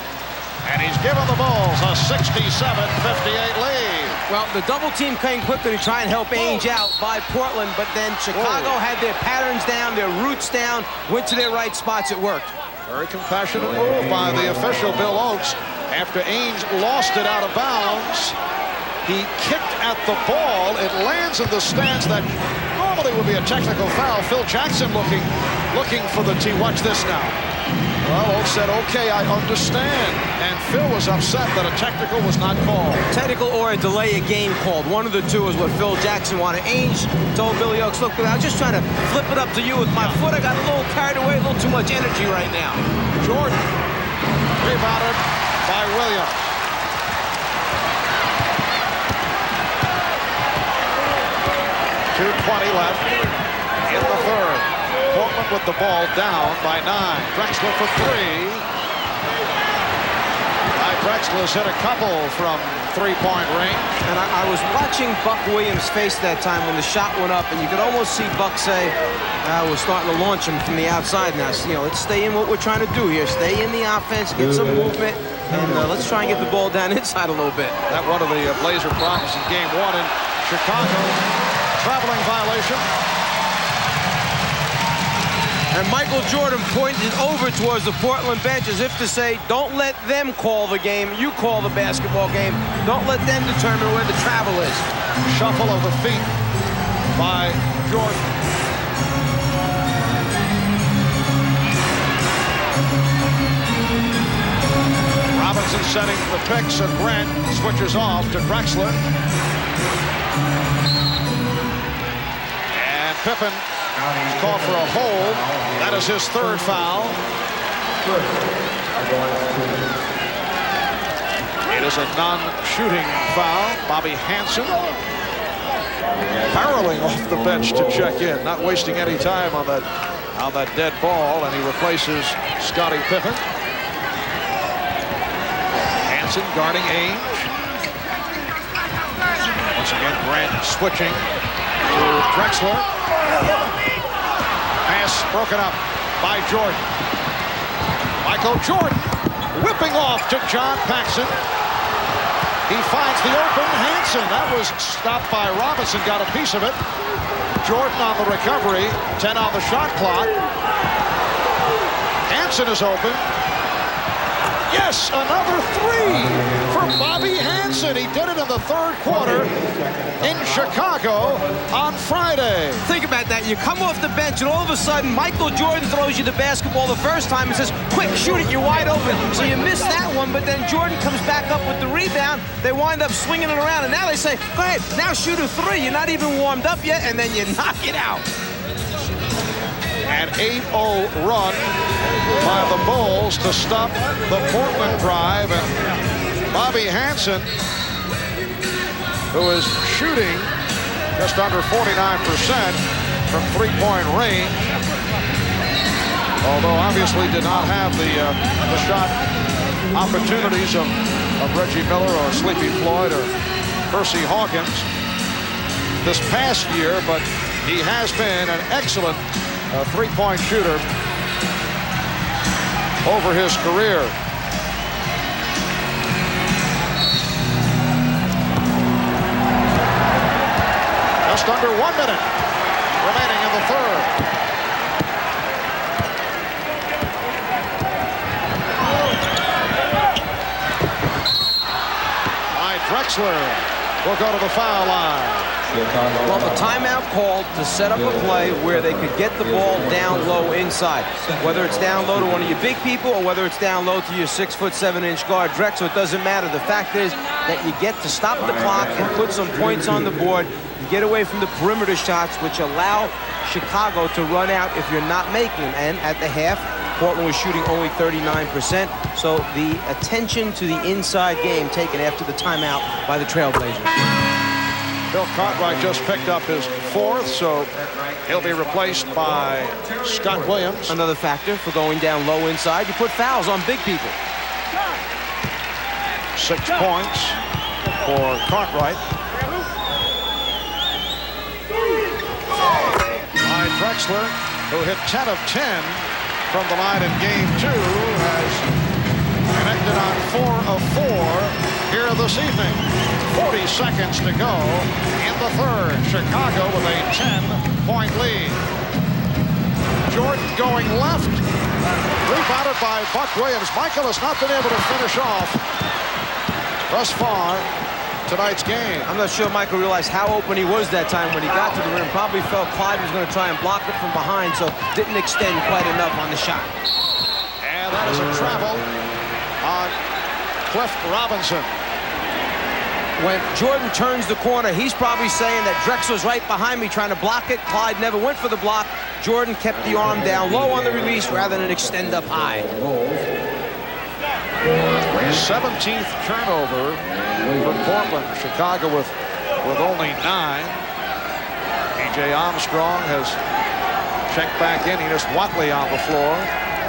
and he's given the Bulls a 67-58 lead. Well, the double team came quickly to try and help Ainge out by Portland, but then Chicago had their patterns down, their roots down, went to their right spots. It worked. Very compassionate move by the official, Bill Oakes. After Ainge lost it out of bounds, he kicked at the ball. It lands in the stands. That normally would be a technical foul. Phil Jackson looking for the tee. Watch this now. Well, Oak said, okay, I understand. And Phil was upset that a technical was not called. Technical or a delay of game called. One of the two is what Phil Jackson wanted. Ainge told Billy Oaks, look, I was just trying to flip it up to you with my foot. I got a little carried away, a little too much energy right now. Jordan rebounded by Williams. .2:20 left in the third. Portland with the ball down by 9. Drexler for 3. Drexler's hit a couple from three-point range. And I was watching Buck Williams' face that time when the shot went up, and you could almost see Buck say, we're starting to launch him from the outside now. So, let's stay in what we're trying to do here. Stay in the offense, get some movement, and let's try and get the ball down inside a little bit. That one of the Blazer problems in Game 1 in Chicago. Traveling violation. And Michael Jordan pointed over towards the Portland bench as if to say, don't let them call the game. You call the basketball game. Don't let them determine where the travel is. Shuffle of the feet by Jordan. Robinson setting the picks, and Grant switches off to Drexler. And Pippen is called for a hold. That is his third foul. It is a non-shooting foul. Bobby Hansen barreling off the bench to check in, not wasting any time on that dead ball, and he replaces Scottie Pippen. Hansen guarding Ainge. Once again, Grant switching to Drexler. Pass broken up by Jordan. Michael Jordan whipping off to John Paxson. He finds the open Hansen. That was stopped by Robinson, got a piece of it. Jordan on the recovery, 10 on the shot clock. Hansen is open. Yes, another 3 for Bobby Hansen. He did it in the third quarter in Chicago on Friday. Think about that. You come off the bench, and all of a sudden, Michael Jordan throws you the basketball the first time and says, quick, shoot it, you're wide open. So you miss that one, but then Jordan comes back up with the rebound. They wind up swinging it around, and now they say, go ahead, now shoot a 3. You're not even warmed up yet, and then you knock it out. An 8-0 run by the Bulls to stop the Portland drive. And Bobby Hansen, who is shooting just under 49% from three-point range, although obviously did not have the shot opportunities of Reggie Miller or Sleepy Floyd or Percy Hawkins this past year, but he has been an excellent three-point shooter over his career. Just under 1 minute remaining in the third. Drexler will go to the foul line. Well, a timeout called to set up a play where they could get the ball down low inside. Whether it's down low to one of your big people or whether it's down low to your 6'7" guard Drexler, it doesn't matter. The fact is that you get to stop the clock and put some points on the board. You get away from the perimeter shots, which allow Chicago to run out if you're not making them. And at the half, Portland was shooting only 39%. So the attention to the inside game taken after the timeout by the Trailblazers. Bill Cartwright just picked up his fourth, so he'll be replaced by Scott Williams. Another factor for going down low inside. You put fouls on big people. 6 points for Cartwright. By Drexler, who hit 10 of 10 from the line in Game 2, has connected on 4 of 4 here this evening. 40 seconds to go in the third. Chicago with a 10-point lead. Jordan going left. Rebounded by Buck Williams. Michael has not been able to finish off thus far tonight's game. I'm not sure Michael realized how open he was that time when he got to the rim. Probably felt Clyde was going to try and block it from behind, so didn't extend quite enough on the shot. And that is a travel on Cliff Robinson. When Jordan turns the corner, he's probably saying that Drexler's right behind me trying to block it. Clyde never went for the block. Jordan kept the arm down low on the release rather than extend up high. 17th turnover for Portland. Chicago with only 9. A.J. Armstrong has checked back in. Enos Watley on the floor.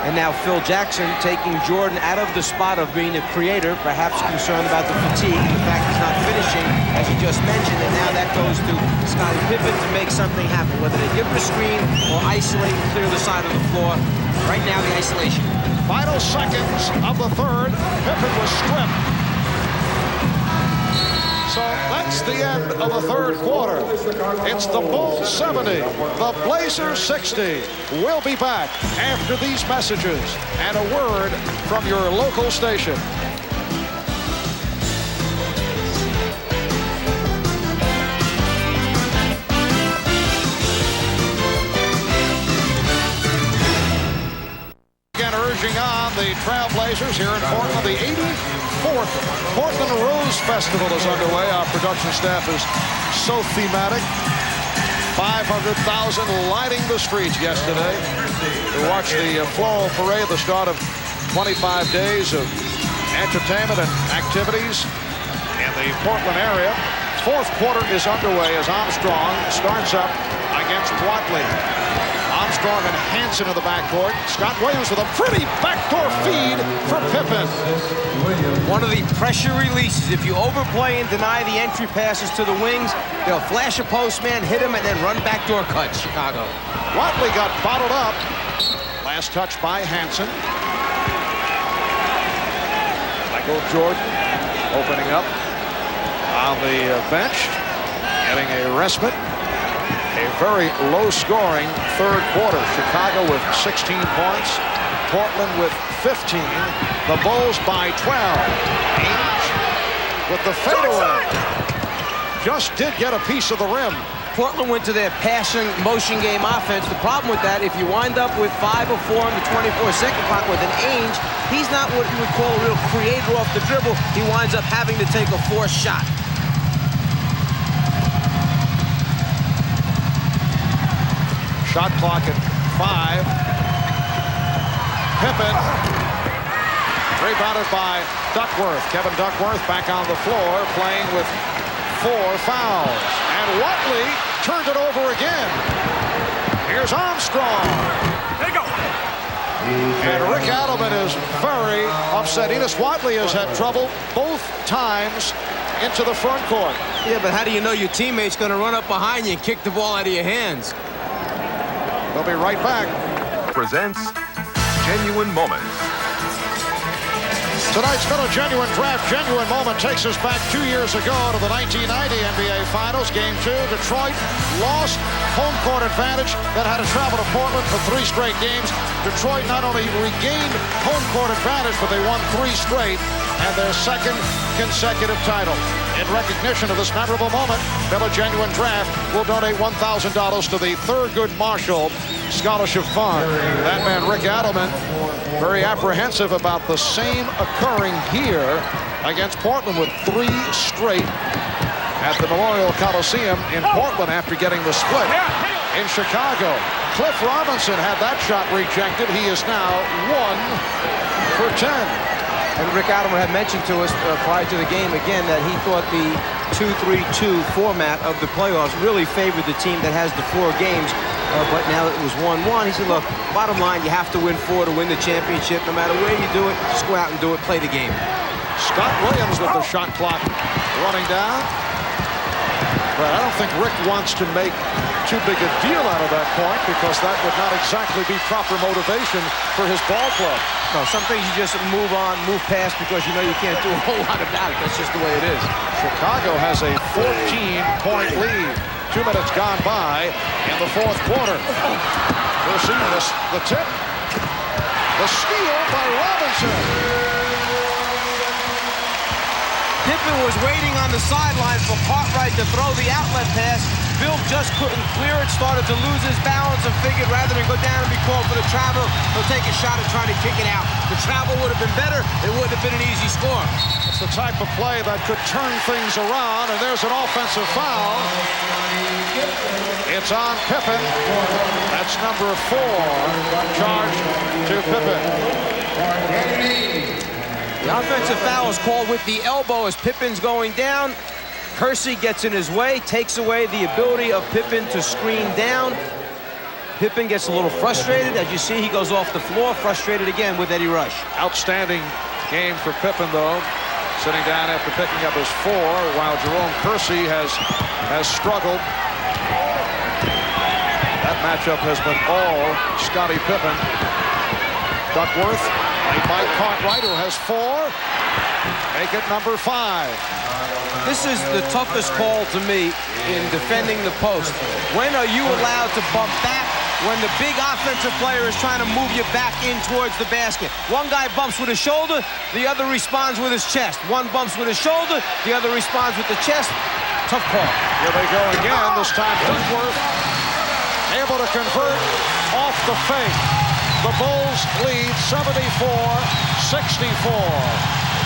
And now Phil Jackson taking Jordan out of the spot of being the creator, perhaps concerned about the fatigue and the fact he's not finishing, as you just mentioned. And now that goes to Scottie Pippen to make something happen, whether they give him a screen or isolate and clear the side of the floor. Right now, the isolation. Final seconds of the third. Pippen was stripped. So that's the end of the third quarter. It's the Bulls 70, the Blazers 60. We'll be back after these messages and a word from your local station. Again, urging on the TrailBlazers here in Portland, the 84th Portland Rose Festival is underway. Our production staff is so thematic. 500,000 lighting the streets yesterday to watch the floral parade, the start of 25 days of entertainment and activities in the Portland area. Fourth quarter is underway as Armstrong starts up against Watley. Armstrong and Hansen in the backcourt. Scott Williams with a pretty backdoor feed for Pippen. One of the pressure releases. If you overplay and deny the entry passes to the wings, they'll flash a postman, hit him, and then run backdoor cut, Chicago. Watley got bottled up. Last touch by Hansen. Michael Jordan opening up on the bench, getting a respite. A very low-scoring third quarter. Chicago with 16 points. Portland with 15. The Bulls by 12. Ainge with the fadeaway. Just did get a piece of the rim. Portland went to their passing motion game offense. The problem with that, if you wind up with 5 or 4 on the 24-second clock with an Ainge, he's not what you would call a real creator off the dribble. He winds up having to take a forced shot. Shot clock at 5. Pippen rebounded by Duckworth. Kevin Duckworth back on the floor playing with 4 fouls. And Watley turned it over again. Here's Armstrong. There you go. And Rick Adelman is very upset. Enos Watley has had trouble both times into the front court. Yeah, but how do you know your teammate's going to run up behind you and kick the ball out of your hands? We'll be right back. Presents Genuine Moments. Tonight's Miller Genuine Draft Genuine Moment takes us back 2 years ago to the 1990 NBA Finals. Game 2, Detroit lost home court advantage, then had to travel to Portland for 3 straight games. Detroit not only regained home court advantage, but they won 3 straight and their second consecutive title. In recognition of this memorable moment, Miller Genuine Draft will donate $1,000 to the Thurgood Marshall Scholarship Fund. That man, Rick Adelman, very apprehensive about the same occurring here against Portland with 3 straight at the Memorial Coliseum in Portland after getting the split in Chicago. Cliff Robinson had that shot rejected. He is now 1 for 10. And Rick Adelman had mentioned to us prior to the game again that he thought the 2-3-2 format of the playoffs really favored the team that has the 4 games. But now it was 1-1. He said, look, bottom line, you have to win 4 to win the championship. No matter where you do it, just go out and do it, play the game. Scott Williams with the shot clock running down. But I don't think Rick wants to make too big a deal out of that point because that would not exactly be proper motivation for his ball club. No, some things you just move on, move past because you know you can't do a whole lot about it. That's just the way it is. Chicago has a 14-point lead. 2 minutes gone by in the fourth quarter. We'll see this, the tip. The steal by Robinson. Pippen was waiting on the sideline for Cartwright to throw the outlet pass. Phil just couldn't clear it, started to lose his balance, and figured rather than go down and be called for the travel, he'll take a shot at trying to kick it out. The travel would have been better. It wouldn't have been an easy score. It's the type of play that could turn things around, and there's an offensive foul. It's on Pippen. That's number 4, charged to Pippen. The offensive foul is called with the elbow as Pippen's going down. Kersey gets in his way, takes away the ability of Pippen to screen down. Pippen gets a little frustrated. As you see, he goes off the floor, frustrated again with Eddie Rush. Outstanding game for Pippen, though. Sitting down after picking up his 4, while Jerome Kersey has struggled. That matchup has been all Scottie Pippen. Duckworth, played by Cartwright, who has 4. Make it number 5. This is the toughest call to me in defending the post. When are you allowed to bump back when the big offensive player is trying to move you back in towards the basket? One guy bumps with his shoulder, the other responds with his chest. One bumps with his shoulder, the other responds with the chest. Tough call. Here they go again. This time Duckworth able to convert off the fake. The Bulls lead 74-64.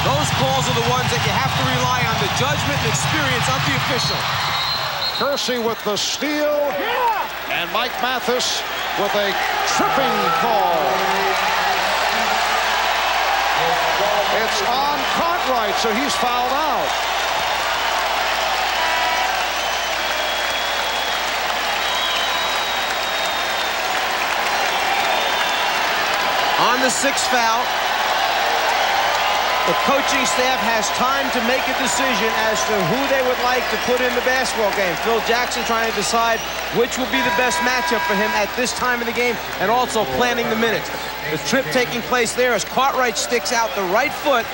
Those calls are the ones that you have to rely on the judgment and experience of the official. Kersey with the steal, and Mike Mathis with a tripping call. It's on Cartwright, so he's fouled out. On the 6th foul, the coaching staff has time to make a decision as to who they would like to put in the basketball game. Phil Jackson trying to decide which will be the best matchup for him at this time of the game, and also planning the minutes. The trip taking place there as Cartwright sticks out the right foot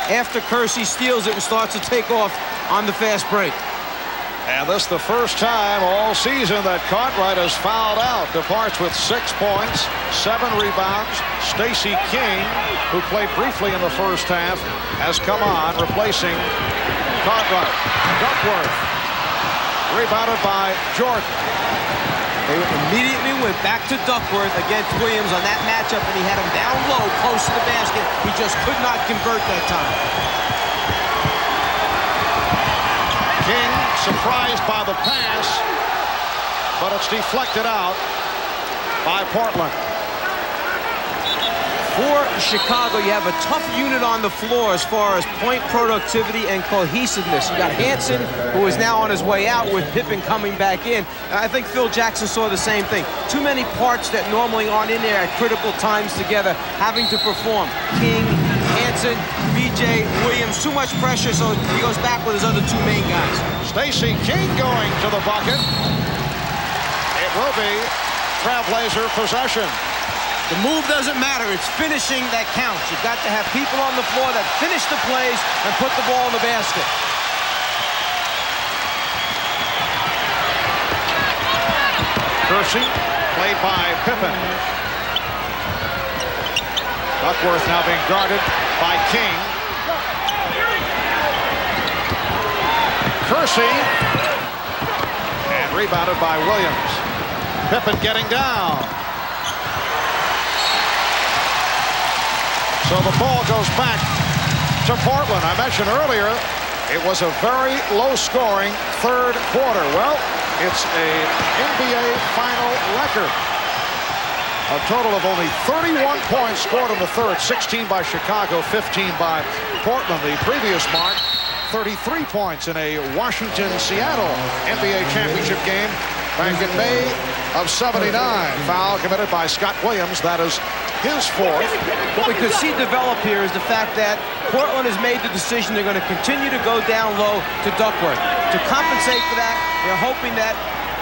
after Kersey steals it and starts to take off on the fast break. And this is the first time all season that Cartwright has fouled out. Departs with 6 points, 7 rebounds. Stacey King, who played briefly in the first half, has come on, replacing Cartwright. Duckworth, rebounded by Jordan. They immediately went back to Duckworth against Williams on that matchup, and he had him down low, close to the basket. He just could not convert that time. King surprised by the pass, but it's deflected out by Portland. For Chicago, you have a tough unit on the floor as far as point productivity and cohesiveness. You got Hansen, who is now on his way out with Pippen coming back in. And I think Phil Jackson saw the same thing. Too many parts that normally aren't in there at critical times together, having to perform. King, Hansen, B.J. Williams, too much pressure, so he goes back with his other 2 main guys. Stacey King going to the bucket. It will be Trailblazer possession. The move doesn't matter. It's finishing that counts. You've got to have people on the floor that finish the plays and put the ball in the basket. Kersey, played by Pippen. Duckworth now being guarded by King. Kersey, and rebounded by Williams. Pippen getting down. So the ball goes back to Portland. I mentioned earlier it was a very low-scoring 3rd quarter. Well, it's a NBA final record. A total of only 31 points scored in the 3rd, 16 by Chicago, 15 by Portland. The previous mark, 33 points in a Washington-Seattle NBA championship game back in May of '79. Foul committed by Scott Williams. That is his 4th. What we could see develop here is the fact that Portland has made the decision they're going to continue to go down low to Duckworth. To compensate for that, they're hoping that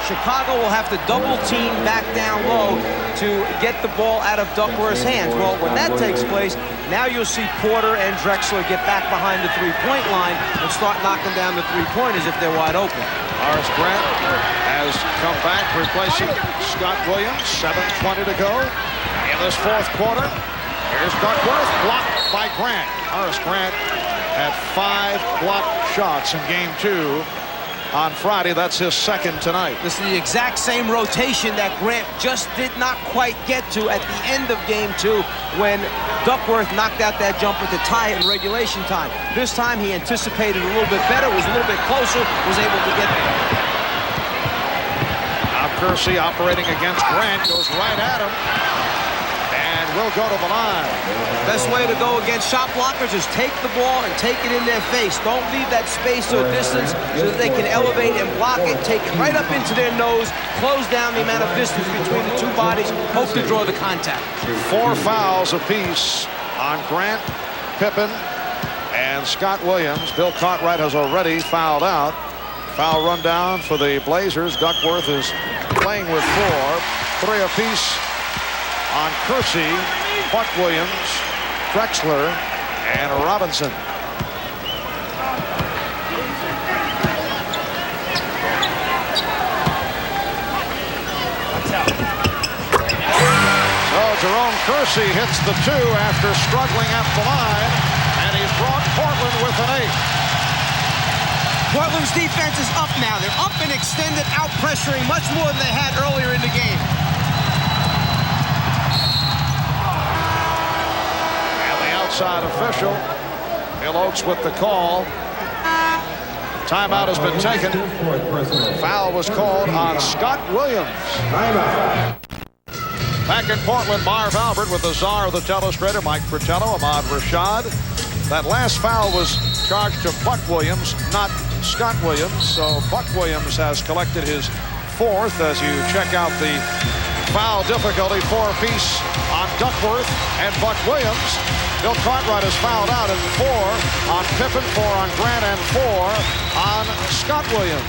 Chicago will have to double team back down low to get the ball out of Duckworth's hands. Well, when that takes place, now you'll see Porter and Drexler get back behind the 3-point line and start knocking down the 3-pointers if they're wide open. Horace Grant has come back, replacing Scott Williams. 7:20 to go in this 4th quarter. Here's Duckworth, blocked by Grant. Horace Grant had 5 blocked shots in game 2 on Friday. That's his second tonight. This is the exact same rotation that Grant just did not quite get to at the end of game 2 when Duckworth knocked out that jumper to tie it in regulation time. This time he anticipated a little bit better, was a little bit closer, was able to get there. Now Kersey operating against Grant, goes right at him. And will go to the line. Best way to go against shot blockers is take the ball and take it in their face. Don't leave that space or distance so that they can elevate and block it. Take it right up into their nose. Close down the amount of distance between the two bodies. Hope to draw the contact. 4 fouls apiece on Grant, Pippen, and Scott Williams. Bill Cartwright has already fouled out. Foul rundown for the Blazers. Duckworth is playing with 4. 3 apiece on Kersey, Buck Williams, Drexler, and Robinson. So Jerome Kersey hits the 2 after struggling at the line, and he's brought Portland with an 8. Portland's defense is up now. They're up and extended, out pressuring much more than they had earlier in the game. Outside official, Bill Oates with the call. Timeout has been taken. Foul was called on Scott Williams. Back in Portland, Marv Albert with the czar of the telestrator, Mike Fratello, Ahmad Rashad. That last foul was charged to Buck Williams, not Scott Williams. So Buck Williams has collected his 4th as you check out the foul difficulty. 4 apiece on Duckworth and Buck Williams. Bill Cartwright has fouled out at 4 on Pippen, 4 on Grant, and 4 on Scott Williams.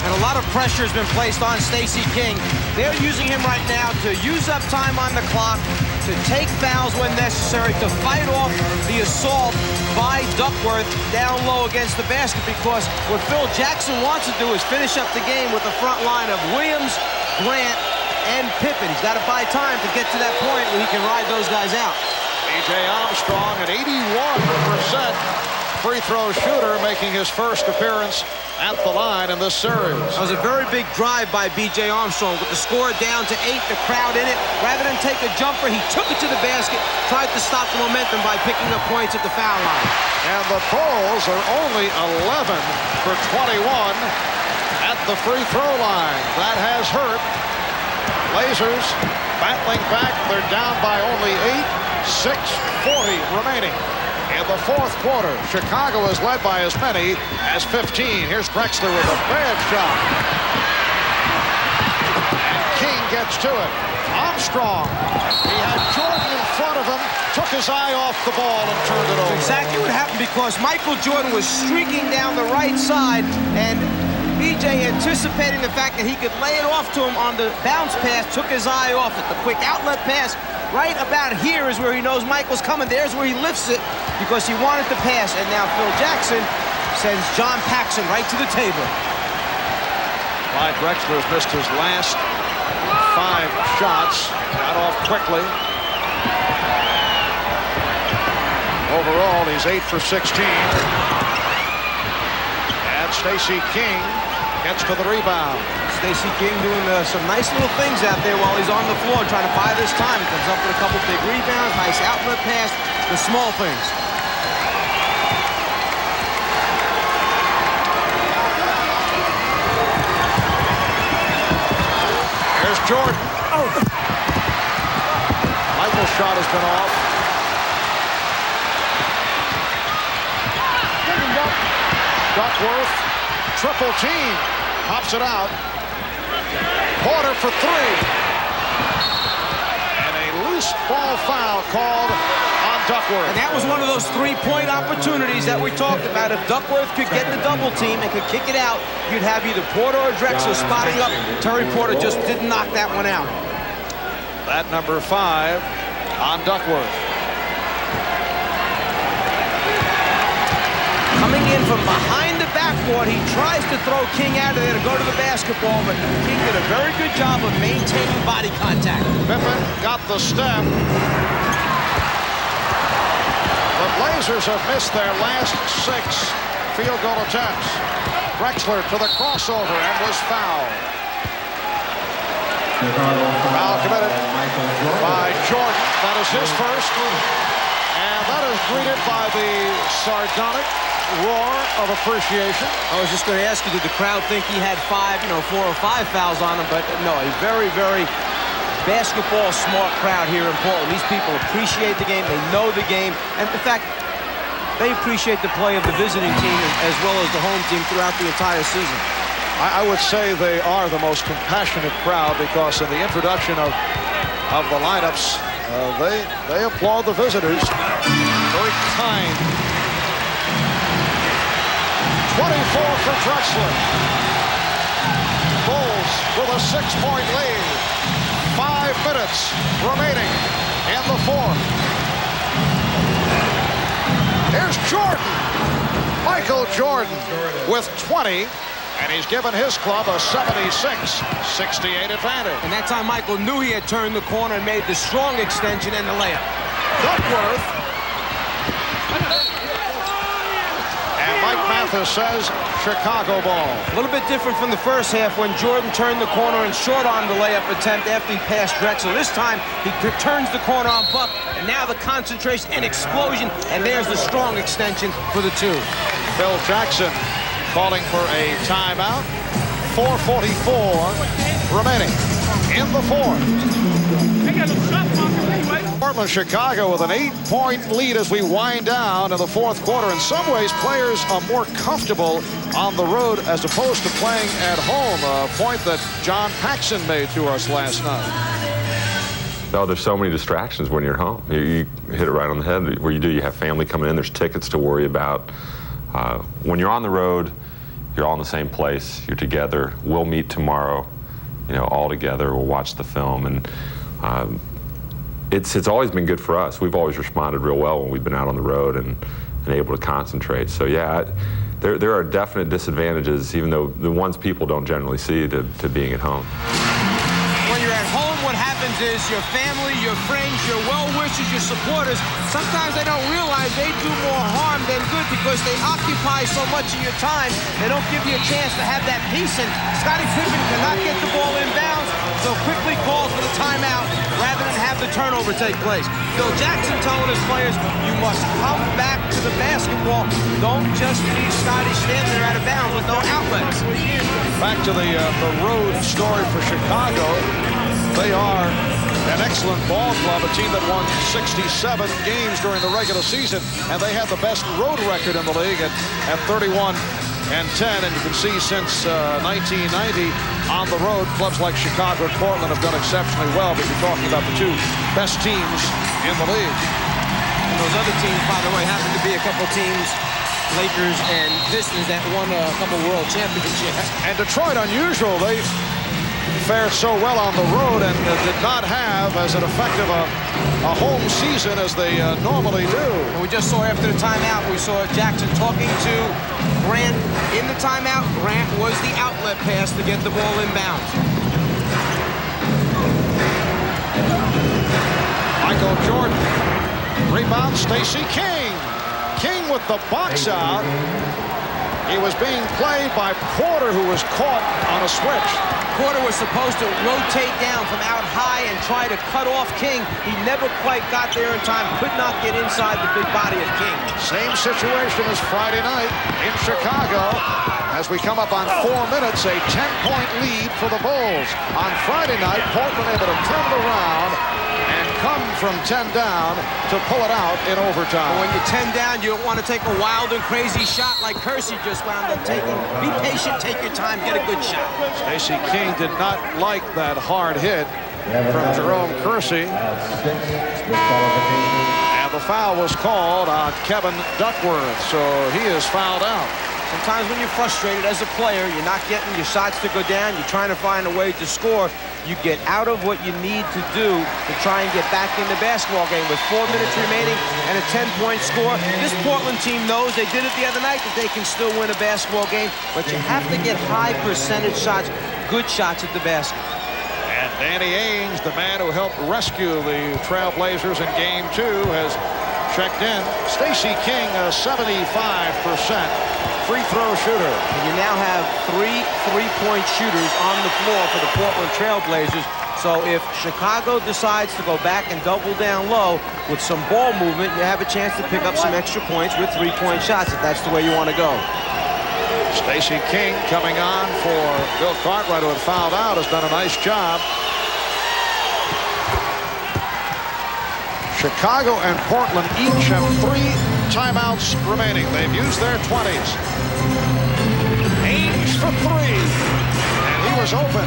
And a lot of pressure has been placed on Stacey King. They're using him right now to use up time on the clock, to take fouls when necessary, to fight off the assault by Duckworth down low against the basket, because what Phil Jackson wants to do is finish up the game with the front line of Williams, Grant, and Pippen. He's got to buy time to get to that point where he can ride those guys out. B.J. Armstrong, an 81% free throw shooter, making his first appearance at the line in this series. That was a very big drive by B.J. Armstrong with the score down to 8, the crowd in it. Rather than take a jumper, he took it to the basket, tried to stop the momentum by picking up points at the foul line. And the Bulls are only 11 for 21 at the free throw line. That has hurt. Blazers battling back. They're down by only 8. 6:40 remaining in the 4th quarter. Chicago is led by as many as 15. Here's Drexler with a bad shot. And King gets to it. Armstrong. He had Jordan in front of him, took his eye off the ball and turned it over. That's exactly what happened, because Michael Jordan was streaking down the right side, and B.J. anticipating the fact that he could lay it off to him on the bounce pass, took his eye off it. The quick outlet pass right about here is where he knows Michael's coming. There's where he lifts it because he wanted to pass. And now Phil Jackson sends John Paxson right to the table. Clyde Drexler has missed his last 5 shots. Got off quickly. Overall, he's 8 for 16. And Stacey King gets to the rebound. Stacey King doing some nice little things out there while he's on the floor, trying to buy this time. He comes up with a couple big rebounds, nice outlet pass, the small things. Here's Jordan. Oh. Michael's shot has been off. Duckworth, triple team, pops it out. Porter for 3. And a loose ball foul called on Duckworth. And that was one of those 3-point opportunities that we talked about. If Duckworth could get the double team and could kick it out, you'd have either Porter or Drexler spotting up. Terry Porter just didn't knock that one out. That number 5 on Duckworth. Coming in from behind the backboard, he tries to throw King out of there to go to the basketball, but King did a very good job of maintaining body contact. Pippen got the step. The Blazers have missed their last 6 field goal attempts. Drexler to the crossover and was fouled. Foul committed by Jordan. That is his first. And that is greeted by the sardonic roar of appreciation. I was just going to ask you, did the crowd think he had 4 or 5 fouls on him? But no, a very, very basketball smart crowd here in Portland. These people appreciate the game. They know the game. And in fact, they appreciate the play of the visiting team as well as the home team throughout the entire season. I would say they are the most compassionate crowd because in the introduction of the lineups, they applaud the visitors. Very kind. 24 for Drexler. Bulls with a 6-point lead. 5 minutes remaining in the fourth. Here's Jordan. Michael Jordan with 20. And he's given his club a 76-68 advantage. And that time Michael knew he had turned the corner and made the strong extension and the layup. Duckworth. And Mike Mathis says Chicago ball. A little bit different from the first half when Jordan turned the corner and short-armed the layup attempt after he passed Drexler. This time he turns the corner on Buck, and now the concentration and explosion, and there's the strong extension for the two. Phil Jackson calling for a timeout. 4:44 remaining in the fourth. Portland, Chicago with an 8-point lead as we wind down in the fourth quarter. In some ways, players are more comfortable on the road as opposed to playing at home, a point that John Paxson made to us last night. No, there's so many distractions when you're at home. You hit it right on the head. Where you have family coming in, there's tickets to worry about. When you're on the road, you're all in the same place. You're together. We'll meet tomorrow, all together. We'll watch the film, and it's always been good for us. We've always responded real well when we've been out on the road and able to concentrate. So yeah, there are definite disadvantages, even though the ones people don't generally see, to being at home. When you're at home, what happens is your family, your friends, your well-wishers, your supporters, sometimes they don't realize they do more harm than good because they occupy so much of your time. They don't give you a chance to have that peace, and Scottie Pippen cannot get the ball inbounds, so quickly calls for the timeout rather than have the turnover take place. Phil Jackson telling his players, you must come back to the basketball. Don't just leave Scottie standing there out of bounds with no outlets. Back to the road story for Chicago. They are an excellent ball club, a team that won 67 games during the regular season, and they have the best road record in the league at 31-10. And you can see since 1990 on the road, clubs like Chicago and Portland have done exceptionally well. But you're talking about the two best teams in the league. And those other teams, by the way, happen to be a couple teams, Lakers and Pistons, that won a couple world championships. And Detroit, unusual, they fared so well on the road and did not have as an effective a home season as they normally do. And we just saw after the timeout, we saw Jackson talking to Grant in the timeout. Grant was the outlet pass to get the ball inbounds. Michael Jordan. Rebound, Stacey King. King with the box out. He was being played by Porter, who was caught on a switch. Porter was supposed to rotate down from out high and try to cut off King. He never quite got there in time, could not get inside the big body of King. Same situation as Friday night in Chicago. As we come up on 4 minutes, a 10-point lead for the Bulls. On Friday night, Portland able to turn it around and come from 10 down to pull it out in overtime. But when you're 10 down, you don't want to take a wild and crazy shot like Kersey just wound up taking. Be patient, take your time, get a good shot. Stacey King did not like that hard hit from Jerome Kersey. And the foul was called on Kevin Duckworth, so he is fouled out. Sometimes when you're frustrated as a player, you're not getting your shots to go down, you're trying to find a way to score, you get out of what you need to do to try and get back in the basketball game. With 4 minutes remaining and a 10-point score, this Portland team knows, they did it the other night, that they can still win a basketball game, but you have to get high percentage shots, good shots at the basket. And Danny Ainge, the man who helped rescue the Trailblazers in Game 2, has checked in. Stacey King, 75% free throw shooter. And you now have 3 3-point shooters on the floor for the Portland TrailBlazers. So if Chicago decides to go back and double down low with some ball movement, you have a chance to pick up some extra points with 3-point shots if that's the way you want to go. Stacey King coming on for Bill Cartwright, who had fouled out, has done a nice job. Chicago and Portland each have 3 timeouts remaining. They've used their 20s. Ainge for 3. And he was open.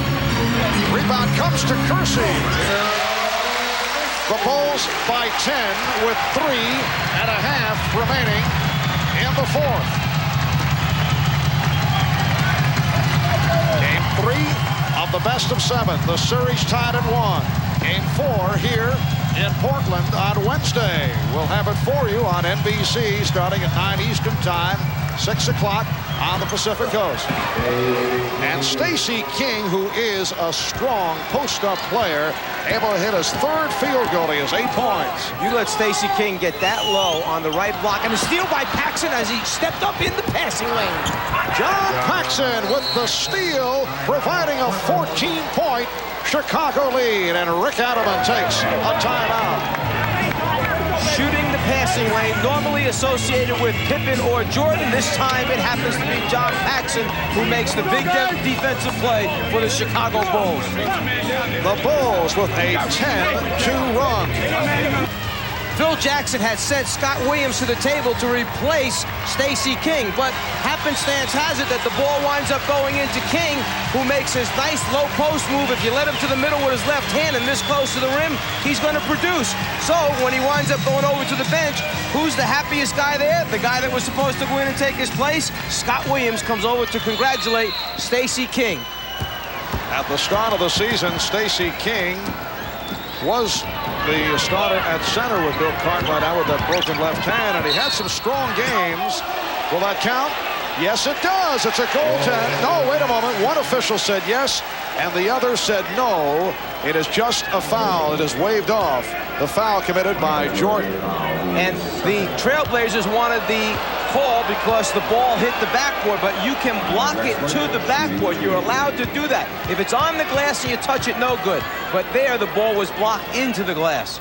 Rebound comes to Kersey. The Bulls by 10 with 3.5 remaining in the 4th. Game 3 of the best of 7. The series tied at 1. Game 4 here in Portland on Wednesday. We'll have it for you on NBC starting at 9 Eastern Time, 6 o'clock on the Pacific Coast. And Stacey King, who is a strong post-up player, able to hit his 3rd field goal. He has 8 points. You let Stacey King get that low on the right block, and a steal by Paxson as he stepped up in the passing lane. John Paxson with the steal, providing a 14-point Chicago lead, and Rick Adelman takes a timeout. Shooting the passing lane, normally associated with Pippen or Jordan. This time it happens to be John Paxson who makes the big defensive play for the Chicago Bulls. The Bulls with a 10-2 run. Phil Jackson had sent Scott Williams to the table to replace Stacey King, but happenstance has it that the ball winds up going into King, who makes his nice low post move. If you let him to the middle with his left hand and this close to the rim, he's going to produce. So when he winds up going over to the bench, who's the happiest guy there? The guy that was supposed to go in and take his place? Scott Williams comes over to congratulate Stacey King. At the start of the season, Stacey King was the starter at center with Bill Cartwright out with that broken left hand, and he had some strong games. Will that count? Yes, it does. It's a goaltend. No, wait a moment. One official said yes, and the other said no. It is just a foul. It is waved off. The foul committed by Jordan. And the TrailBlazers wanted the call because the ball hit the backboard, but you can block it to the backboard. You're allowed to do that. If it's on the glass and you touch it, no good. But there, the ball was blocked into the glass.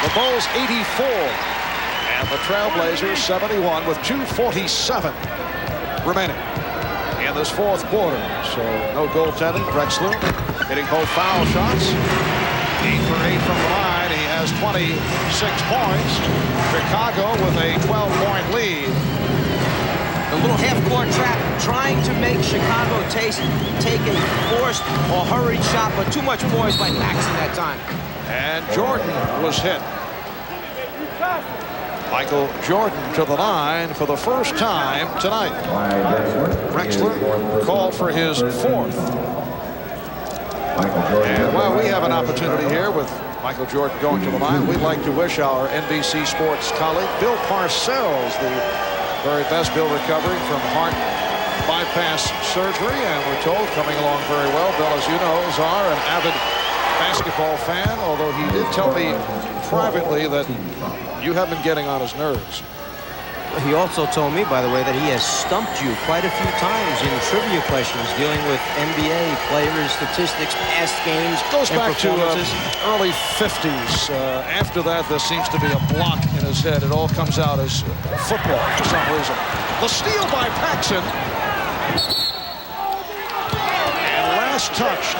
The Bulls 84 and the TrailBlazers 71 with 2:47 remaining in this 4th quarter. So no goaltending. Drexler hitting both foul shots. 8 for 8 from the line. He has 26 points. Chicago with a 12-point lead. The little half-court trap trying to make Chicago take a forced or hurried shot, but too much poise by Paxson that time. And Jordan was hit. Michael Jordan to the line for the first time tonight. Drexler called for his 4th. And while we have an opportunity here with Michael Jordan going to the line, we'd like to wish our NBC Sports colleague Bill Parcells the very best. Bill recovering from heart bypass surgery, and we're told coming along very well. Bill, as you know, is an avid basketball fan, although he did tell me privately that you have been getting on his nerves. He also told me, by the way, that he has stumped you quite a few times in trivia questions dealing with NBA players, statistics, past games, goes and back to performances. early 50s. After that, there seems to be a block in his head. It all comes out as football for some reason. The steal by Paxson. And last touched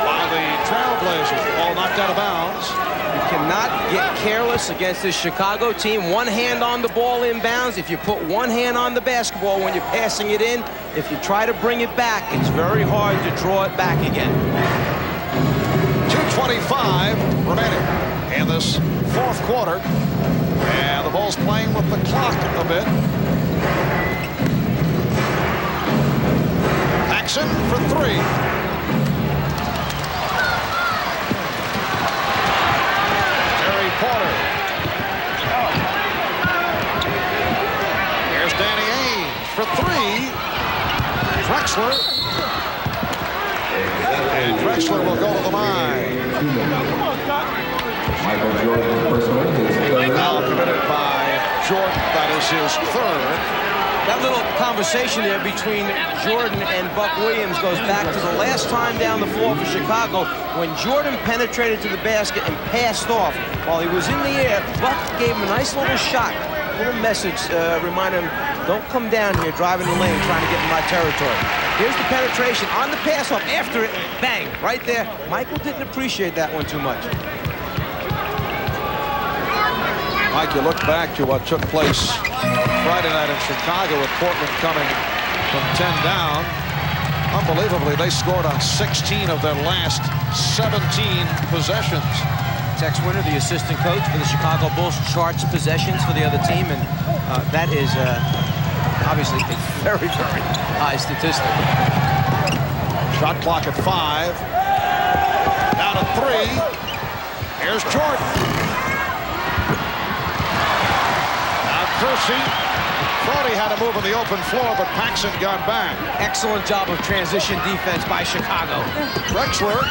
by the TrailBlazers. Ball knocked out of bounds. You cannot get careless against this Chicago team. One hand on the ball inbounds. If you put one hand on the basketball when you're passing it in, if you try to bring it back, it's very hard to draw it back again. 2:25 remaining in this 4th quarter. And the Bulls playing with the clock a bit. Paxson for 3. Porter. Here's Danny Ainge for 3. Drexler. And Drexler will go to the line. Foul committed by Jordan. That is his 3rd. That little conversation there between Jordan and Buck Williams goes back to the last time down the floor for Chicago when Jordan penetrated to the basket and passed off. While he was in the air, Buck gave him a nice little shot, a little message, reminding him, don't come down here driving the lane trying to get in my territory. Here's the penetration on the pass off. After it, bang, right there. Michael didn't appreciate that one too much. Mike, you look back to what took place Friday night in Chicago with Portland coming from 10 down. Unbelievably, they scored on 16 of their last 17 possessions. Tex Winter, the assistant coach for the Chicago Bulls, charts possessions for the other team, and that is obviously a very, very high statistic. Shot clock at 5. Down to 3. Here's Jordan. Kersey thought he had to move on the open floor, but Paxson got back. Excellent job of transition defense by Chicago. Drexler.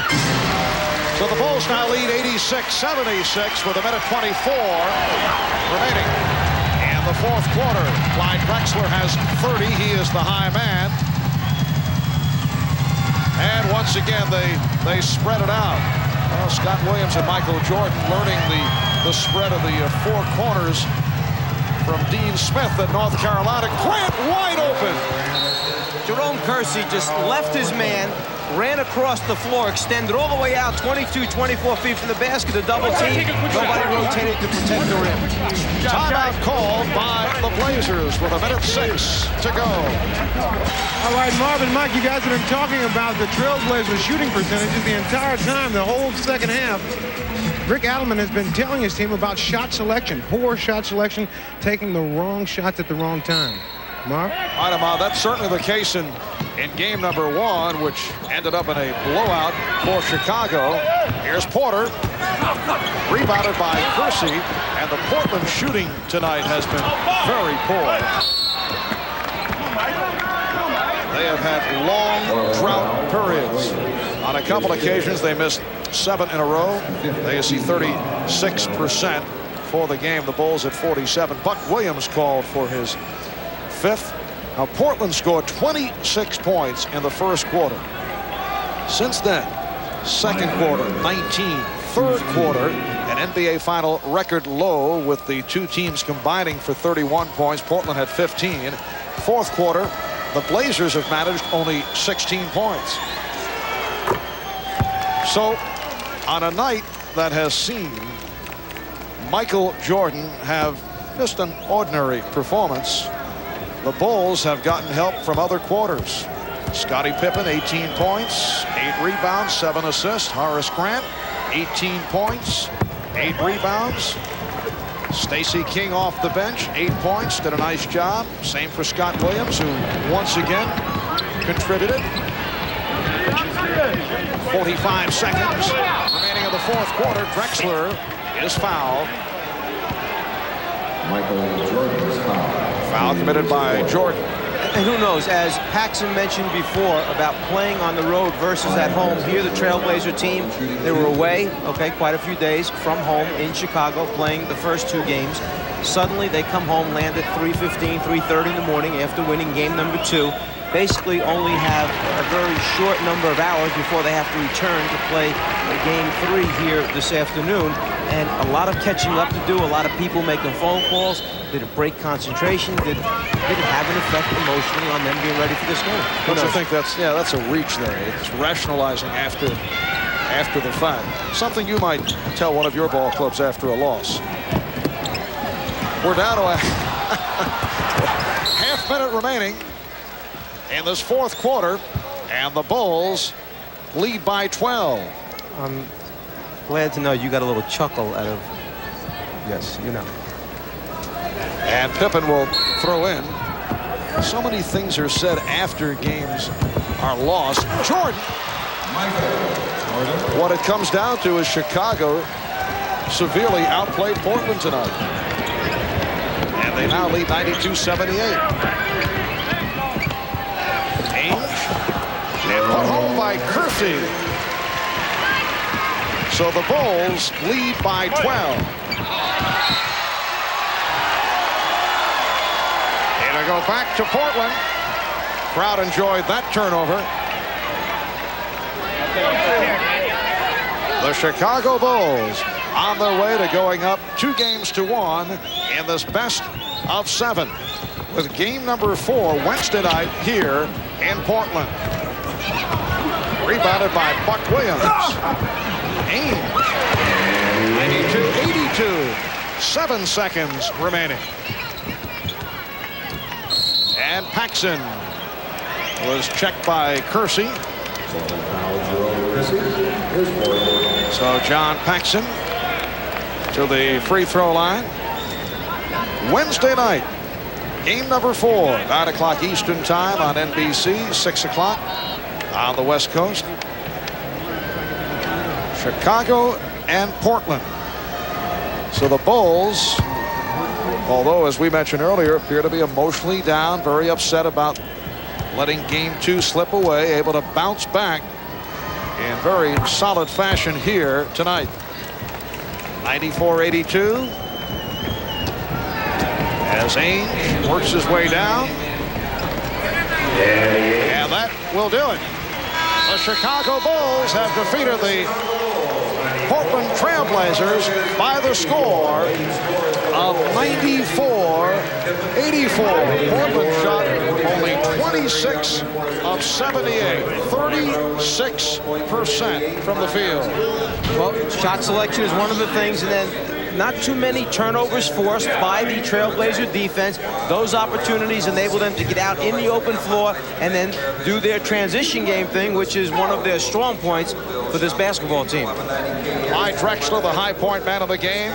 So the Bulls now lead 86-76 with a minute 24 remaining. And the fourth quarter, Clyde Drexler has 30. He is the high man. And once again, they spread it out. Well, Scott Williams and Michael Jordan learning the spread of the four corners from Dean Smith at North Carolina. Grant wide open. Jerome Kersey just left his man, ran across the floor, extended all the way out 22, 24 feet from the basket, a double team. Nobody rotated to protect the rim. Timeout called by the Blazers with a minute 6 to go. All right, Marvin, Mike, you guys have been talking about the Trailblazers shooting percentages the entire time, the whole second half. Rick Adelman has been telling his team about shot selection, poor shot selection, taking the wrong shots at the wrong time. Marv? That's certainly the case in game number 1, which ended up in a blowout for Chicago. Here's Porter. Rebounded by Kersey. And the Portland shooting tonight has been very poor. They have had long drought periods. On a couple occasions, they missed 7 in a row. They see 36% for the game. The Bulls at 47. Buck Williams called for his 5th. Now Portland scored 26 points in the first quarter. Since then, second quarter 19, third quarter an NBA final record low with the two teams combining for 31 points. Portland had 15. Fourth quarter, the Blazers have managed only 16 points. So on a night that has seen Michael Jordan have just an ordinary performance, the Bulls have gotten help from other quarters. Scottie Pippen, 18 points, 8 rebounds, 7 assists. Horace Grant, 18 points, 8 rebounds. Stacey King off the bench, 8 points, did a nice job. Same for Scott Williams, who once again contributed. 45 seconds remaining in the fourth quarter. Drexler is fouled. Michael Jordan's foul. Foul committed by Jordan. And who knows, as Paxson mentioned before about playing on the road versus at home, here the Trailblazer team, they were away, quite a few days from home in Chicago playing the first 2 games. Suddenly they come home, land at 3:15, 3:30 in the morning after winning game number 2. Basically only have a very short number of hours before they have to return to play game 3 here this afternoon. And a lot of catching up to do, a lot of people making phone calls. Did it break concentration? Did it have an effect emotionally on them being ready for this game? Don't you think that's a reach there? It's rationalizing after the fact. Something you might tell one of your ball clubs after a loss. We're down to a half minute remaining in this fourth quarter, and the Bulls lead by 12. I'm glad to know you got a little chuckle out of, yes, you know. And Pippen will throw in. So many things are said after games are lost. Jordan. What it comes down to is Chicago severely outplayed Portland tonight. And they now lead 92-78. Ainge. And put home by Kersey. So the Bulls lead by 12. go back to Portland. Crowd enjoyed that turnover. The Chicago Bulls on their way to going up 2-1 in this best of 7 with game number 4 Wednesday night here in Portland. Rebounded by Buck Williams. Ames. 92-82. 7 seconds remaining. And Paxson was checked by Kersey. So John Paxson to the free throw line. Wednesday night, game number 4, 9 o'clock Eastern time on NBC, 6 o'clock on the West Coast. Chicago and Portland. So the Bulls, although as we mentioned earlier, appear to be emotionally down, very upset about letting game 2 slip away, able to bounce back in very solid fashion here tonight. 94-82. As Ainge works his way down. And that will do it. The Chicago Bulls have defeated the Portland TrailBlazers by the score of 94-84. Portland shot only 26 of 78, 36% from the field. Well, shot selection is one of the things, and then not too many turnovers forced by the Trailblazer defense. Those opportunities enable them to get out in the open floor and then do their transition game thing, which is one of their strong points for this basketball team. Clyde Drexler, the high point man of the game,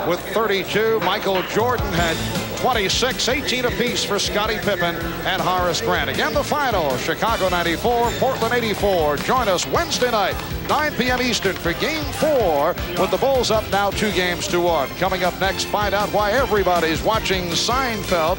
with 32. Michael Jordan had 26, 18 apiece for Scottie Pippen and Horace Grant. Again, the final, Chicago 94, Portland 84. Join us Wednesday night, 9 p.m. Eastern for game 4 with the Bulls up now 2-1. Coming up next, find out why everybody's watching Seinfeld.